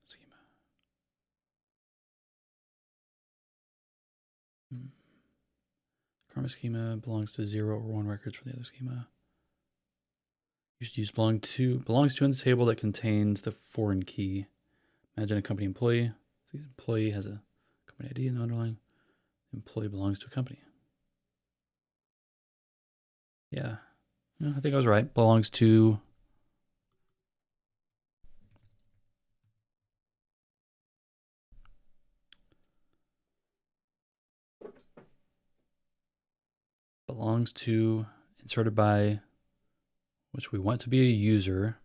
Schema. Karma schema belongs to 0 or 1 records for the other schema. Used to use belongs to in the table that contains the foreign key. Imagine a company employee. So the employee has a company ID in the underlying. The employee belongs to a company. Yeah. No, I think I was right. Belongs to. Belongs to inserted by, which we want to be a user.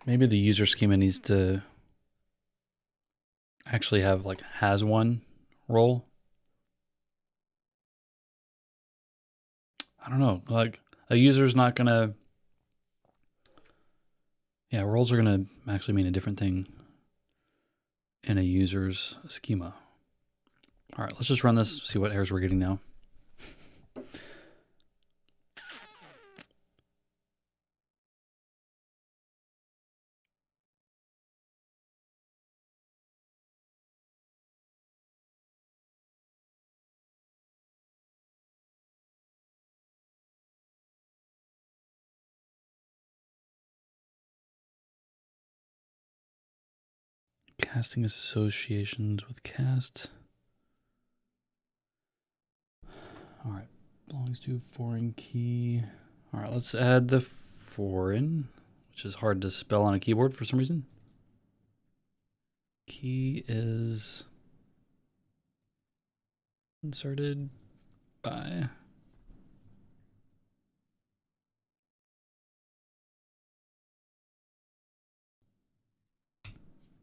Maybe the user schema needs to actually have like has one role. I don't know. Like a user's not gonna. Yeah, roles are gonna actually mean a different thing in a user's schema. All right, let's just run this, see what errors we're getting now. Casting associations with cast. All right, belongs to foreign key. All right, let's add the foreign, which is hard to spell on a keyboard for some reason. Key is inserted by.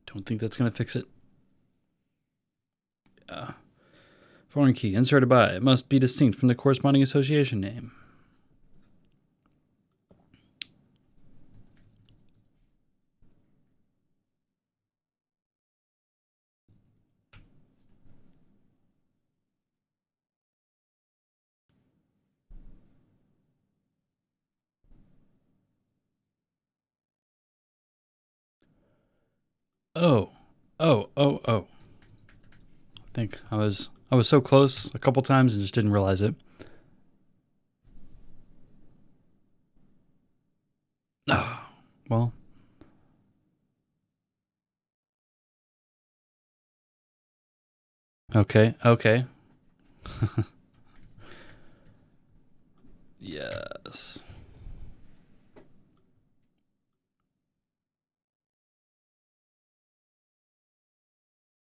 Don't think that's going to fix it. Foreign key inserted by. It must be distinct from the corresponding association name. Oh, oh. I think I was so close a couple times and just didn't realize it. Oh, well. Okay. Yes.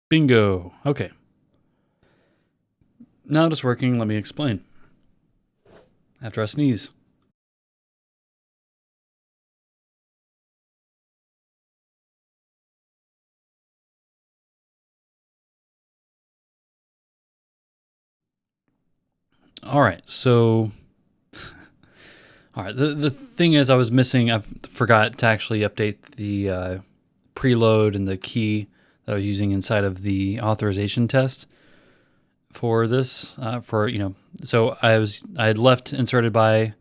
Bingo. Okay. Now it's working. Let me explain. After I sneeze. All right. So, all right. The thing is, I forgot to actually update the preload and the key that I was using inside of the authorization test for this. So I had left inserted by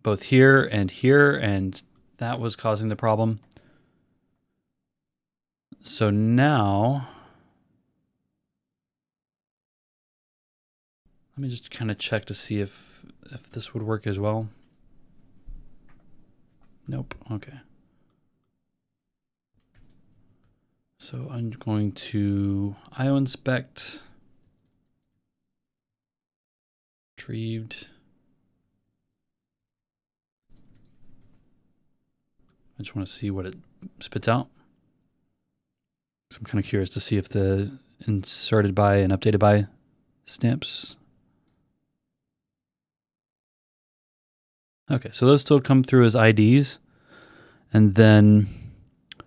both here, and that was causing the problem. So now, let me just kind of check to see if this would work as well. Nope. Okay. So I'm going to IO inspect, retrieved. I just want to see what it spits out. So I'm kind of curious to see if the inserted by and updated by stamps. Okay, so those still come through as IDs, and then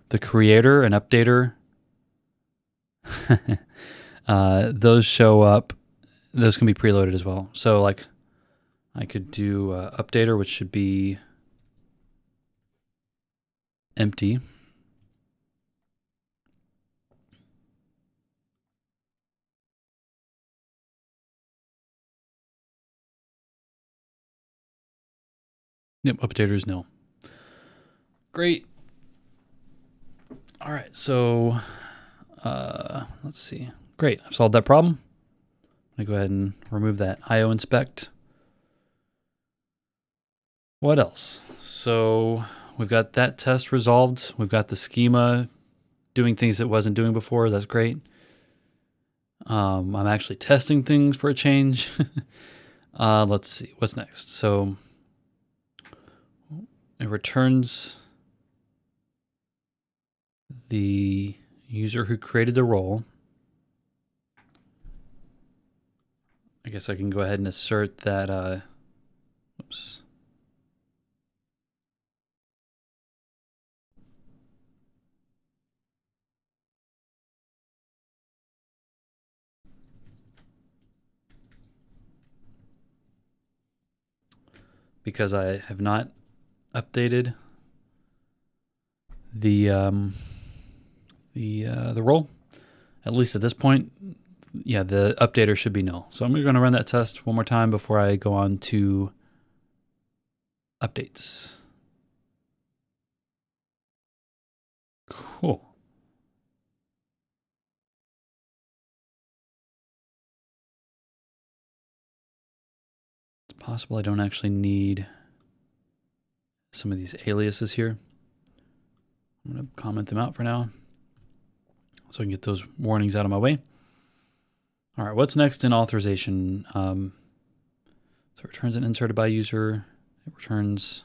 the creator and updater, those show up. Those can be preloaded as well. So like I could do updater, which should be empty. Yep, updater is nil. Great. All right, so let's see. Great, I've solved that problem. I'm gonna go ahead and remove that IO inspect. What else? So we've got that test resolved. We've got the schema doing things it wasn't doing before. That's great. I'm actually testing things for a change. Let's see, what's next? So it returns the user who created the role. I guess I can go ahead and assert that, oops. Because I have not updated the role, at least at this point. Yeah, the updater should be null. So I'm going to run that test one more time before I go on to updates. Cool. It's possible I don't actually need some of these aliases here. I'm going to comment them out for now so I can get those warnings out of my way. All right, what's next in authorization? So it returns an inserted by user. It returns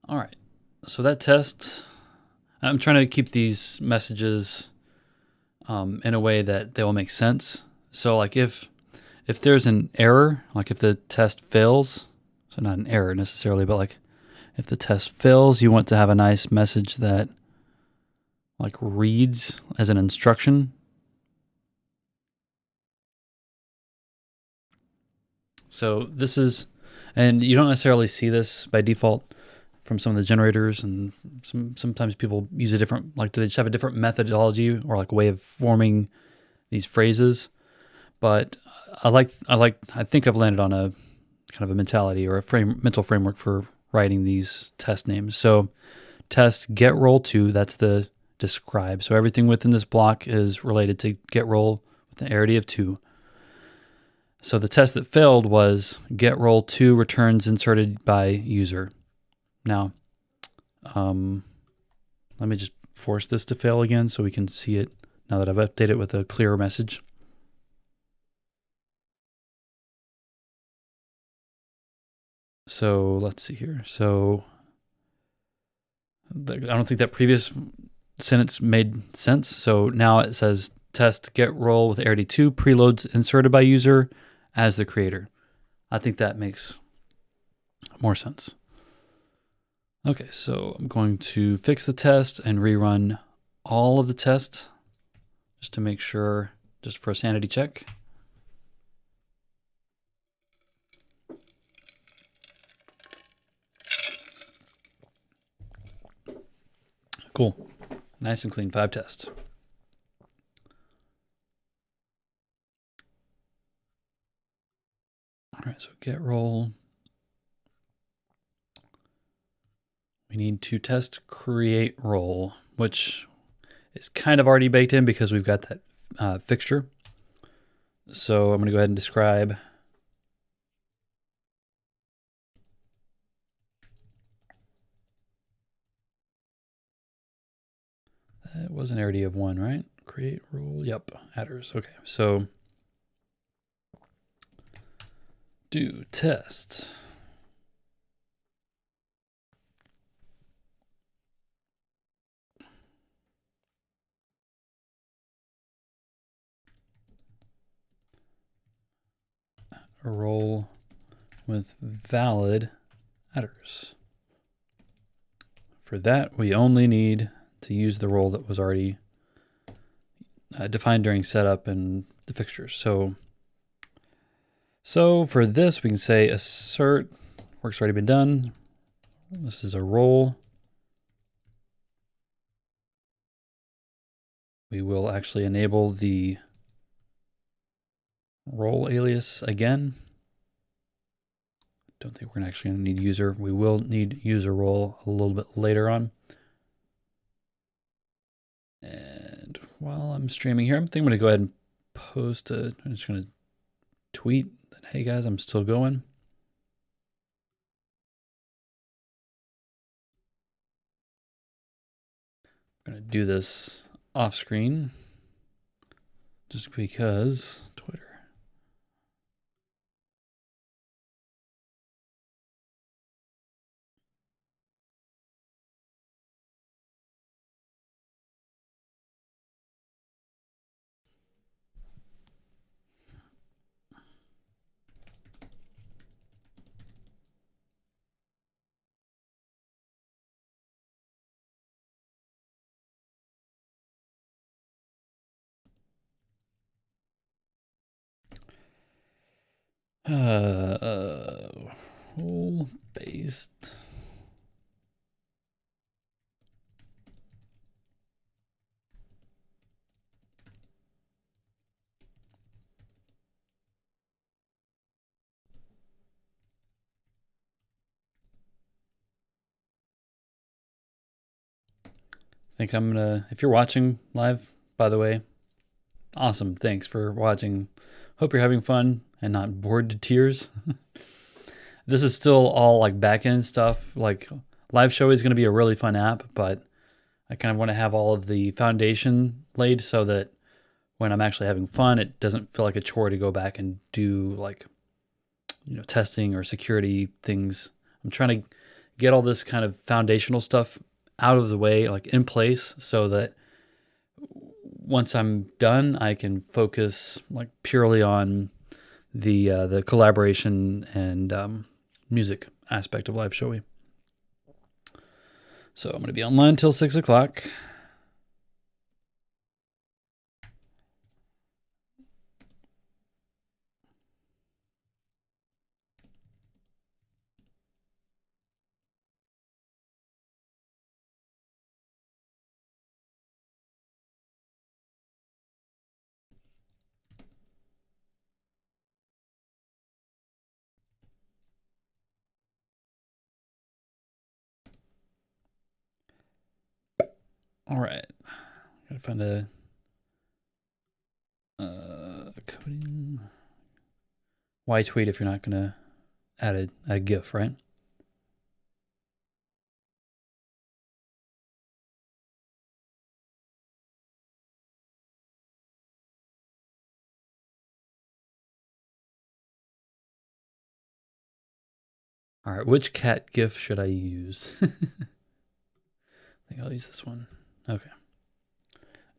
all right. So that test, I'm trying to keep these messages in a way that they will make sense. So like if there's an error, like if the test fails, so not an error necessarily, but like if the test fails, you want to have a nice message that like reads as an instruction. So this is, And you don't necessarily see this by default from some of the generators, and sometimes people use a different, like they just have a different methodology or like way of forming these phrases. But I think I've landed on a kind of a mentality or a mental framework for writing these test names. So test get roll to, that's the describe. So everything within this block is related to get roll with an arity of 2. So the test that failed was get roll to returns inserted by user. Now, let me just force this to fail again so we can see it now that I've updated it with a clearer message. So let's see here. So I don't think that previous sentence made sense. So now it says test get roll with arity2 preloads inserted by user as the creator. I think that makes more sense. Okay, so I'm going to fix the test and rerun all of the tests just to make sure, just for a sanity check. Cool. Nice and clean 5 tests. All right, so get roll. We need to test create roll, which is kind of already baked in because we've got that fixture. So I'm going to go ahead and describe. That was an arity of 1, right? Create roll. Yep, adders. Okay, so do test. A roll with valid adders. For that, we only need to use the roll that was already defined during setup and the fixtures. So for this, we can say assert, work's already been done. This is a roll. We will actually enable the roll alias again. Don't think we're actually going to need user. We will need user roll a little bit later on. And while I'm streaming here, I think I'm going to go ahead and post I'm just going to tweet that, hey guys, I'm still going. I'm going to do this off screen just because Twitter. Role based. I think I'm gonna, if you're watching live, by the way, awesome. Thanks for watching. Hope you're having fun and not bored to tears. This is still all like back-end stuff. Like LiveShowy is going to be a really fun app, but I kind of want to have all of the foundation laid so that when I'm actually having fun, it doesn't feel like a chore to go back and do like, testing or security things. I'm trying to get all this kind of foundational stuff out of the way, like in place, so that once I'm done, I can focus like purely on the collaboration and music aspect of LiveShowy. So I'm going to be online till 6 o'clock. All right, gotta find a coding. Why tweet if you're not gonna add a GIF, right? All right, which cat GIF should I use? I think I'll use this one. Okay.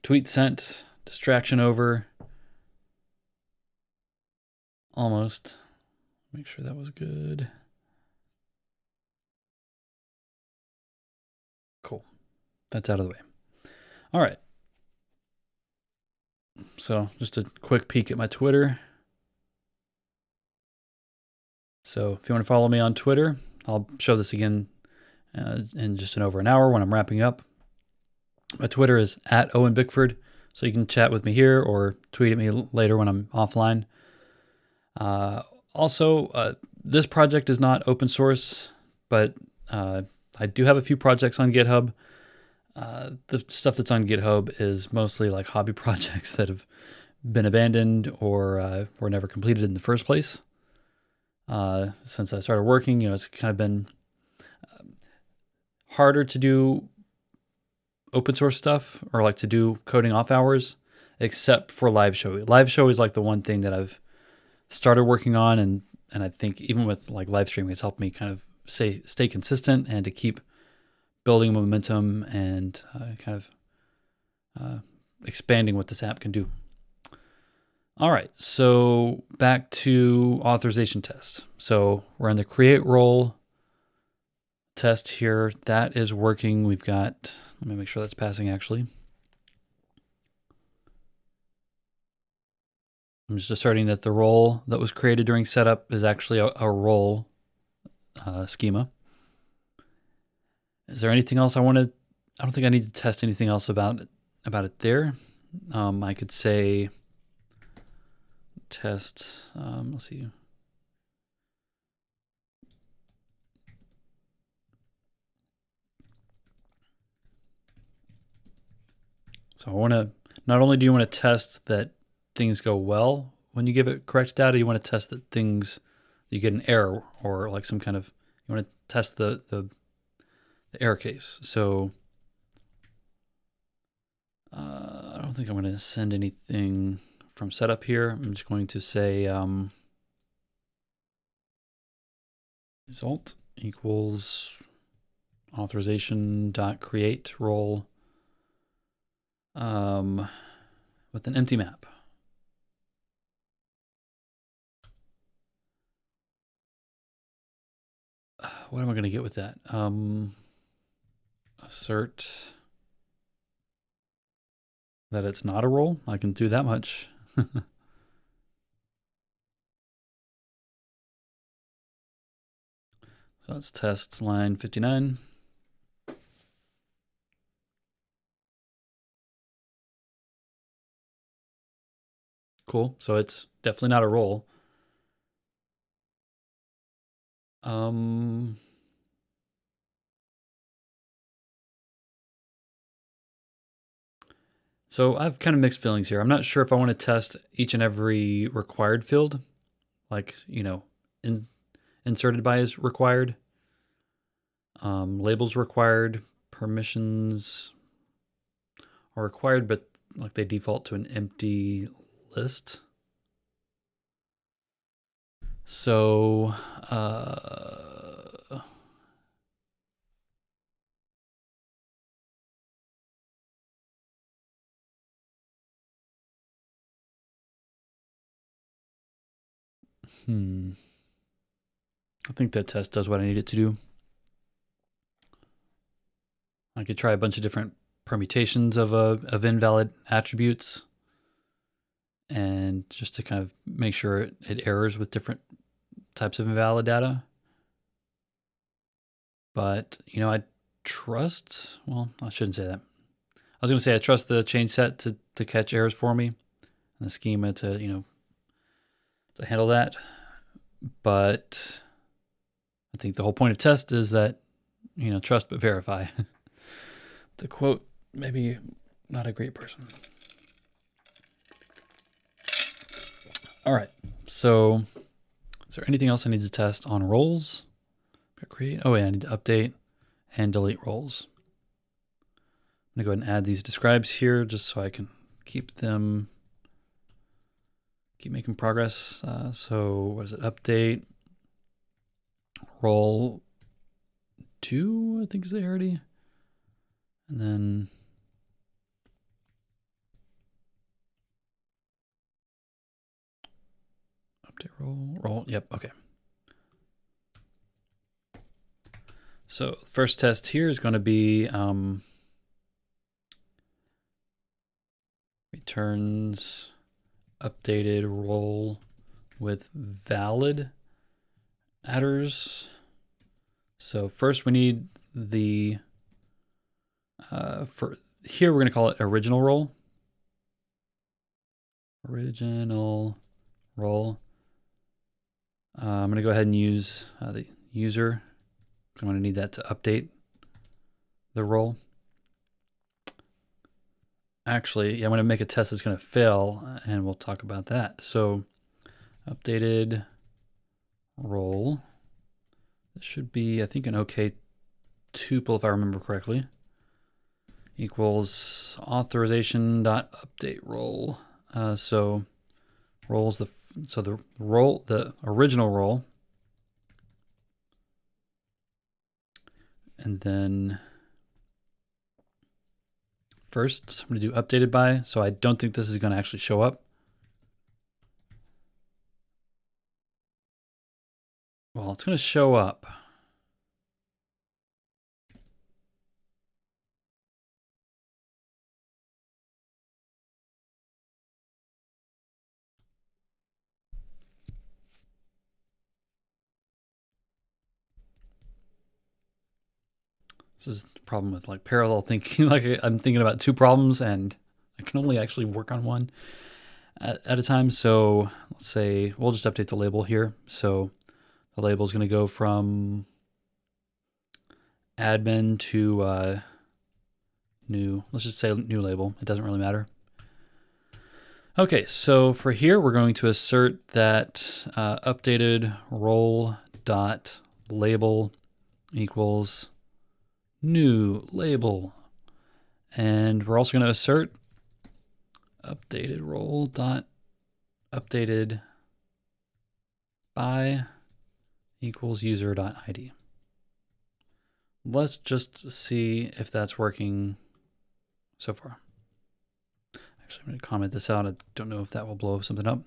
Tweet sent, distraction over. Almost. Make sure that was good. Cool. That's out of the way. All right. So just a quick peek at my Twitter. So if you want to follow me on Twitter, I'll show this again in just over an hour when I'm wrapping up. My Twitter is @OwenBickford, so you can chat with me here or tweet at me later when I'm offline. Also, this project is not open source, but I do have a few projects on GitHub. The stuff that's on GitHub is mostly like hobby projects that have been abandoned or were never completed in the first place. Since I started working, it's kind of been harder to do open source stuff or like to do coding off hours, except for LiveShowy. LiveShowy is like the one thing that I've started working on, and I think even with like live streaming, it's helped me kind of stay consistent and to keep building momentum and kind of expanding what this app can do. All right, so back to authorization test. So we're in the create role test here. That is working. We've got, let me make sure that's passing actually. I'm just asserting that the role that was created during setup is actually a role schema. Is there anything else I don't think I need to test anything else about it there. I could say test, let's see. So I want to, not only do you want to test that things go well when you give it correct data, you want to test that you get an error or like some kind of, you want to test the error case. So I don't think I'm going to send anything from setup here. I'm just going to say result equals authorization.create role with an empty map. What am I going to get with that? Assert that it's not a role. I can do that much. So let's test line 59. Cool. So it's definitely not a role. So I have kind of mixed feelings here. I'm not sure if I want to test each and every required field, like, inserted by is required, labels required, permissions are required, but like they default to an empty list. So, I think that test does what I need it to do. I could try a bunch of different permutations of invalid attributes, and just to kind of make sure it errors with different types of invalid data. But, I trust, well, I shouldn't say that. I was going to say I trust the change set to catch errors for me, and the schema to handle that. But I think the whole point of test is that, trust but verify. To quote maybe not a great person. All right, so is there anything else I need to test on roles? Create, oh yeah, I need to update and delete roles. I'm gonna go ahead and add these describes here just so I can keep making progress. So what is it, update, role 2, I think is the already. And then update role, yep, okay. So first test here is going to be returns updated role with valid adders. So first we need the, for here we're going to call it original role. Original role. I'm going to go ahead and use the user. I'm going to need that to update the role. Actually, yeah, I'm going to make a test that's going to fail, and we'll talk about that. So updated role. This should be, I think, an OK tuple, if I remember correctly, equals authorization.update role. So roles the original role, and then first I'm going to do updated by. So I don't think this is going to actually show up. Well, it's going to show up. This is the problem with like parallel thinking. Like I'm thinking about two problems and I can only actually work on one at a time. So let's say we'll just update the label here. So the label is going to go from admin to new. Let's just say new label. It doesn't really matter. Okay, so for here, we're going to assert that updated role dot label equals new label. And we're also going to assert updated role dot updated by equals user dot ID. Let's just see if that's working so far. Actually, I'm going to comment this out. I don't know if that will blow something up.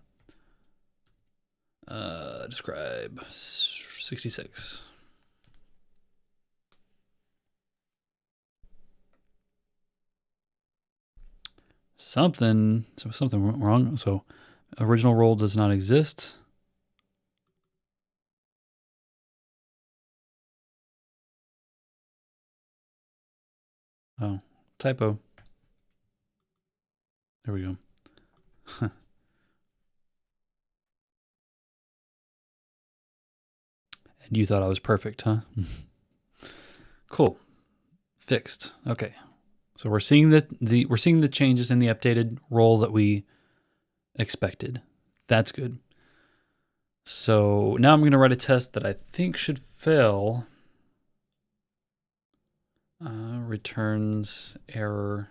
Describe 66. Something went wrong. So original role does not exist. Oh, typo. There we go. And you thought I was perfect, huh? Cool. Fixed. Okay. So we're seeing the changes in the updated role that we expected. That's good. So now I'm going to write a test that I think should fail. Returns error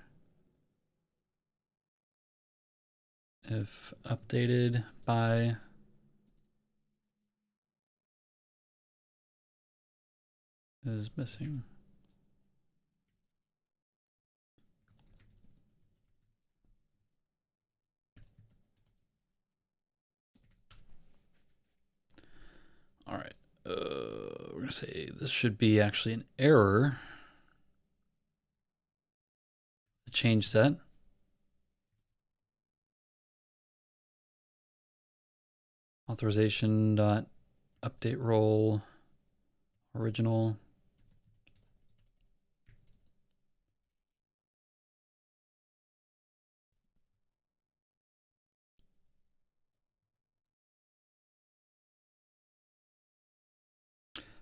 if updated by is missing. All right, we're gonna say this should be actually an error. The change set. Authorization dot update role original.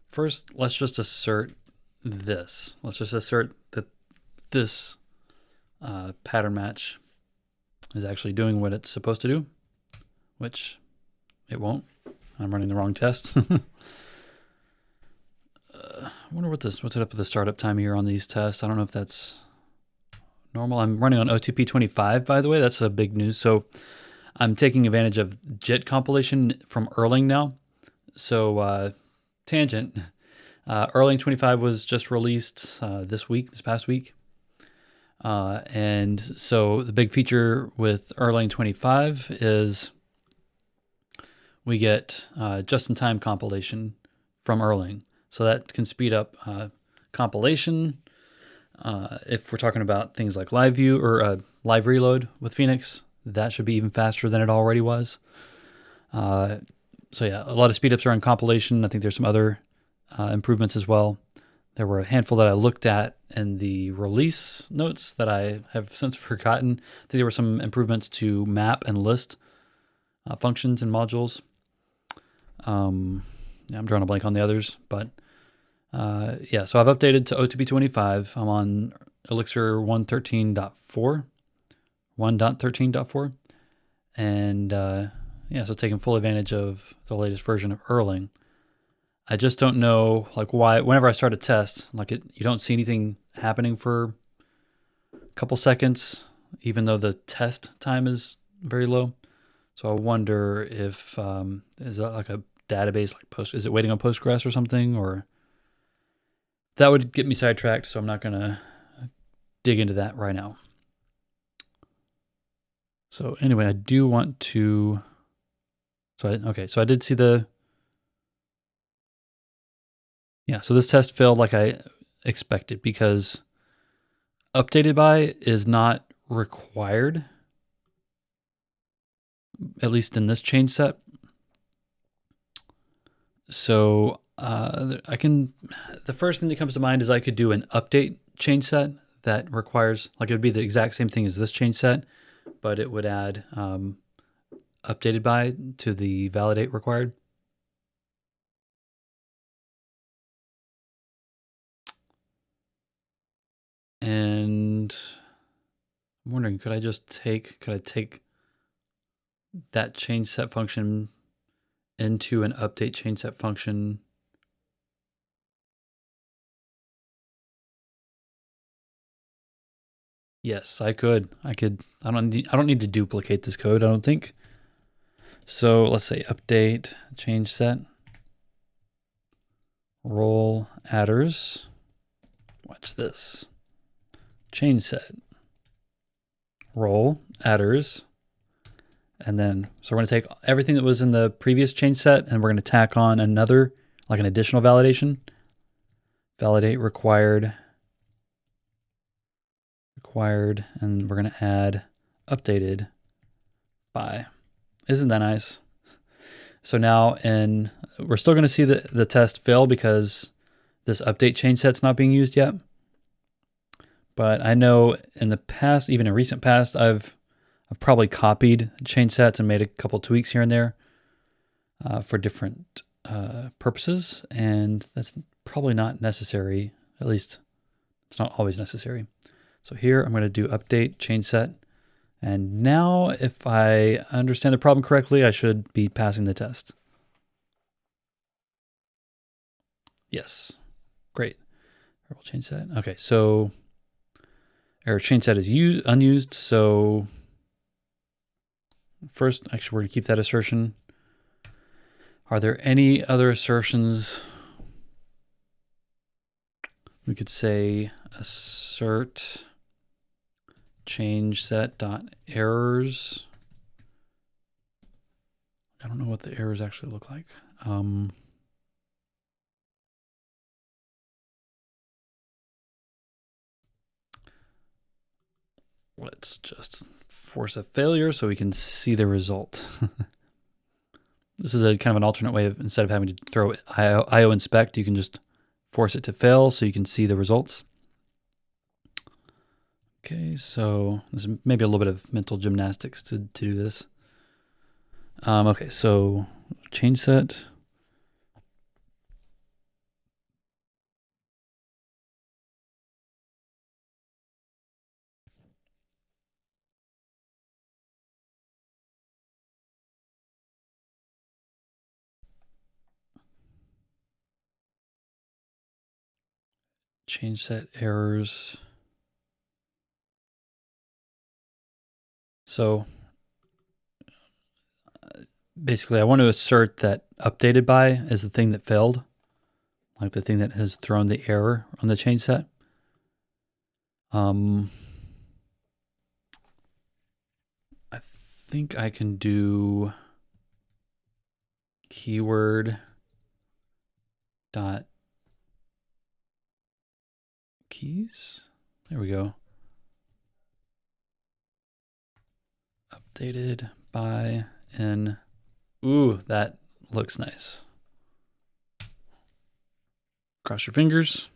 First, let's just assert this. Let's just assert that this pattern match is actually doing what it's supposed to do, which it won't. I'm running the wrong test. I wonder what's it up with the startup time here on these tests. I don't know if that's normal. I'm running on OTP 25, by the way. That's a big news. So I'm taking advantage of JIT compilation from Erlang now. So tangent, Erlang 25 was just released this past week. And so the big feature with Erlang 25 is we get just-in-time compilation from Erlang. So that can speed up compilation. If we're talking about things like live view or live reload with Phoenix, that should be even faster than it already was. So yeah, a lot of speedups are on compilation. I think there's some other improvements as well. There were a handful that I looked at in the release notes that I have since forgotten. I think there were some improvements to map and list functions and modules. Yeah, I'm drawing a blank on the others, but yeah, so I've updated to OTP 25. I'm on Elixir 1.13.4, 1.13.4, and yeah, so taking full advantage of the latest version of Erlang. I just don't know like why whenever I start a test, like you don't see anything happening for a couple seconds, even though the test time is very low. So I wonder if is that like a database like is it waiting on Postgres or something, or that would get me sidetracked, so I'm not gonna dig into that right now. So anyway, I do want to so I did see the yeah, so this test failed like I expected because updated by is not required, at least in this change set. So the first thing that comes to mind is I could do an update change set that requires, like it would be the exact same thing as this change set, but it would add updated by to the validate required. And I'm wondering, could I take that change set function into an update change set function? Yes, I could. I don't need to duplicate this code, I don't think. So let's say update change set role adders. Watch this. Change set role adders. And then, so we're going to take everything that was in the previous change set and we're going to tack on another, like an additional validation. Validate required, and we're going to add updated by. Isn't that nice? So now we're still going to see the test fail because this update change set's not being used yet. But I know in the past, even in recent past, I've probably copied change sets and made a couple tweaks here and there for different purposes, and that's probably not necessary. At least it's not always necessary. So here I'm going to do update change set, and now if I understand the problem correctly, I should be passing the test. Yes, great. Variable change set. Okay, so error change set is unused. So first, actually, we're going to keep that assertion. Are there any other assertions? We could say assert change set dot errors. I don't know what the errors actually look like. Let's just force a failure so we can see the result. This is a kind of an alternate way of, instead of having to throw IO inspect, you can just force it to fail so you can see the results. Okay, so this is maybe a little bit of mental gymnastics to do this. Okay, so change set. change set errors. So basically I want to assert that updated by is the thing that failed, like the thing that has thrown the error on the change set. I think I can do keyword dot keys. There we go. Updated by n. Ooh, that looks nice. Cross your fingers.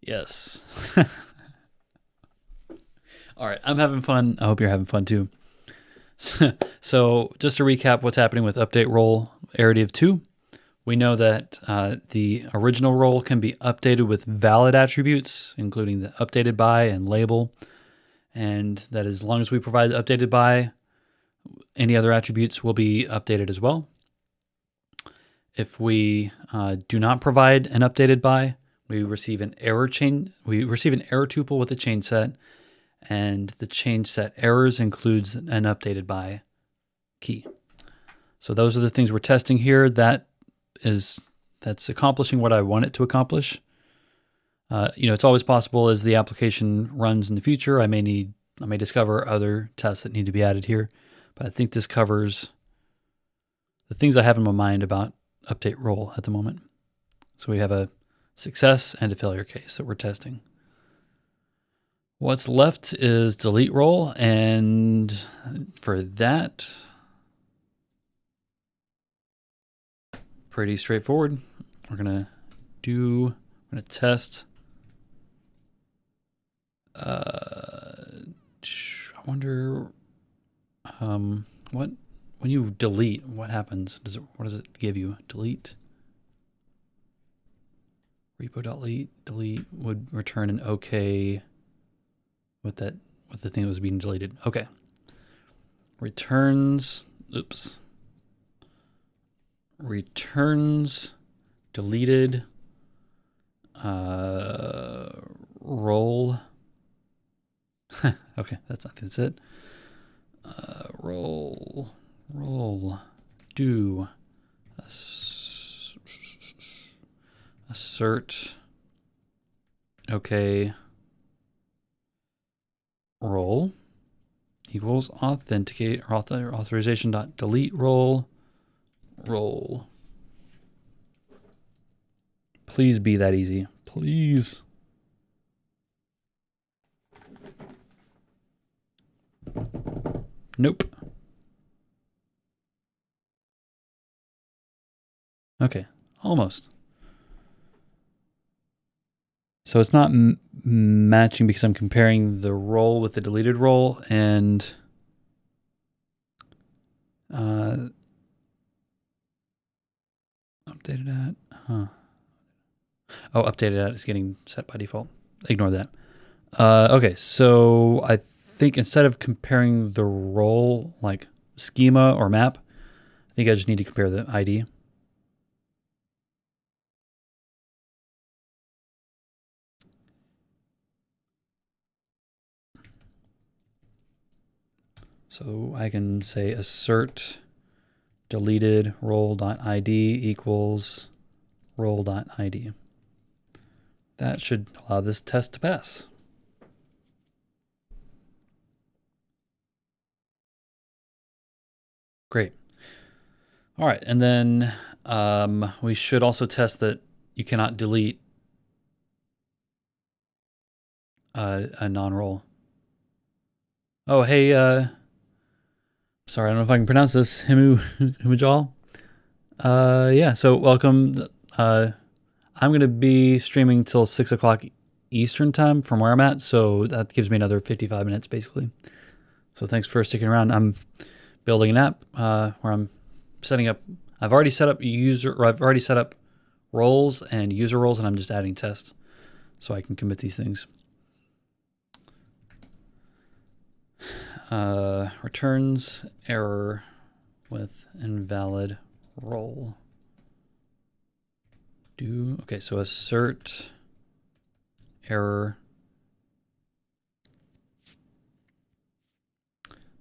Yes. All right, I'm having fun. I hope you're having fun too. So just to recap what's happening with update role iterative 2, we know that the original role can be updated with valid attributes, including the updated by and label. And that as long as we provide the updated by, any other attributes will be updated as well. If we do not provide an updated by, we receive an error chain. We receive an error tuple with the change set, and the change set errors includes an updated by key. So those are the things we're testing here. That's accomplishing what I want it to accomplish. It's always possible as the application runs in the future, I may discover other tests that need to be added here, but I think this covers the things I have in my mind about update role at the moment. So we have a success and a failure case that we're testing. What's left is delete role, and for that, pretty straightforward. We're gonna test. I wonder when you delete, what happens? What does it give you? Delete. Repo.delete would return an OK with the thing that was being deleted. Okay. Returns deleted role. Okay, that's it. Role do assert okay role equals authenticate or authorization dot delete role. Please be that easy, please. Nope. Okay, almost. So it's not matching because I'm comparing the role with the deleted role, and updated at, Oh, updated at is getting set by default. Ignore that. Okay, so I think instead of comparing the role like schema or map, I think I just need to compare the ID. So I can say assert deleted role.id equals role.id. That should allow this test to pass. Great. All right, and then we should also test that you cannot delete a non-role. Oh, hey, sorry, I don't know if I can pronounce this. Himujal. Yeah, so welcome. I'm going to be streaming till 6 o'clock Eastern time from where I'm at, so that gives me another 55 minutes basically. So thanks for sticking around. I'm building an app where I'm setting up. I've already set up roles and user roles, and I'm just adding tests so I can commit these things. Returns error with invalid role. Okay, so assert error.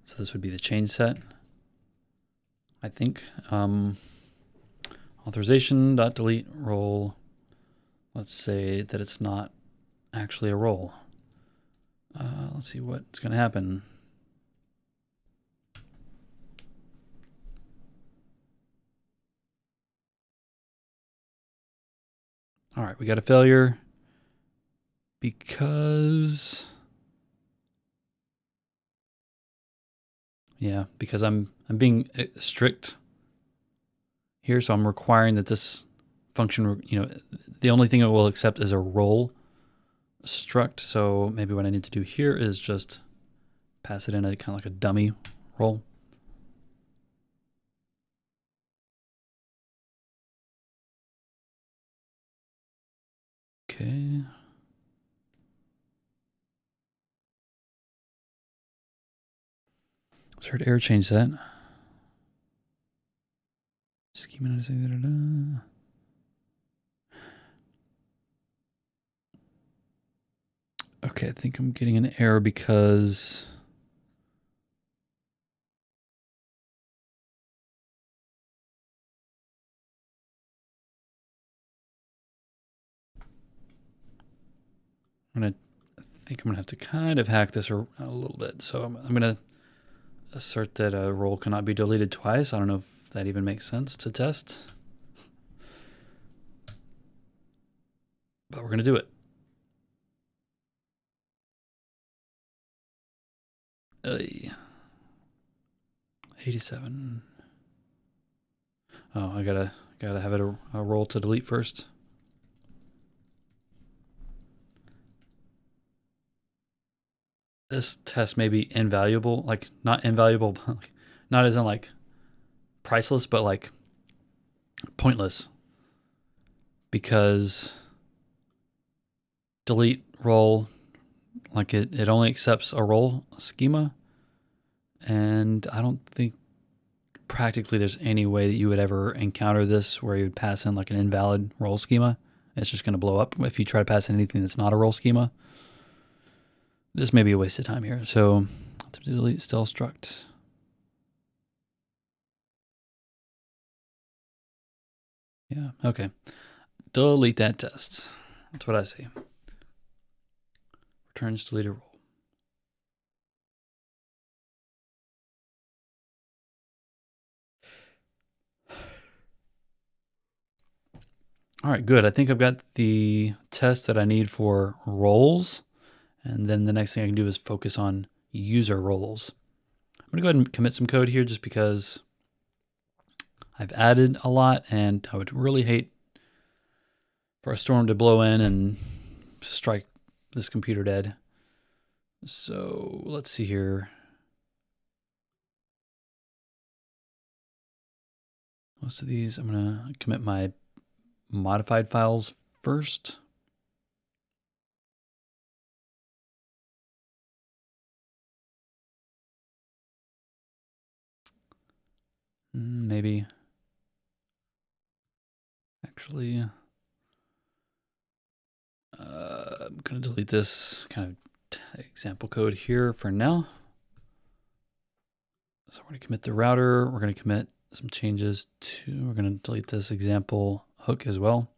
So this would be the change set, I think. Authorization.delete role. Let's say that it's not actually a role. Let's see what's going to happen. All right, we got a failure because, yeah, because I'm being strict here, so I'm requiring that this function, the only thing it will accept is a role struct. So maybe what I need to do here is just pass it in a kind of like a dummy role. Okay. Assert error change set. Schema. Okay, I think I'm getting an error because I think I'm gonna have to kind of hack this a little bit. So I'm gonna assert that a role cannot be deleted twice. I don't know if that even makes sense to test, but we're gonna do it. 87. Oh, I gotta have it a role to delete first. This test may be invaluable, like not invaluable, but like, not as in like priceless, but like pointless, because delete role, like it only accepts a role schema, and I don't think practically there's any way that you would ever encounter this where you would pass in like an invalid role schema. It's just going to blow up if you try to pass in anything that's not a role schema. This may be a waste of time here. So to delete still struct. Yeah, okay. Delete that test. That's what I see. Returns deleted role. All right, good. I think I've got the test that I need for roles. And then the next thing I can do is focus on user roles. I'm going to go ahead and commit some code here just because I've added a lot and I would really hate for a storm to blow in and strike this computer dead. So let's see here. Most of these, I'm going to commit my modified files first. Maybe. Actually, I'm going to delete this kind of example code here for now. So we're going to commit the router. We're going to commit some changes to, we're going to delete this example hook as well.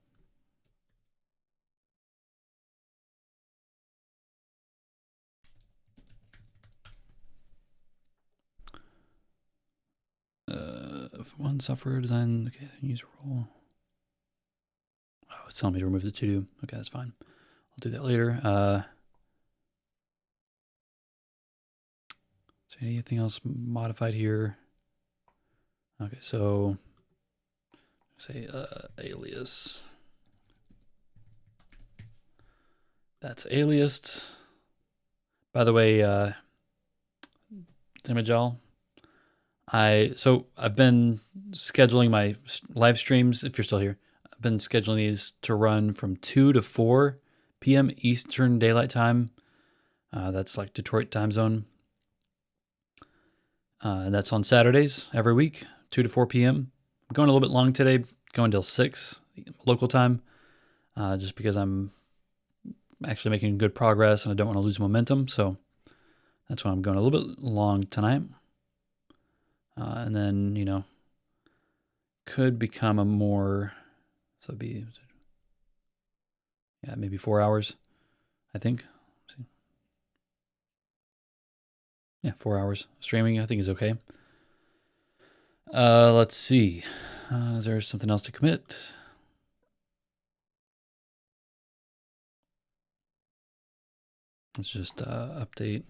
One software design, okay, user role. Oh, it's telling me to remove the to-do. Okay, that's fine. I'll do that later. Is there anything else modified here? Okay, so say alias. That's aliased. By the way, Dimajal, I've been scheduling my live streams, if you're still here. I've been scheduling these to run from 2 to 4 p.m. Eastern Daylight Time. That's like Detroit time zone. And that's on Saturdays every week, 2 to 4 p.m. I'm going a little bit long today, going till 6 local time. just because I'm actually making good progress and I don't want to lose momentum. So that's why I'm going a little bit long tonight. And then, you know, could become a more, so it'd be, yeah, maybe 4 hours, I think. Yeah, 4 hours streaming, I think is okay. Let's see. Is there something else to commit? Let's just update.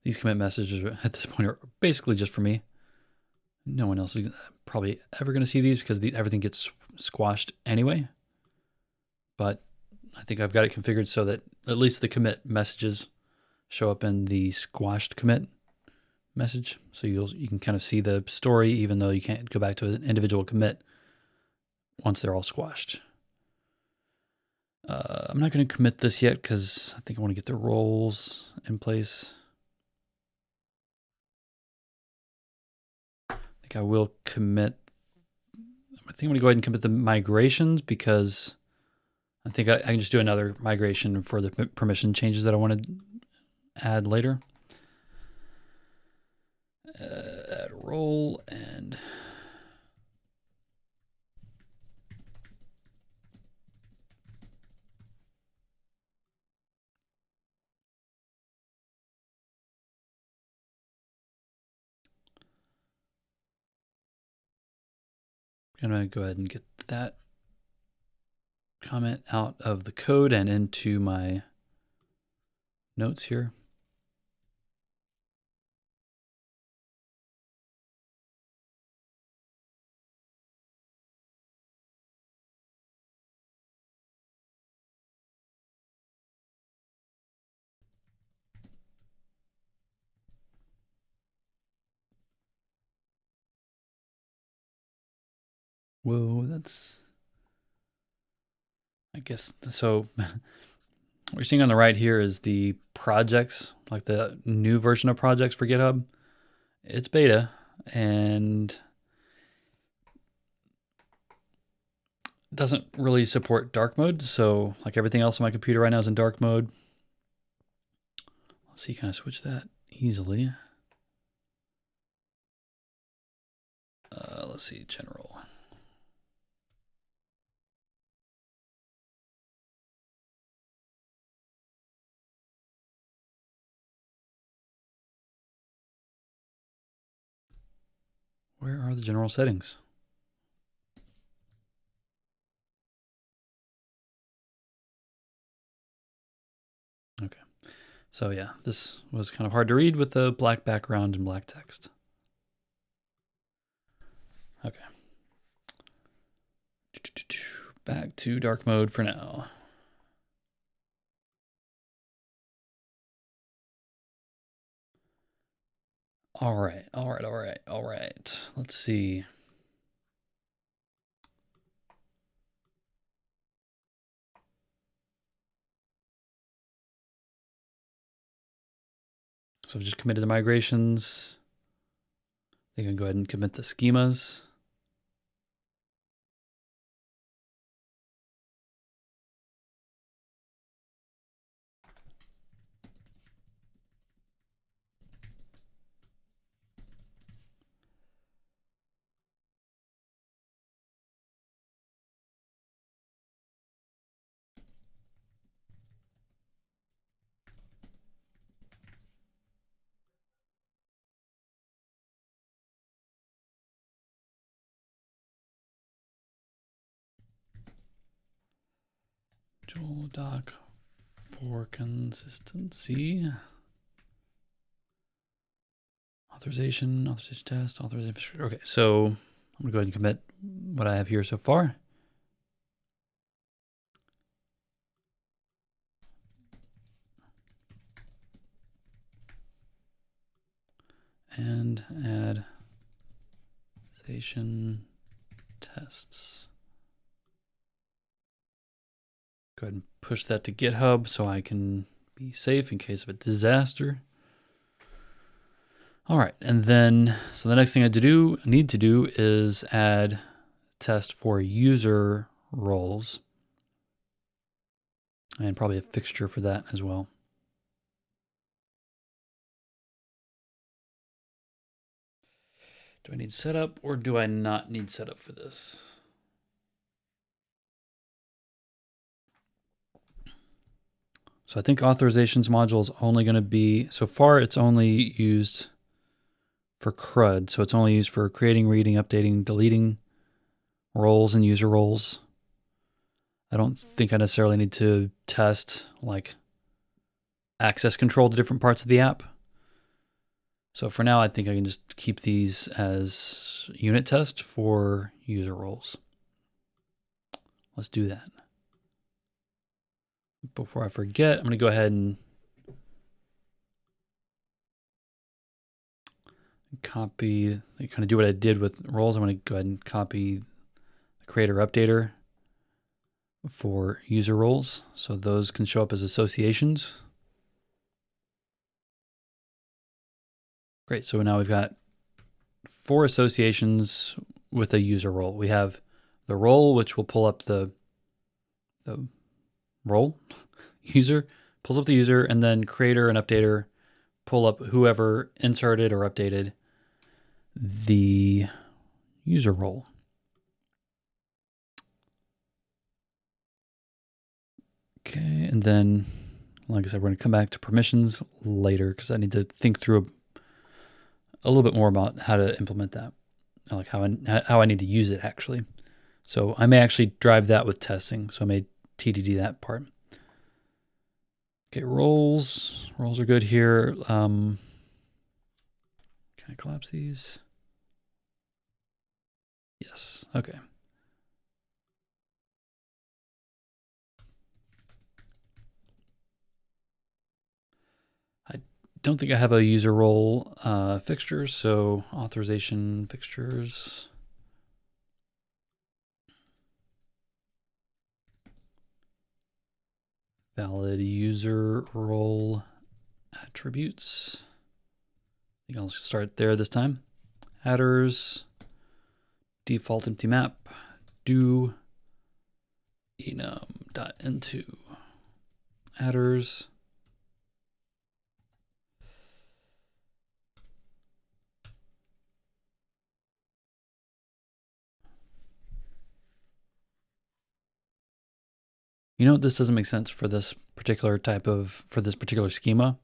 These commit messages at this point are basically just for me. No one else is probably ever going to see these because everything gets squashed anyway. But I think I've got it configured so that at least the commit messages show up in the squashed commit message. So you can kind of see the story even though you can't go back to an individual commit once they're all squashed. I'm not going to commit this yet because I think I want to get the roles in place. I think I will commit. I think I'm going to go ahead and commit the migrations because I think I can just do another migration for the permission changes that I want to add later. Add role and I'm going to go ahead and get that comment out of the code and into my notes here. Whoa, that's, I guess, so what you're seeing on the right here is the projects, like the new version of projects for GitHub. It's beta and doesn't really support dark mode. So like everything else on my computer right now is in dark mode. Let's see, can I switch that easily? Let's see, general. Where are the general settings? Okay, so yeah, this was kind of hard to read with the black background and black text. Okay. Back to dark mode for now. All right. Let's see. So I've just committed the migrations. I can go ahead and commit the schemas. Joel doc for consistency. Authorization test, authorization. Okay, so I'm gonna go ahead and commit what I have here so far. And add station tests. Go ahead and push that to GitHub so I can be safe in case of a disaster. All right, and then, so the next thing I need to do is add test for user roles, and probably a fixture for that as well. Do I need setup or do I not need setup for this? So I think authorizations module is only going to be, so far it's only used for CRUD. So it's only used for creating, reading, updating, deleting roles and user roles. I don't think I necessarily need to test like access control to different parts of the app. So for now, I think I can just keep these as unit test for user roles. Let's do that. Before I forget, I'm going to go ahead and copy, kind of do what I did with roles. I'm going to go ahead and copy the creator updater for user roles. So those can show up as associations. Great. So now we've got 4 associations with a user role. We have the role, which will pull up the role user, pulls up the user, and then creator and updater pull up whoever inserted or updated the user role. Okay, and then, like I said, we're going to come back to permissions later because I need to think through a little bit more about how to implement that, like how I need to use it actually. So I may actually drive that with testing. So I may TDD that part. Okay, roles are good here. Can I collapse these? Yes, okay. I don't think I have a user role fixture, so authorization fixtures. Valid user role attributes. I think I'll start there this time. Headers, default empty map, do enum.into headers. You know, this doesn't make sense for this particular for this particular schema,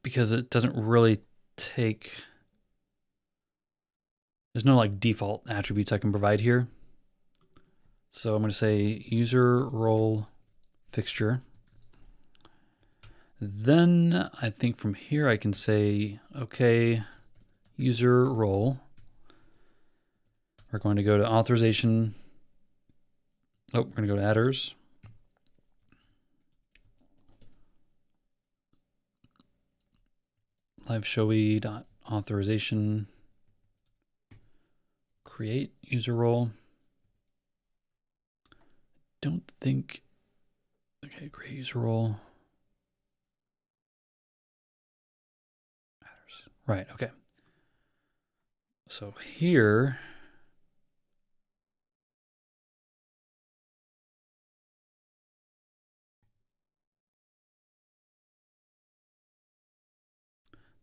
because it doesn't really take, there's no like default attributes I can provide here. So I'm going to say user role fixture. Then I think from here I can say, okay, user role. We're going to go to authorization. Oh, we're going to go to headers. LiveShowy.authorization. Create user role. Don't think, okay, create user role. Right, okay. So here,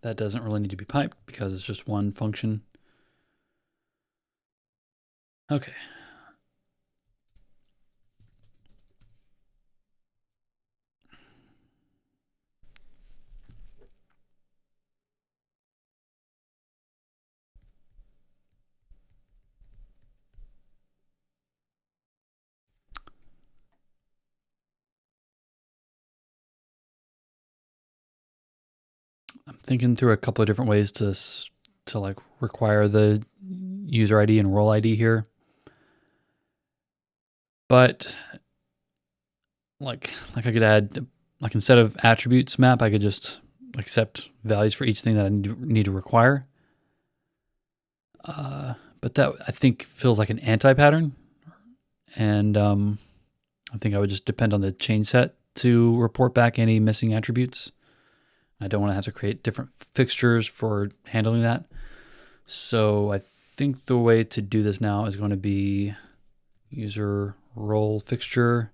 that doesn't really need to be piped because it's just one function. Okay. I'm thinking through a couple of different ways to like require the user ID and role ID here. But like I could add, like instead of attributes map, I could just accept values for each thing that I need to require. But that I think feels like an anti-pattern. And I think I would just depend on the chain set to report back any missing attributes. I don't want to have to create different fixtures for handling that. So I think the way to do this now is going to be user role fixture,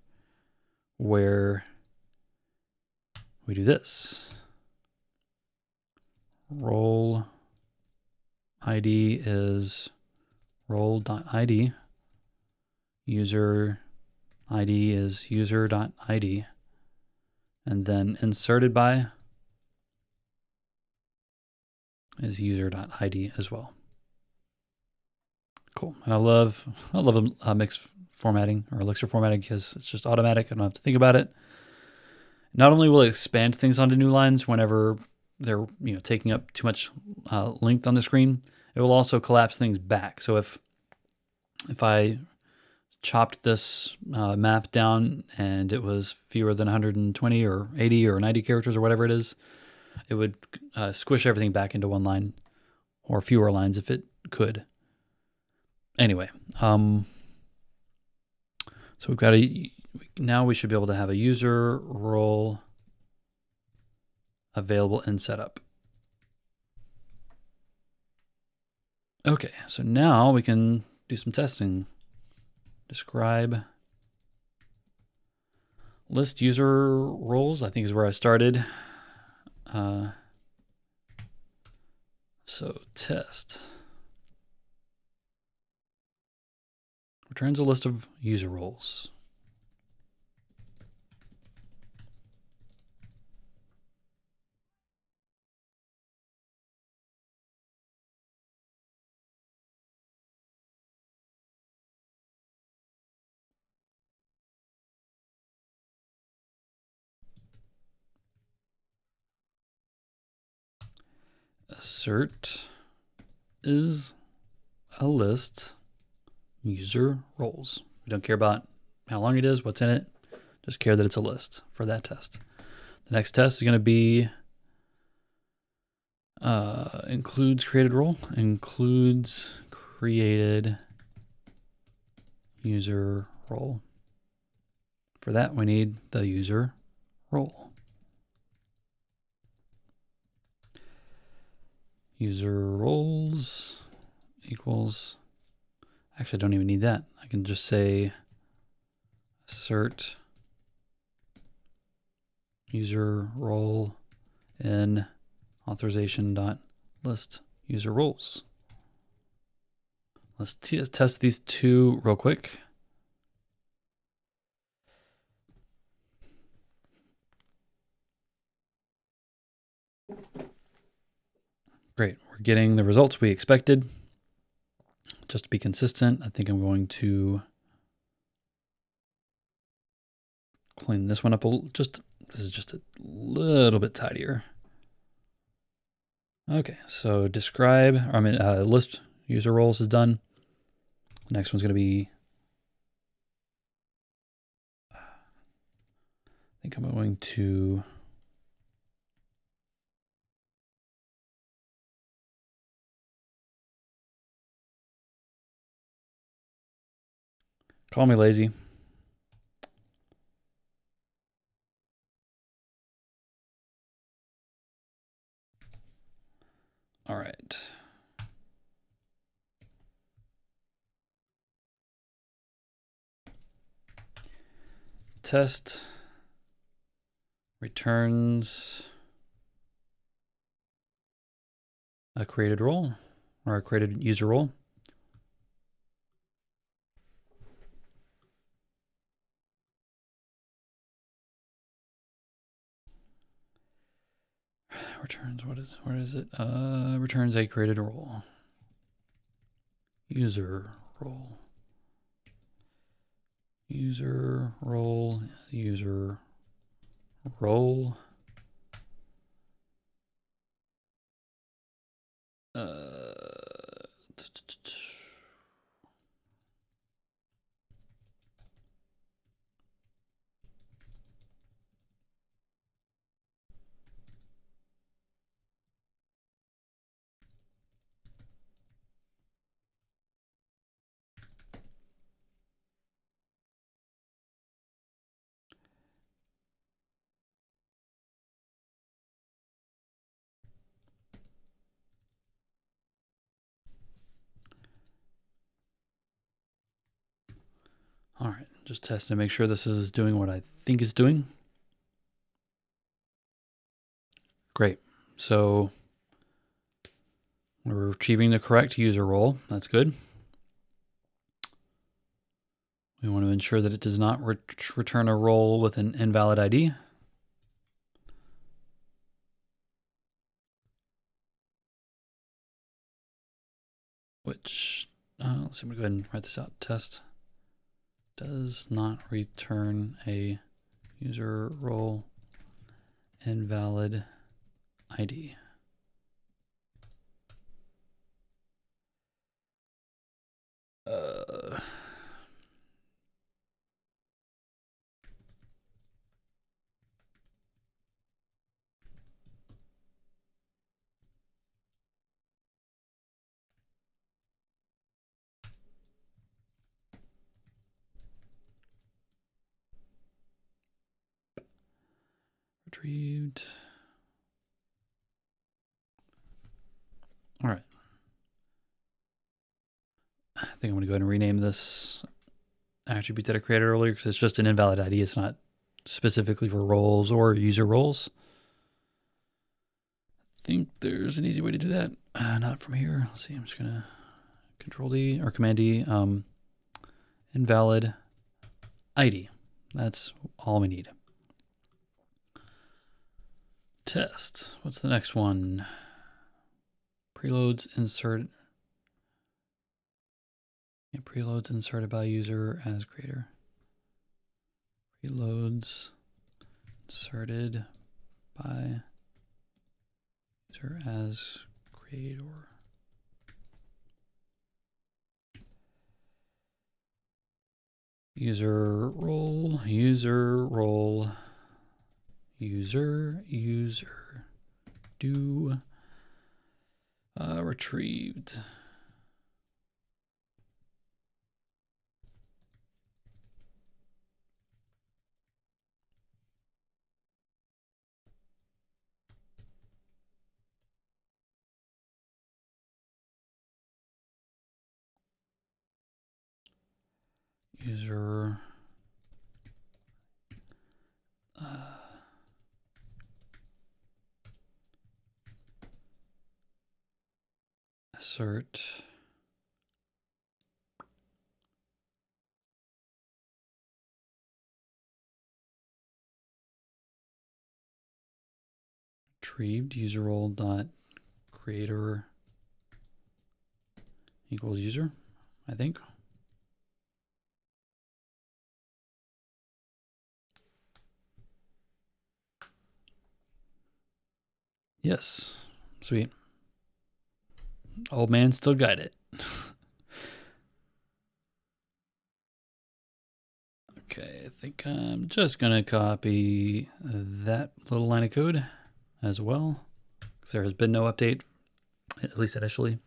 where we do this. Role ID is role.id. User ID is user.id. And then inserted by is user.id as well. Cool. And I love a mixed formatting or Elixir formatting because it's just automatic. I don't have to think about it. Not only will it expand things onto new lines whenever they're taking up too much length on the screen, it will also collapse things back. So if I chopped this map down and it was fewer than 120 or 80 or 90 characters or whatever it is, it would squish everything back into one line or fewer lines if it could. Anyway, so we've got now we should be able to have a user role available in setup. Okay, so now we can do some testing. Describe list user roles, I think is where I started. So test returns a list of user roles. Assert is a list user roles. We don't care about how long it is, what's in it, just care that it's a list for that test. The next test is going to be includes created role, includes created user role. For that, we need the user role. User roles equals, actually I don't even need that. I can just say assert user role in authorization.list user roles. Let's test these two real quick. Great, we're getting the results we expected. Just to be consistent, I think I'm going to clean this one up this is just a little bit tidier. Okay, so list user roles is done. The next one's going to be, I think I'm going to call me lazy. All right. Test returns a created role or a created user role. Returns, where is it? Returns a created role. User role. User role, user role. All right, just testing to make sure this is doing what I think it's doing. Great. So we're retrieving the correct user role. That's good. We want to ensure that it does not return a role with an invalid ID. Which, let's see, I'm going to go ahead and write this out. Test does not return a user role invalid ID. Retrieved. All right. I think I'm going to go ahead and rename this attribute that I created earlier because it's just an invalid ID. It's not specifically for roles or user roles. I think there's an easy way to do that. Not from here. Let's see. I'm just going to Control D or Command D. Invalid ID. That's all we need. Test. What's the next one? Preloads insert. Yeah, preloads inserted by user as creator. Preloads inserted by user as creator. User role, user, do, retrieved. User assert retrieved user role dot creator equals user, I think. Yes, sweet. Old man still got it. Okay, I think I'm just gonna copy that little line of code as well, because there has been no update, at least initially,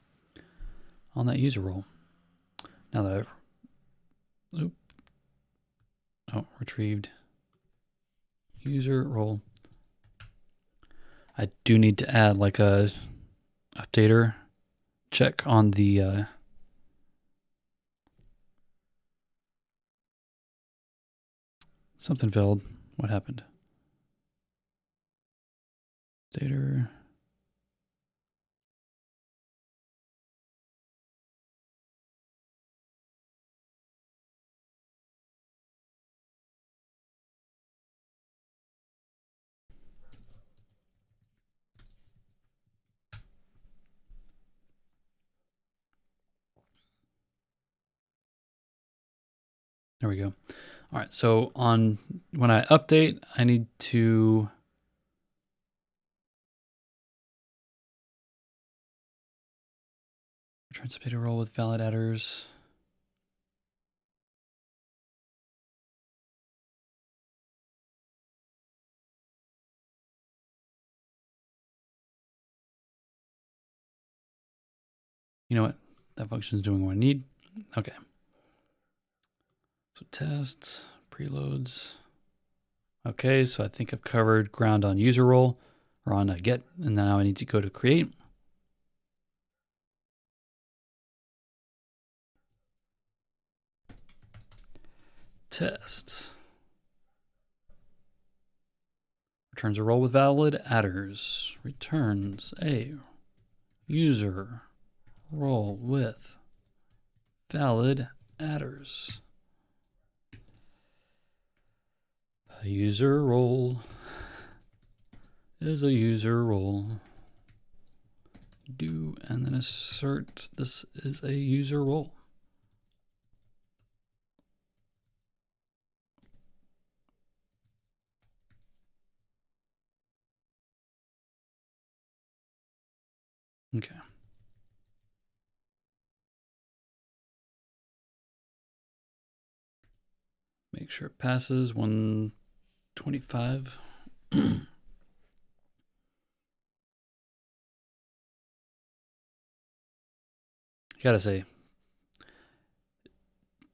on that user role. Now that I've retrieved user role, I do need to add like a updater check on the something failed. What happened? Updater. There we go. All right, so when I update, I need to return updated role with valid headers. You know what? That function is doing what I need. Okay. So test, preloads. Okay, so I think I've covered ground on user role or on get, and now I need to go to create. test. Returns a role with valid adders. Returns a user role with valid adders. A user role is a user role. Do and then assert this is a user role. Okay. Make sure it passes 125. Gotta say,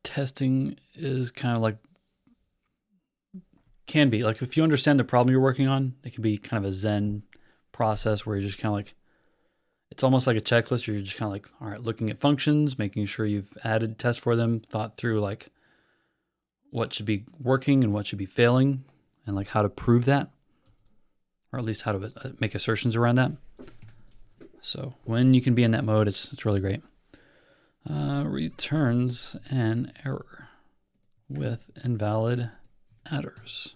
testing is kind of like, can be like, if you understand the problem you're working on, it can be kind of a Zen process where you're just kind of like, it's almost like a checklist. You're just kind of like, all right, looking at functions, making sure you've added tests for them, thought through like what should be working and what should be failing, and like how to prove that, or at least how to make assertions around that. So when you can be in that mode, it's really great. Returns an error with invalid adders.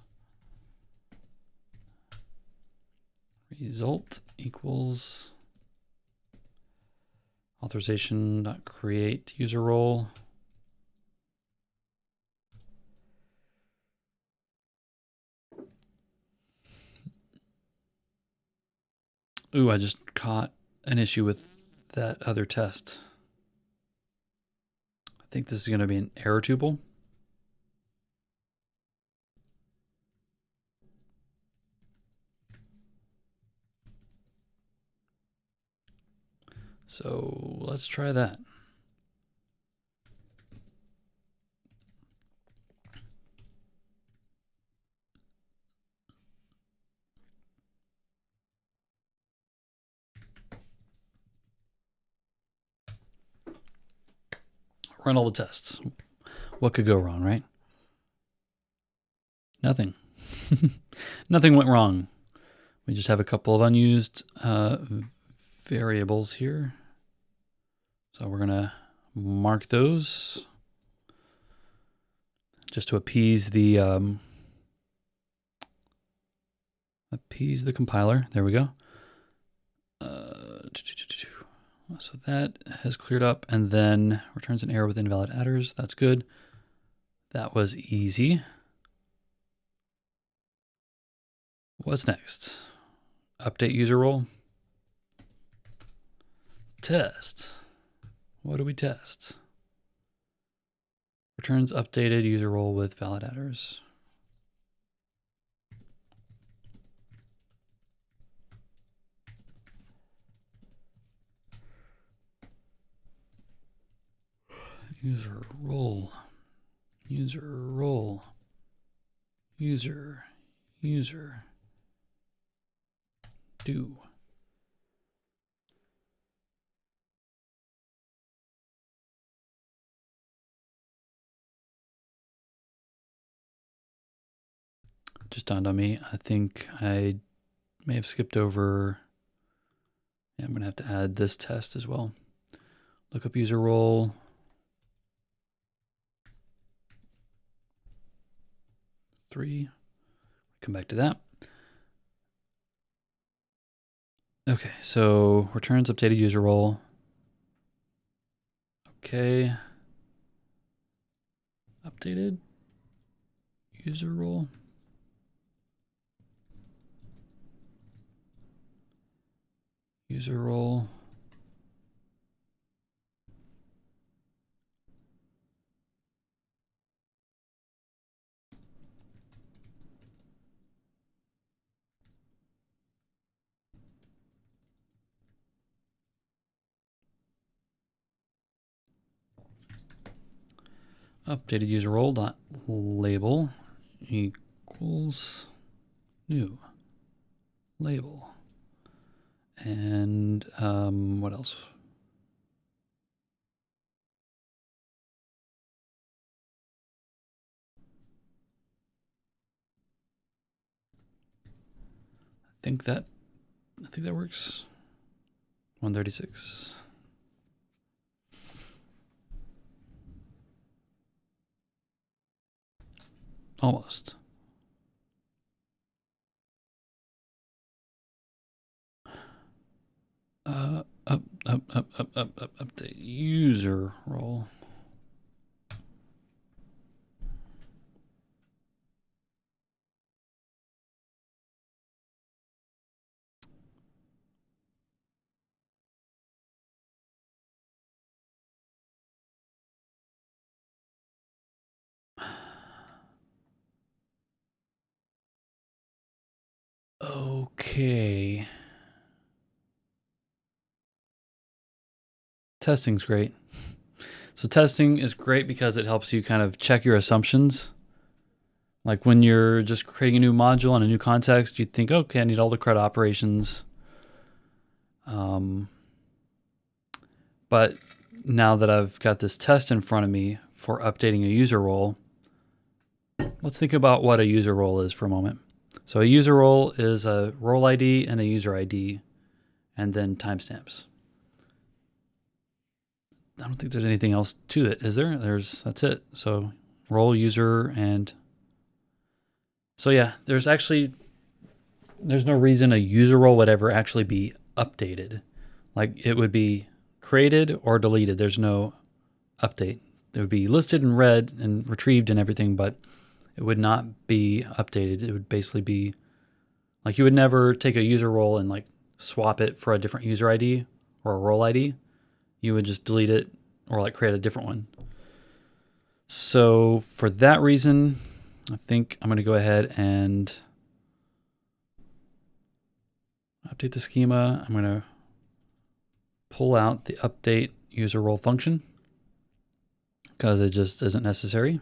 Result equals authorization.create user role. Ooh, I just caught an issue with that other test. I think this is going to be an error tuple. So let's try that. Run all the tests. What could go wrong, right? Nothing. Nothing went wrong. We just have a couple of unused variables here. So we're gonna mark those just to appease the compiler. There we go. So that has cleared up, and then returns an error with invalid adders. That's good. That was easy. What's next? Update user role. Test. What do we test? Returns updated user role with valid adders. User role. User role. User. Do. Just dawned on me. I think I may have skipped over. Yeah, I'm going to have to add this test as well. Look up user role. Three. Come back to that. Okay, so returns updated user role. Okay. Updated user role. User role. Updated user role dot label equals new label. And what else? think that works. 136. Almost. Update user role. Okay. Testing's great. So testing is great because it helps you kind of check your assumptions. Like when you're just creating a new module in a new context, you think, okay, I need all the CRUD operations. But now that I've got this test in front of me for updating a user role, let's think about what a user role is for a moment. So a user role is a role ID and a user ID, and then timestamps. I don't think there's anything else to it, is there? That's it. So role, user, and so yeah, there's no reason a user role would ever actually be updated. Like it would be created or deleted. There's no update. It would be listed and read and retrieved and everything, but it would not be updated. It would basically be like you would never take a user role and like swap it for a different user ID or a role ID. You would just delete it or like create a different one. So for that reason, I think I'm going to go ahead and update the schema. I'm going to pull out the update user role function because it just isn't necessary.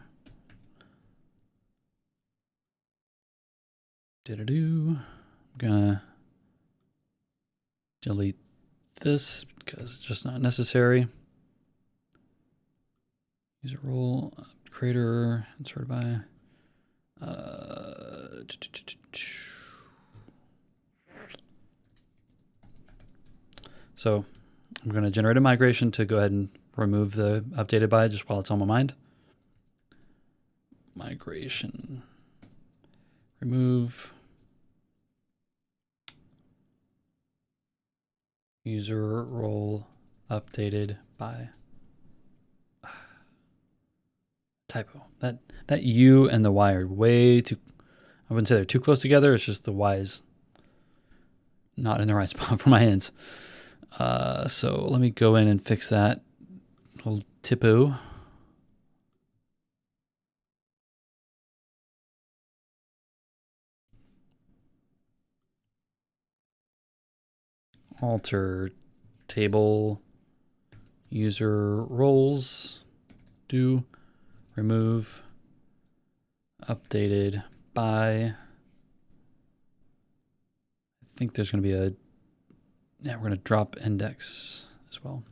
I'm gonna delete this because it's just not necessary. User role creator sorted by. So I'm going to generate a migration to go ahead and remove the updated by just while it's on my mind. Migration. Remove user role updated by. Typo. That U and the Y are way too, I wouldn't say they're too close together. It's just the Y is not in the right spot for my hands. So let me go in and fix that little typo. Alter table user roles. Do remove updated by. I think there's going to be we're going to drop index as well.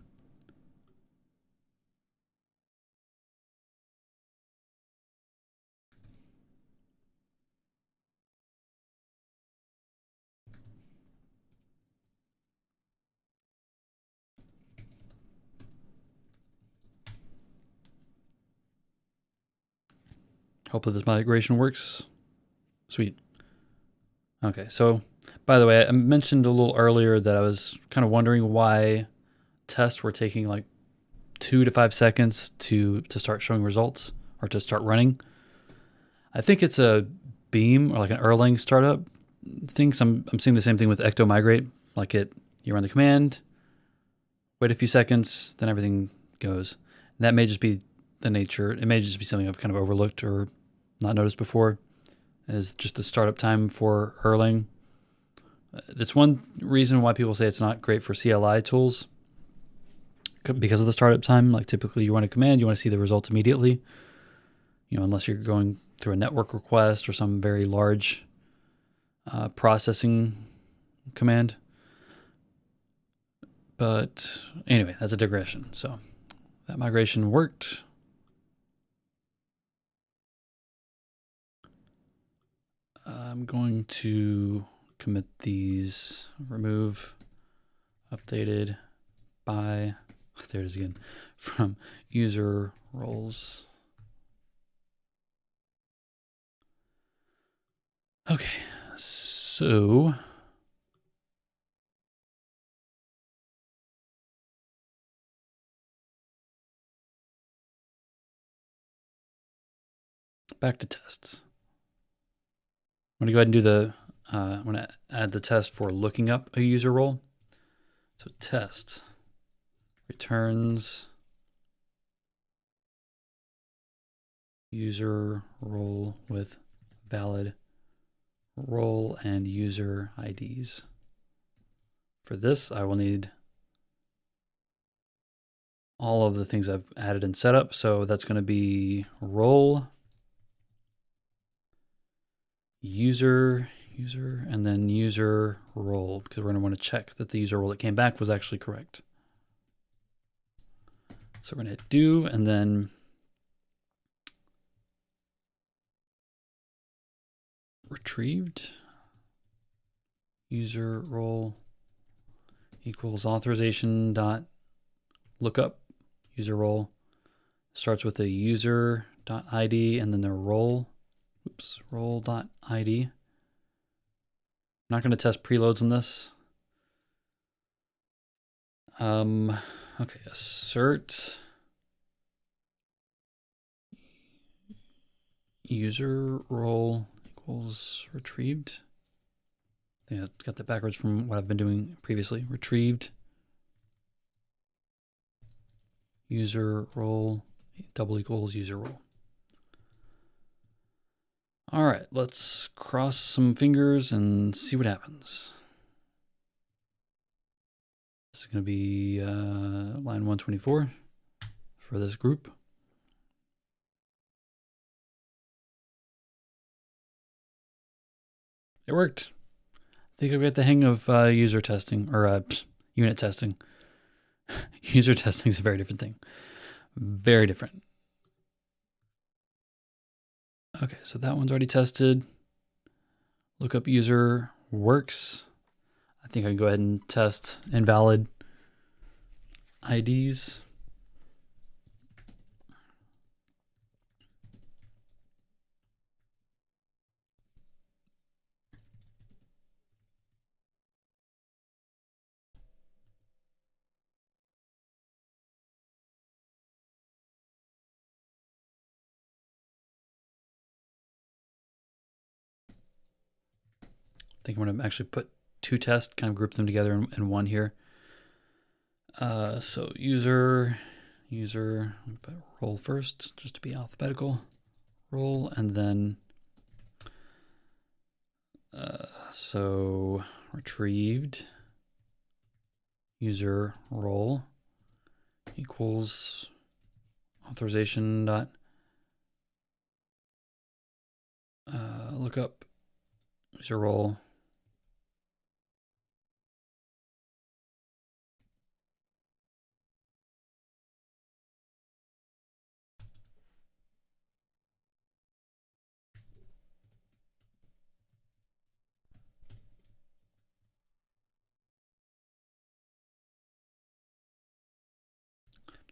Hopefully this migration works. Sweet. Okay, so by the way, I mentioned a little earlier that I was kind of wondering why tests were taking like 2 to 5 seconds to start showing results or to start running. I think it's a Beam or like an Erlang startup thing. So I'm seeing the same thing with Ecto Migrate. Like you run the command, wait a few seconds, then everything goes. And that may just be the nature. It may just be something I've kind of overlooked or not noticed before, is just the startup time for Erlang. That's one reason why people say it's not great for CLI tools, because of the startup time. Like typically you run a command, you want to see the results immediately, unless you're going through a network request or some very large processing command. But anyway, that's a digression. So that migration worked. I'm going to commit these, remove, updated by, there it is again, from user roles. Okay, so back to tests. I'm gonna go ahead and do the, I'm gonna add the test for looking up a user role. So test returns user role with valid role and user IDs. For this, I will need all of the things I've added and set up. So that's going to be role, user, and then user role, because we're going to want to check that the user role that came back was actually correct. So we're going to hit do, and then retrieved user role equals authorization dot lookup user role. Starts with a user dot ID and then the role. Oops, role dot ID. I'm not going to test preloads on this. Okay, assert user role equals retrieved. I think I got that backwards from what I've been doing previously. Retrieved user role double equals user role. All right, let's cross some fingers and see what happens. This is going to be line 124 for this group. It worked. I think I've got the hang of user testing, or unit testing. User testing is a very different thing. Very different. Okay, so that one's already tested. Lookup user works. I think I can go ahead and test invalid IDs. I think I'm going to actually put two tests, kind of group them together in one here. So user, put role first, just to be alphabetical. Role, and then so retrieved user role equals authorization dot lookup user role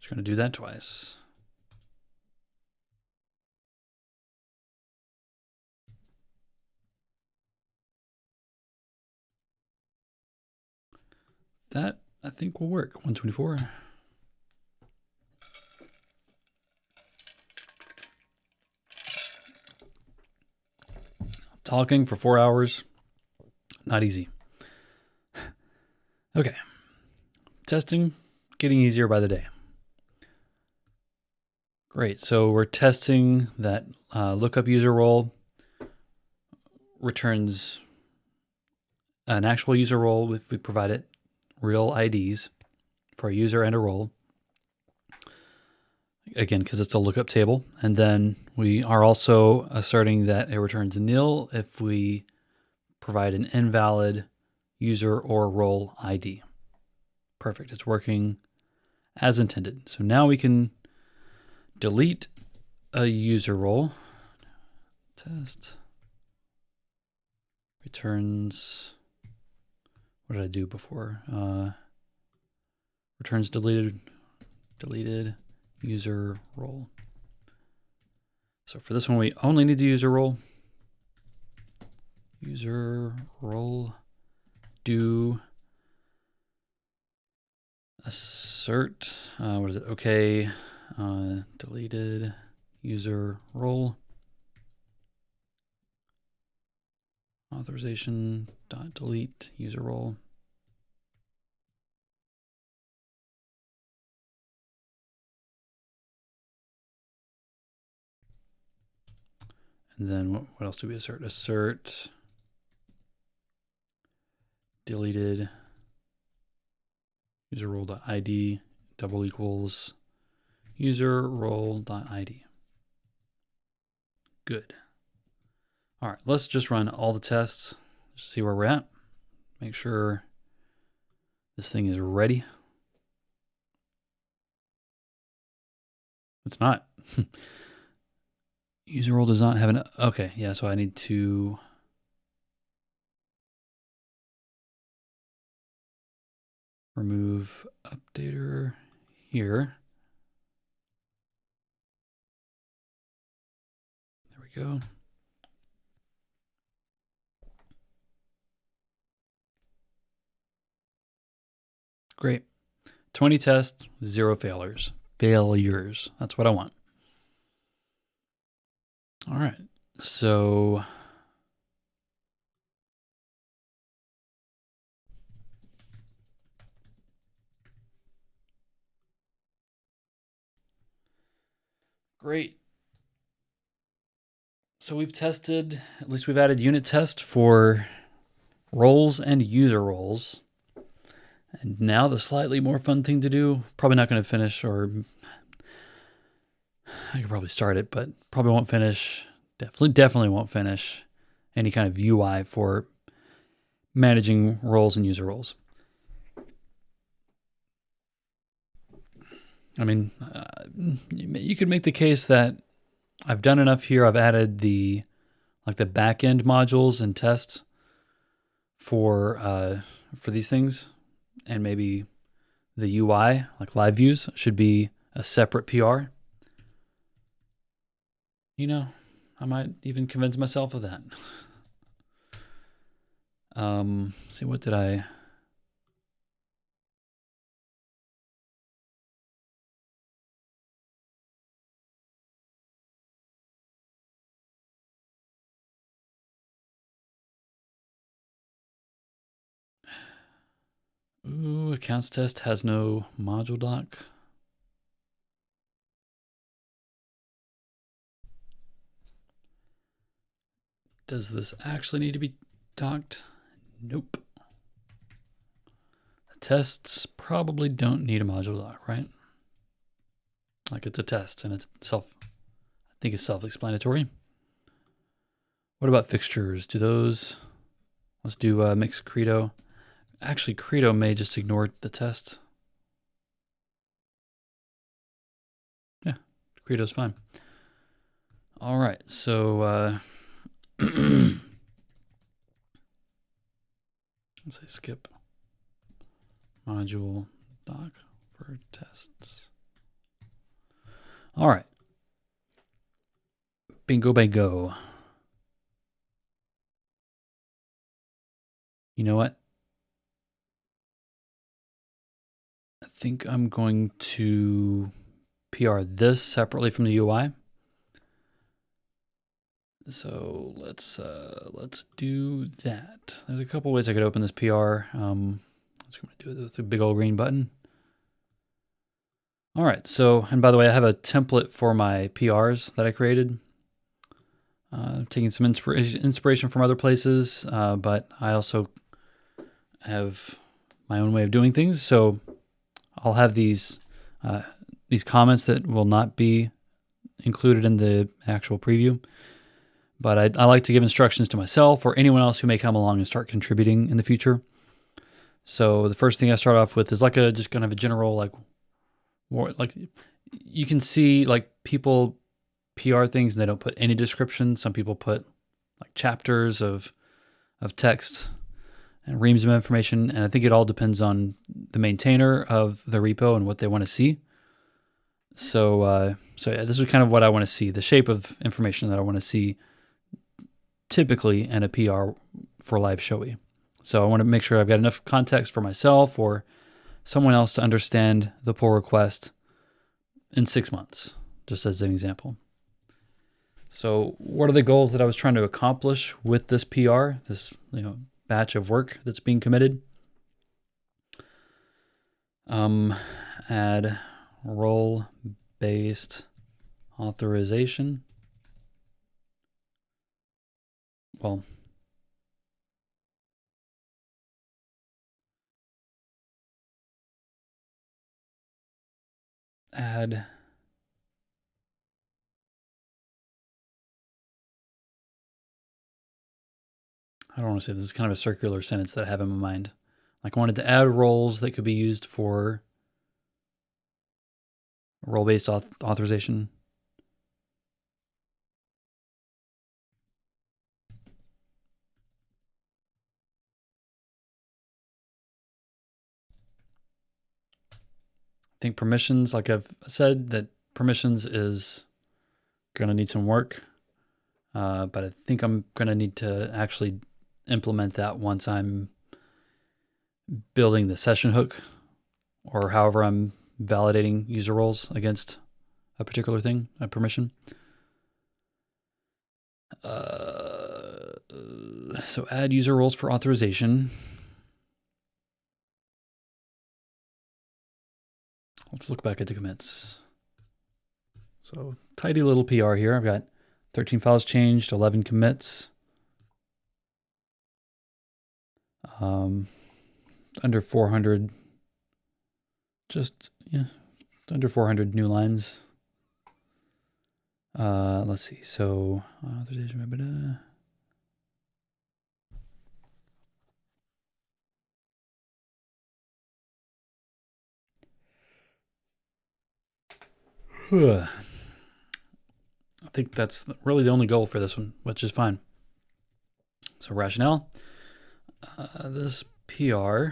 Just going to do that twice. That, I think, will work. 124. Talking for 4 hours, not easy. Okay. Testing, getting easier by the day. Great, so we're testing that lookup user role returns an actual user role if we provide it real IDs for a user and a role. Again, because it's a lookup table. And then we are also asserting that it returns nil if we provide an invalid user or role ID. Perfect, it's working as intended. So now we can delete a user role. Test returns what did I do before? Returns deleted user role. So for this one, we only need the user role. User role do assert, what is it? Okay, deleted user role. Authorization dot delete user role. And then what else do we assert? Assert deleted user role.id double equals user role.id. Good. All right, let's just run all the tests, see where we're at. Make sure this thing is ready. It's not. User role does not have an, okay, yeah, so I need to remove updater here. There we go. Great. 20 tests, 0 failures. Failures. That's what I want. All right. So great. So we've tested, at least we've added unit test for roles and user roles. And now the slightly more fun thing to do, probably not going to finish, or I could probably start it, but probably won't finish, definitely won't finish any kind of UI for managing roles and user roles. I mean, you could make the case that I've done enough here. I've added the back-end modules and tests for these things, and maybe the UI, like live views, should be a separate PR. You know, I might even convince myself of that. See, what did I... Ooh, accounts test has no module doc. Does this actually need to be docked? Nope. The tests probably don't need a module doc, right? Like, it's a test and it's I think it's self-explanatory. What about fixtures? Do those, let's do mix Credo. Actually, Credo may just ignore the test. Yeah, Credo's fine. All right, so let's say skip module doc for tests. All right. Bingo bango. You know what? I think I'm going to PR this separately from the UI. So let's do that. There's a couple ways I could open this PR. I'm just going to do it with the big old green button. All right. So, and by the way, I have a template for my PRs that I created. Taking some inspiration from other places, but I also have my own way of doing things. So I'll have these comments that will not be included in the actual preview. But I like to give instructions to myself or anyone else who may come along and start contributing in the future. So the first thing I start off with is like just kind of a general, like you can see like people PR things and they don't put any description. Some people put like chapters of text, and reams of information. And I think it all depends on the maintainer of the repo and what they want to see. So yeah, this is kind of what I want to see, the shape of information that I want to see typically in a PR for LiveShowy. So I want to make sure I've got enough context for myself or someone else to understand the pull request in 6 months, just as an example. So what are the goals that I was trying to accomplish with this PR, this batch of work that's being committed? Add role-based authorization. Well, add I don't want to say this is kind of a circular sentence that I have in my mind. Like I wanted to add roles that could be used for role-based authorization. I think permissions, like I've said, that permissions is going to need some work, but I think I'm going to need to actually implement that once I'm building the session hook or however I'm validating user roles against a particular thing, a permission. So add user roles for authorization. Let's look back at the commits. So tidy little PR here. I've got 13 files changed, 11 commits. Under 400, under 400 new lines. Let's see. So authorization. I think that's really the only goal for this one, which is fine. So rationale, this PR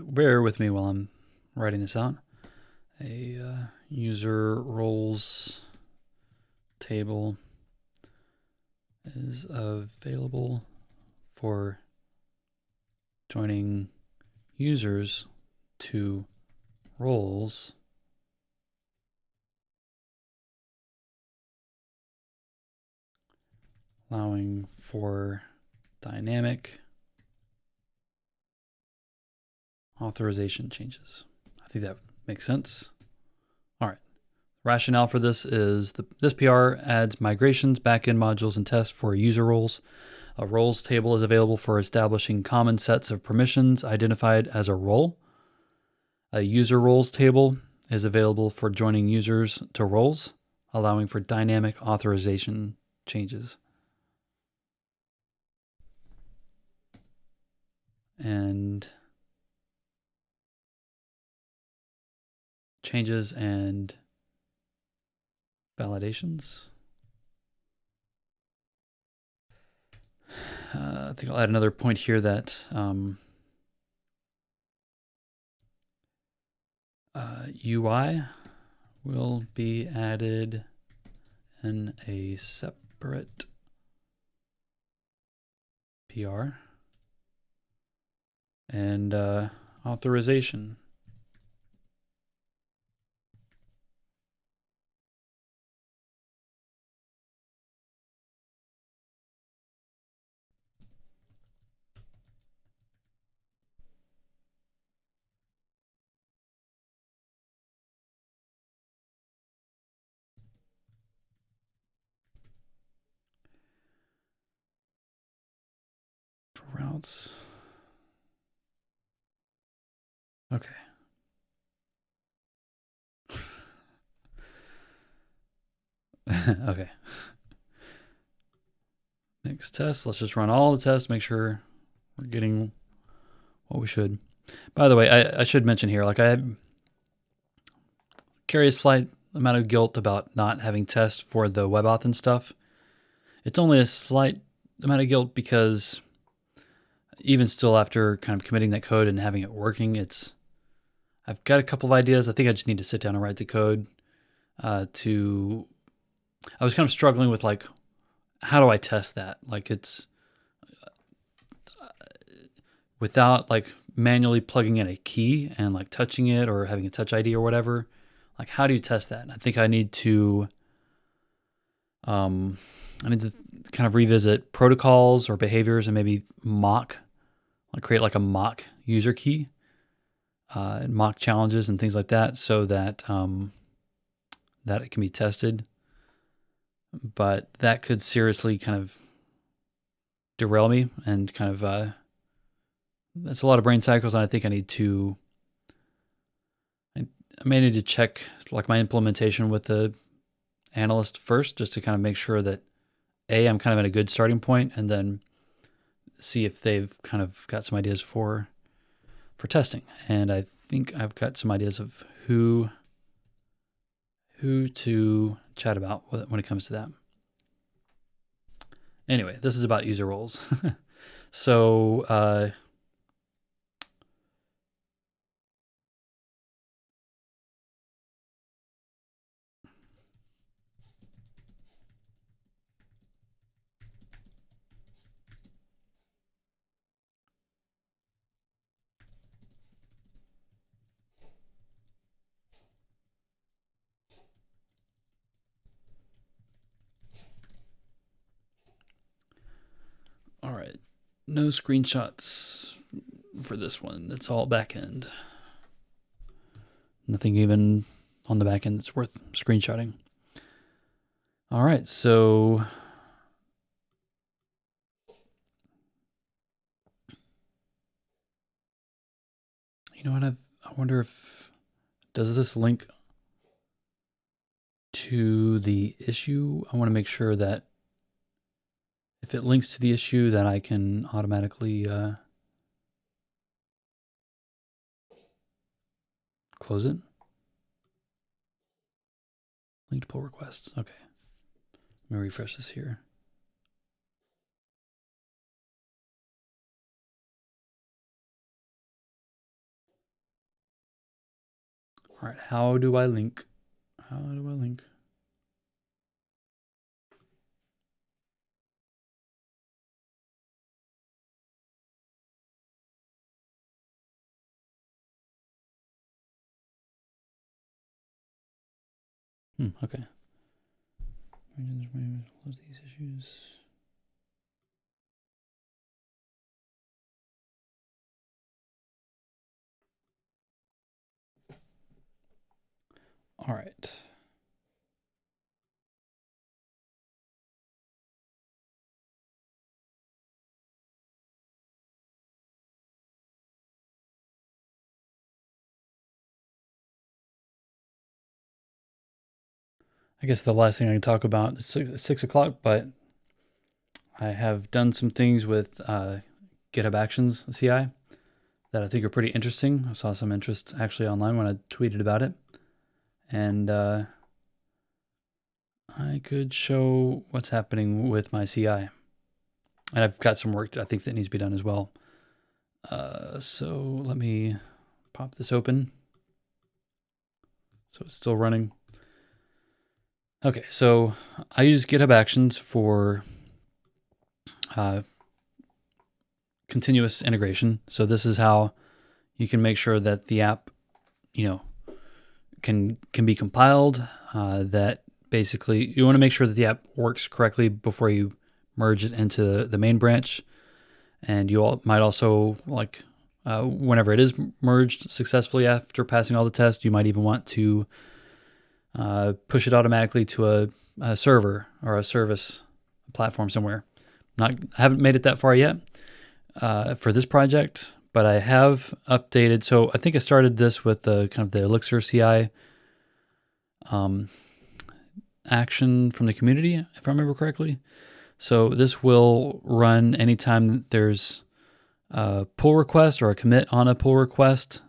bear with me while I'm writing this out. A user roles table is available for joining users to roles allowing for dynamic authorization changes. I think that makes sense. All right. Rationale for this is this PR adds migrations, backend modules, and tests for user roles. A roles table is available for establishing common sets of permissions identified as a role. A user roles table is available for joining users to roles, allowing for dynamic authorization changes. And changes and validations. I think I'll add another point here that UI will be added in a separate PR. and authorization. Routes. Okay. Okay. Next test. Let's just run all the tests, make sure we're getting what we should. By the way, I should mention here, like I carry a slight amount of guilt about not having tests for the WebAuthn and stuff. It's only a slight amount of guilt because even still, after kind of committing that code and having it working, I've got a couple of ideas. I think I just need to sit down and write the code. I was kind of struggling with like, how do I test that? Like it's without like manually plugging in a key and like touching it or having a touch ID or whatever. Like, how do you test that? And I think I need to kind of revisit protocols or behaviors and maybe create like a mock user key, and mock challenges and things like that, so that that it can be tested. But that could seriously kind of derail me and kind of that's a lot of brain cycles, and I think I may need to check like my implementation with the analyst first, just to kind of make sure that I'm kind of at a good starting point, and then see if they've kind of got some ideas for testing. And I think I've got some ideas of who to chat about when it comes to that. Anyway, this is about user roles. So all right, no screenshots for this one. It's all backend. Nothing even on the backend that's worth screenshotting. All right, so you know what? I wonder if does this link to the issue? I want to make sure that if it links to the issue, that I can automatically close it. Linked pull requests. Okay. Let me refresh this here. All right, how do I link? How do I link? Okay. Close these issues. All right. I guess the last thing I can talk about is 6 o'clock, but I have done some things with GitHub Actions CI that I think are pretty interesting. I saw some interest actually online when I tweeted about it. And I could show what's happening with my CI. And I've got some work I think that needs to be done as well. So let me pop this open. So it's still running. Okay, so I use GitHub Actions for continuous integration. So this is how you can make sure that the app, can be compiled. That basically you want to make sure that the app works correctly before you merge it into the main branch. And you might also, like, whenever it is merged successfully after passing all the tests, you might even want to push it automatically to a server or a service platform somewhere. I haven't made it that far yet for this project, but I have updated. So I think I started this with the kind of the Elixir CI action from the community, if I remember correctly. So this will run anytime there's a pull request or a commit on a pull request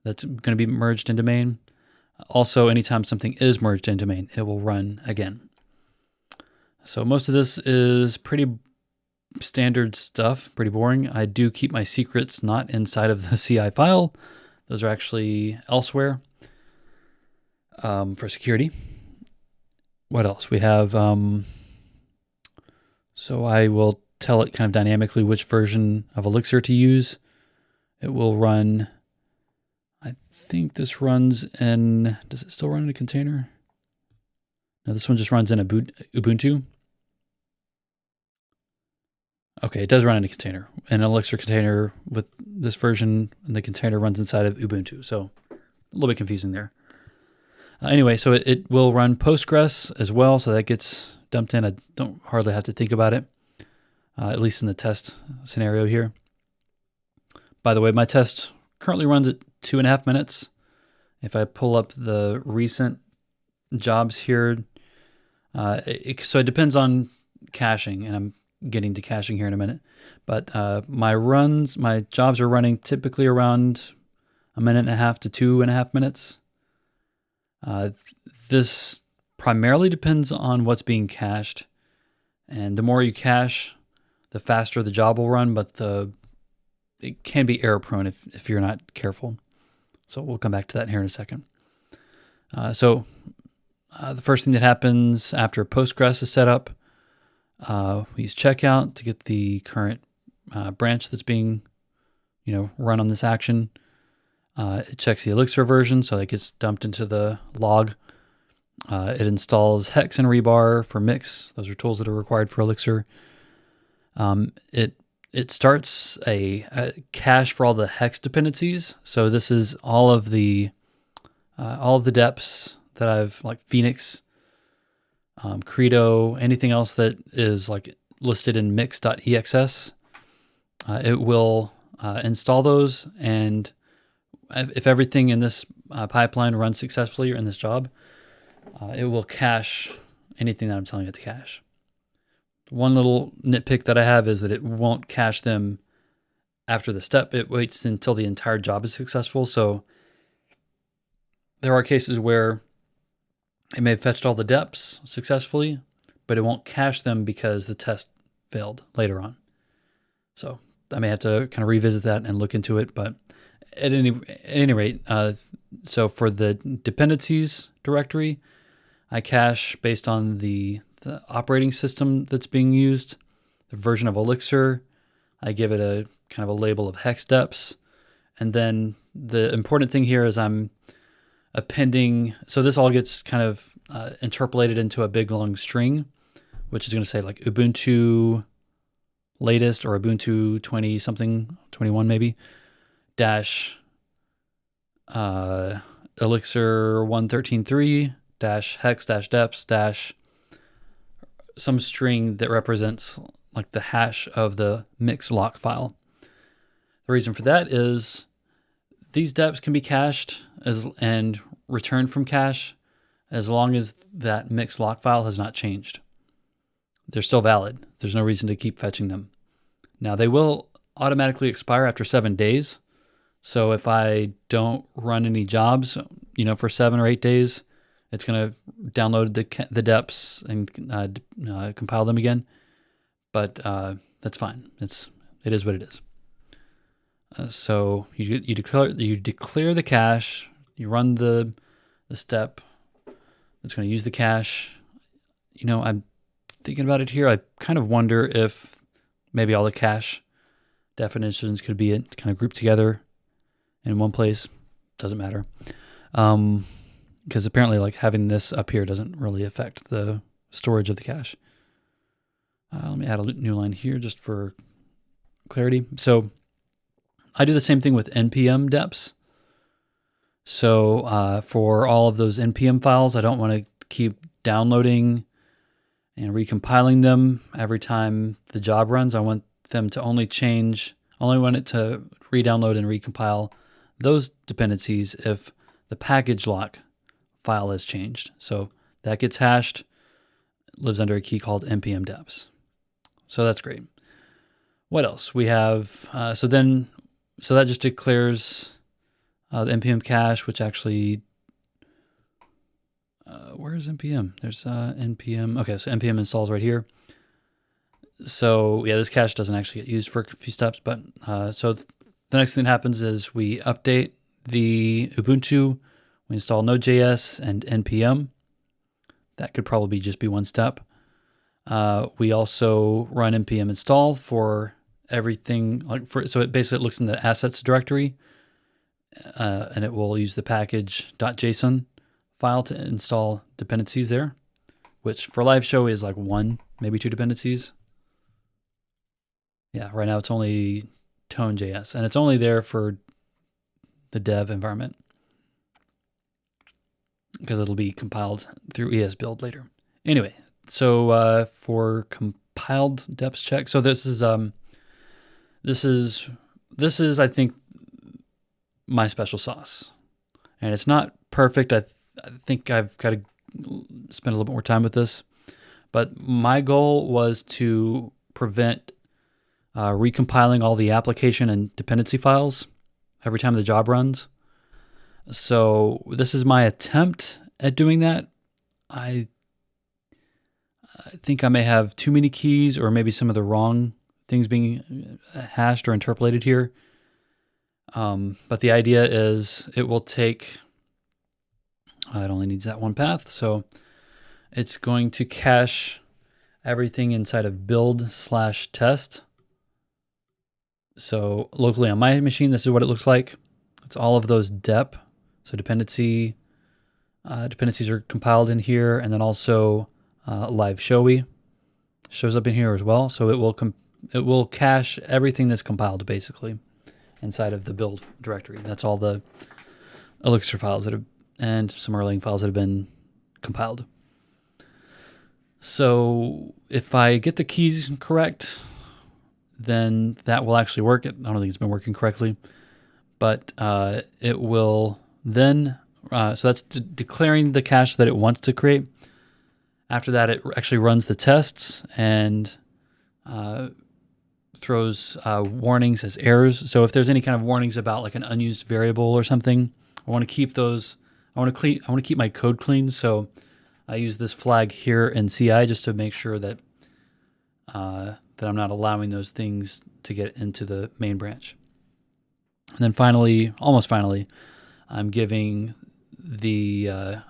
that's going to be merged into main. Also, anytime something is merged into main, it will run again. So most of this is pretty standard stuff, pretty boring. I do keep my secrets not inside of the CI file. Those are actually elsewhere for security. What else? We have, so I will tell it kind of dynamically which version of Elixir to use. It will run, I think this runs in, does it still run in a container? No, this one just runs in Ubuntu. Okay, it does run in a container. An Elixir container with this version, and the container runs inside of Ubuntu. So a little bit confusing there. Anyway, so it will run Postgres as well, so that gets dumped in. I don't hardly have to think about it, at least in the test scenario here. By the way, my test currently runs at 2.5 minutes. If I pull up the recent jobs here, so it depends on caching, and I'm getting to caching here in a minute. But my jobs are running typically around 1.5 to 2.5 minutes. This primarily depends on what's being cached, and the more you cache, the faster the job will run, but it can be error prone if you're not careful. So we'll come back to that here in a second. The first thing that happens after Postgres is set up, we use checkout to get the current branch that's being run on this action. It checks the Elixir version, so that gets dumped into the log. It installs Hex and Rebar for Mix. Those are tools that are required for Elixir. It starts a cache for all the Hex dependencies. So this is all of the deps that I've, like Phoenix, Credo, anything else that is like listed in mix.exs. It will install those, and if everything in this pipeline runs successfully or in this job, it will cache anything that I'm telling it to cache. One little nitpick that I have is that it won't cache them after the step. It waits until the entire job is successful. So there are cases where it may have fetched all the deps successfully, but it won't cache them because the test failed later on. So I may have to kind of revisit that and look into it. But at any rate, so for the dependencies directory, I cache based on the operating system that's being used, the version of Elixir. I give it a kind of a label of hex deps. And then the important thing here is I'm appending, so this all gets kind of interpolated into a big long string, which is going to say like Ubuntu latest or Ubuntu 20 something, 21 maybe, dash Elixir 113.3 dash hex dash deps dash some string that represents like the hash of the mix lock file. The reason for that is these deps can be cached and returned from cache as long as that mix lock file has not changed. They're still valid. There's no reason to keep fetching them. Now they will automatically expire after 7 days. So if I don't run any jobs, for 7 or 8 days, it's going to download the deps and compile them again. But that's fine. It is what it is. So you declare the cache. You run the step that's going to use the cache. I'm thinking about it here. I kind of wonder if maybe all the cache definitions could be kind of grouped together in one place. Doesn't matter. Because apparently like having this up here doesn't really affect the storage of the cache. Let me add a new line here just for clarity. So I do the same thing with npm deps. So for all of those npm files, I don't want to keep downloading and recompiling them every time the job runs. I want them to only want it to re-download and recompile those dependencies if the package lock file has changed. So that gets hashed, lives under a key called npm deps. So that's great. What else? We have, so that just declares the npm cache, which actually, where is npm? There's npm. Okay, so npm installs right here. So yeah, this cache doesn't actually get used for a few steps, but so the next thing that happens is we update the Ubuntu, we install Node.js and npm. That could probably just be one step. We also run npm install for everything, so it basically looks in the assets directory, and it will use the package.json file to install dependencies there, which for LiveShowy is like 1, maybe 2 dependencies. Yeah, right now it's only tone.js, and it's only there for the dev environment because it'll be compiled through ESBuild later. Anyway, so for compiled deps check, so this is I think my special sauce, and it's not perfect. I think I've got to spend a little bit more time with this, but my goal was to prevent recompiling all the application and dependency files every time the job runs. So this is my attempt at doing that. I think I may have too many keys, or maybe some of the wrong things being hashed or interpolated here. But the idea is it will take, it only needs that one path. So it's going to cache everything inside of build/test. So locally on my machine, this is what it looks like. It's all of those dep. So dependencies are compiled in here, and then also LiveShowy shows up in here as well. So it will cache everything that's compiled basically inside of the build directory. That's all the Elixir files and some Erlang files that have been compiled. So if I get the keys correct, then that will actually work. I don't think it's been working correctly, but it will then, so that's declaring the cache that it wants to create. After that, it actually runs the tests and throws warnings as errors. So if there's any kind of warnings about like an unused variable or something, I want to keep those. I want to keep my code clean. So I use this flag here in CI just to make sure that that I'm not allowing those things to get into the main branch. And then finally, almost finally, I'm giving the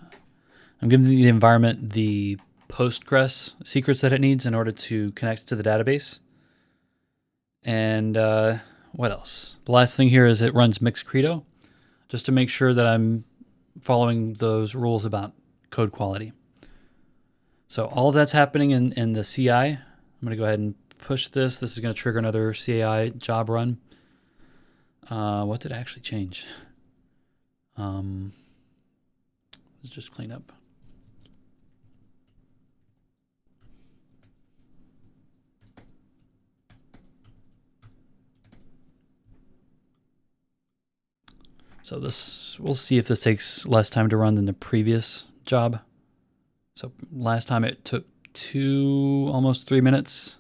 environment the Postgres secrets that it needs in order to connect to the database. And what else? The last thing here is it runs Mixcredo, just to make sure that I'm following those rules about code quality. So all of that's happening in the CI. I'm going to go ahead and push this. This is going to trigger another CI job run. What did I actually change? Let's just clean up. So this, we'll see if this takes less time to run than the previous job. So last time it took almost 3 minutes.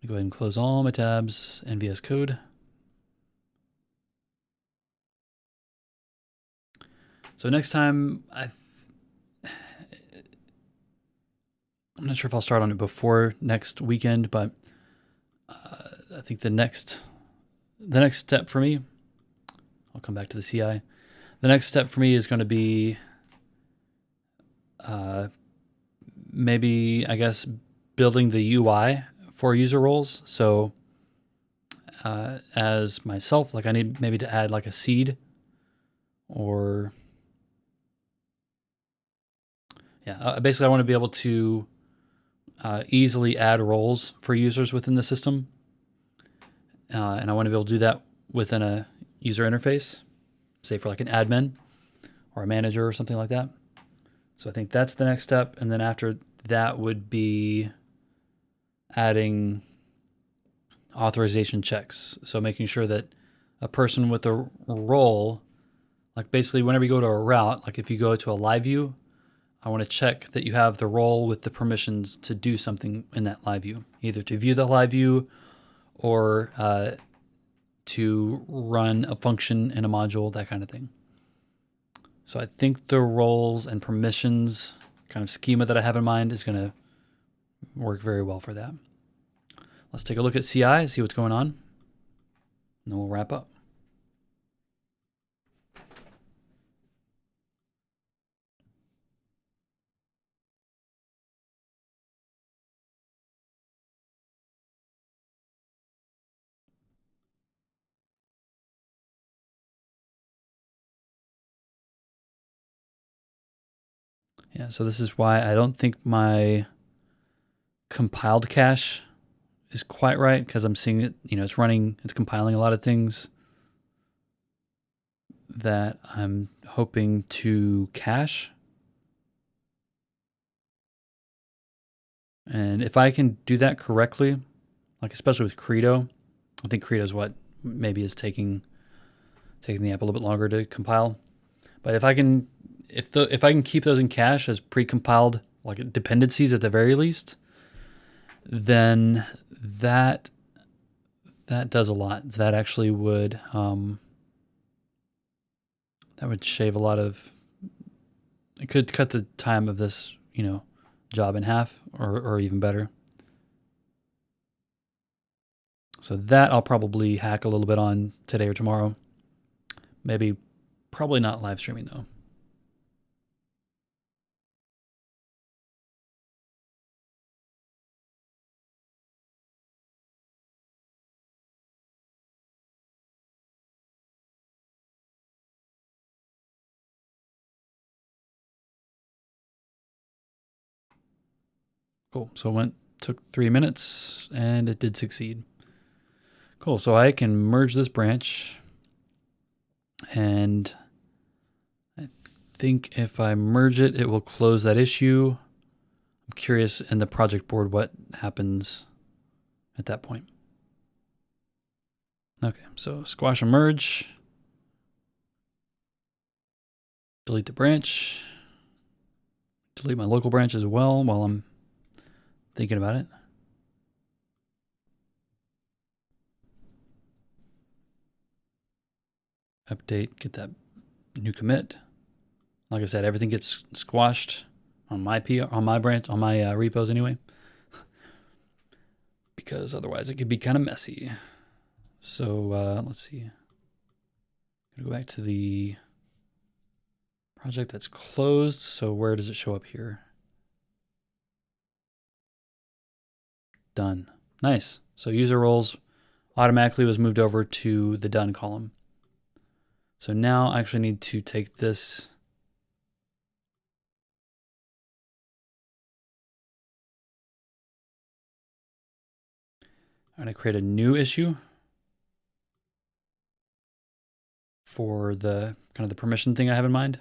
Go ahead and close all my tabs, NVS Code. So next time, I'm not sure if I'll start on it before next weekend, but I think the next step for me, I'll come back to the CI. The next step for me is going to be maybe, I guess, building the UI for user roles. So as myself, like I need maybe to add like a seed or basically I want to be able to easily add roles for users within the system. And I want to be able to do that within a user interface, say for like an admin or a manager or something like that. So I think that's the next step. And then after that would be adding authorization checks. So making sure that a person with a role, like basically whenever you go to a route, like if you go to a live view, I want to check that you have the role with the permissions to do something in that live view, either to view the live view or to run a function in a module, that kind of thing. So I think the roles and permissions kind of schema that I have in mind is going to work very well for that. Let's take a look at CI, see what's going on, and then we'll wrap up. Yeah, so this is why I don't think my compiled cache is quite right, because I'm seeing it, it's running, it's compiling a lot of things that I'm hoping to cache. And if I can do that correctly, like especially with Credo, I think Credo is what maybe is taking the app a little bit longer to compile. But if I can keep those in cache as pre-compiled like dependencies at the very least, then that does a lot. That actually would shave a lot of. It could cut the time of this job in half or even better. So that I'll probably hack a little bit on today or tomorrow. Probably not live streaming though. Cool. So took 3 minutes and it did succeed. Cool. So I can merge this branch, and I think if I merge it, it will close that issue. I'm curious in the project board what happens at that point. Okay, so squash and merge. Delete the branch. Delete my local branch as well while I'm thinking about it. Update, get that new commit. Like I said, everything gets squashed on my branch, on my repos anyway, because otherwise it could be kind of messy. So let's see. I'm gonna go back to the project that's closed. So where does it show up here? Done. Nice. So user roles automatically was moved over to the done column. So now I actually need to take this. I'm going to create a new issue for the kind of the permission thing I have in mind.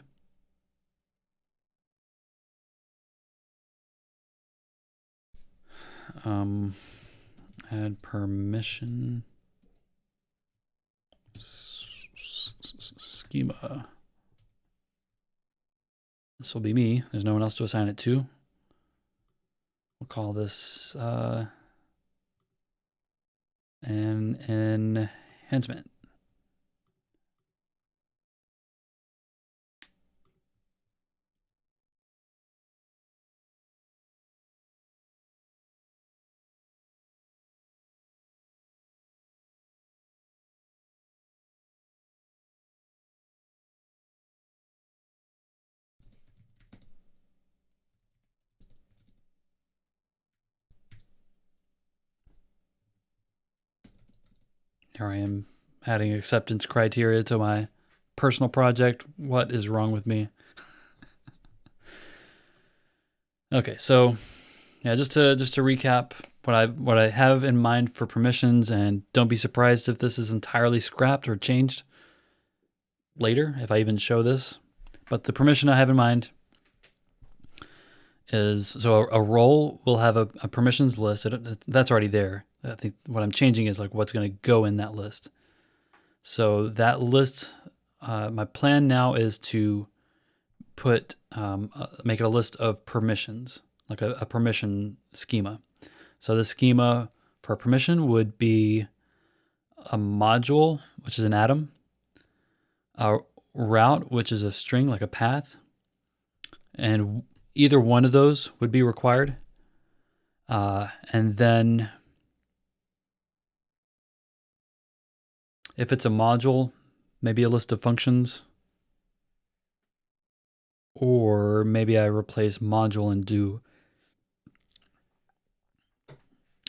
Add permission schema. This will be me. There's no one else to assign it to. We'll call this an enhancement. Here I am adding acceptance criteria to my personal project. What is wrong with me? Okay, so yeah, just to recap what I have in mind for permissions, and don't be surprised if this is entirely scrapped or changed later if I even show this. But the permission I have in mind is, so a role will have a permissions list. That's already there. I think what I'm changing is like what's going to go in that list. So that list, my plan now is to put make it a list of permissions, like a permission schema. So the schema for a permission would be a module, which is an atom, a route, which is a string, like a path, and either one of those would be required. And then if it's a module, maybe a list of functions, or maybe I replace module and do,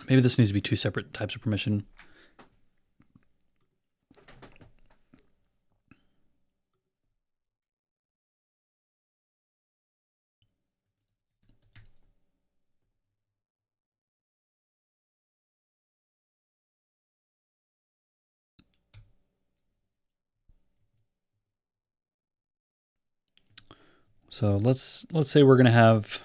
maybe this needs to be two separate types of permission. So let's say we're going to have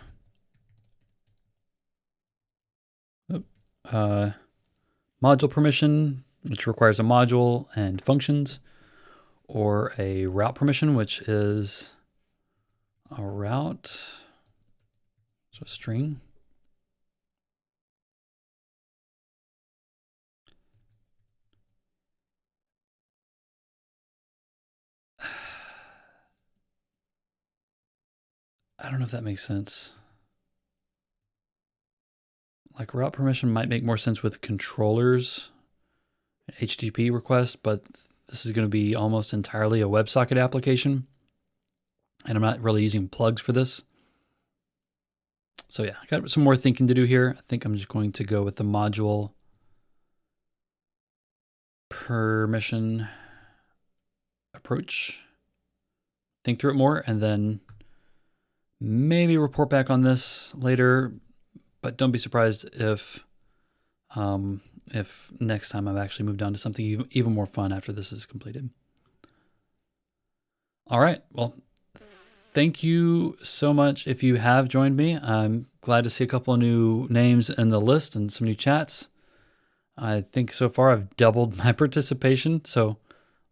module permission, which requires a module and functions, or a route permission, which is a route, so a string. I don't know if that makes sense. Like route permission might make more sense with controllers, HTTP requests, but this is going to be almost entirely a WebSocket application, and I'm not really using plugs for this. So yeah, I got some more thinking to do here. I think I'm just going to go with the module permission approach. Think through it more, and then maybe report back on this later. But don't be surprised if next time I've actually moved on to something even more fun after this is completed. All right, well, thank you so much if you have joined me. I'm glad to see a couple of new names in the list and some new chats. I think so far I've doubled my participation. So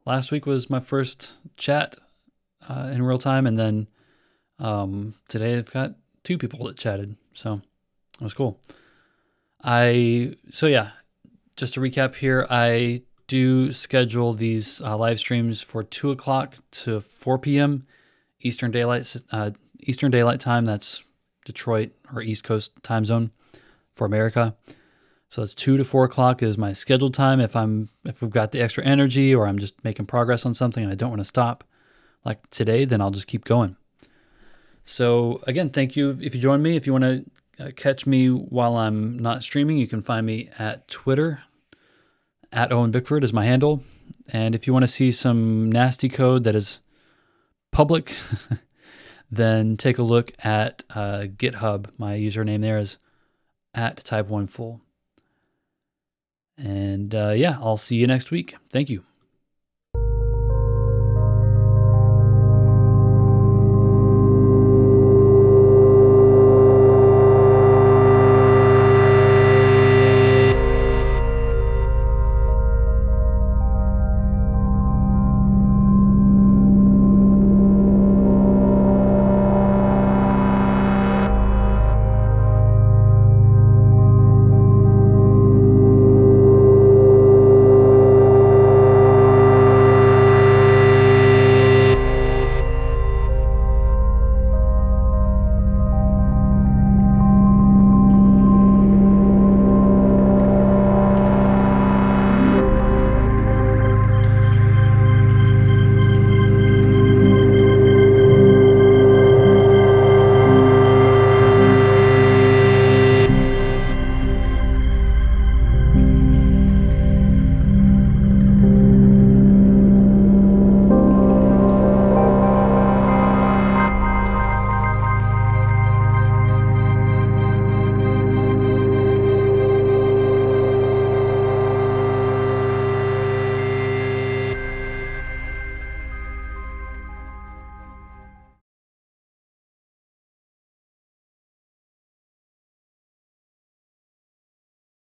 last week was my first chat in real time, and then today I've got 2 people that chatted. So that was cool. So yeah, just to recap here, I do schedule these live streams for 2 o'clock to 4 p.m. Eastern Daylight Time. That's Detroit or East Coast time zone for America. So it's 2 to 4 o'clock is my scheduled time. If we've got the extra energy, or I'm just making progress on something and I don't want to stop, like today, then I'll just keep going. So again, thank you if you join me. If you want to catch me while I'm not streaming, you can find me at Twitter. At Owen Bickford is my handle. And if you want to see some nasty code that is public, then take a look at GitHub. My username there is @type1full. And yeah, I'll see you next week. Thank you.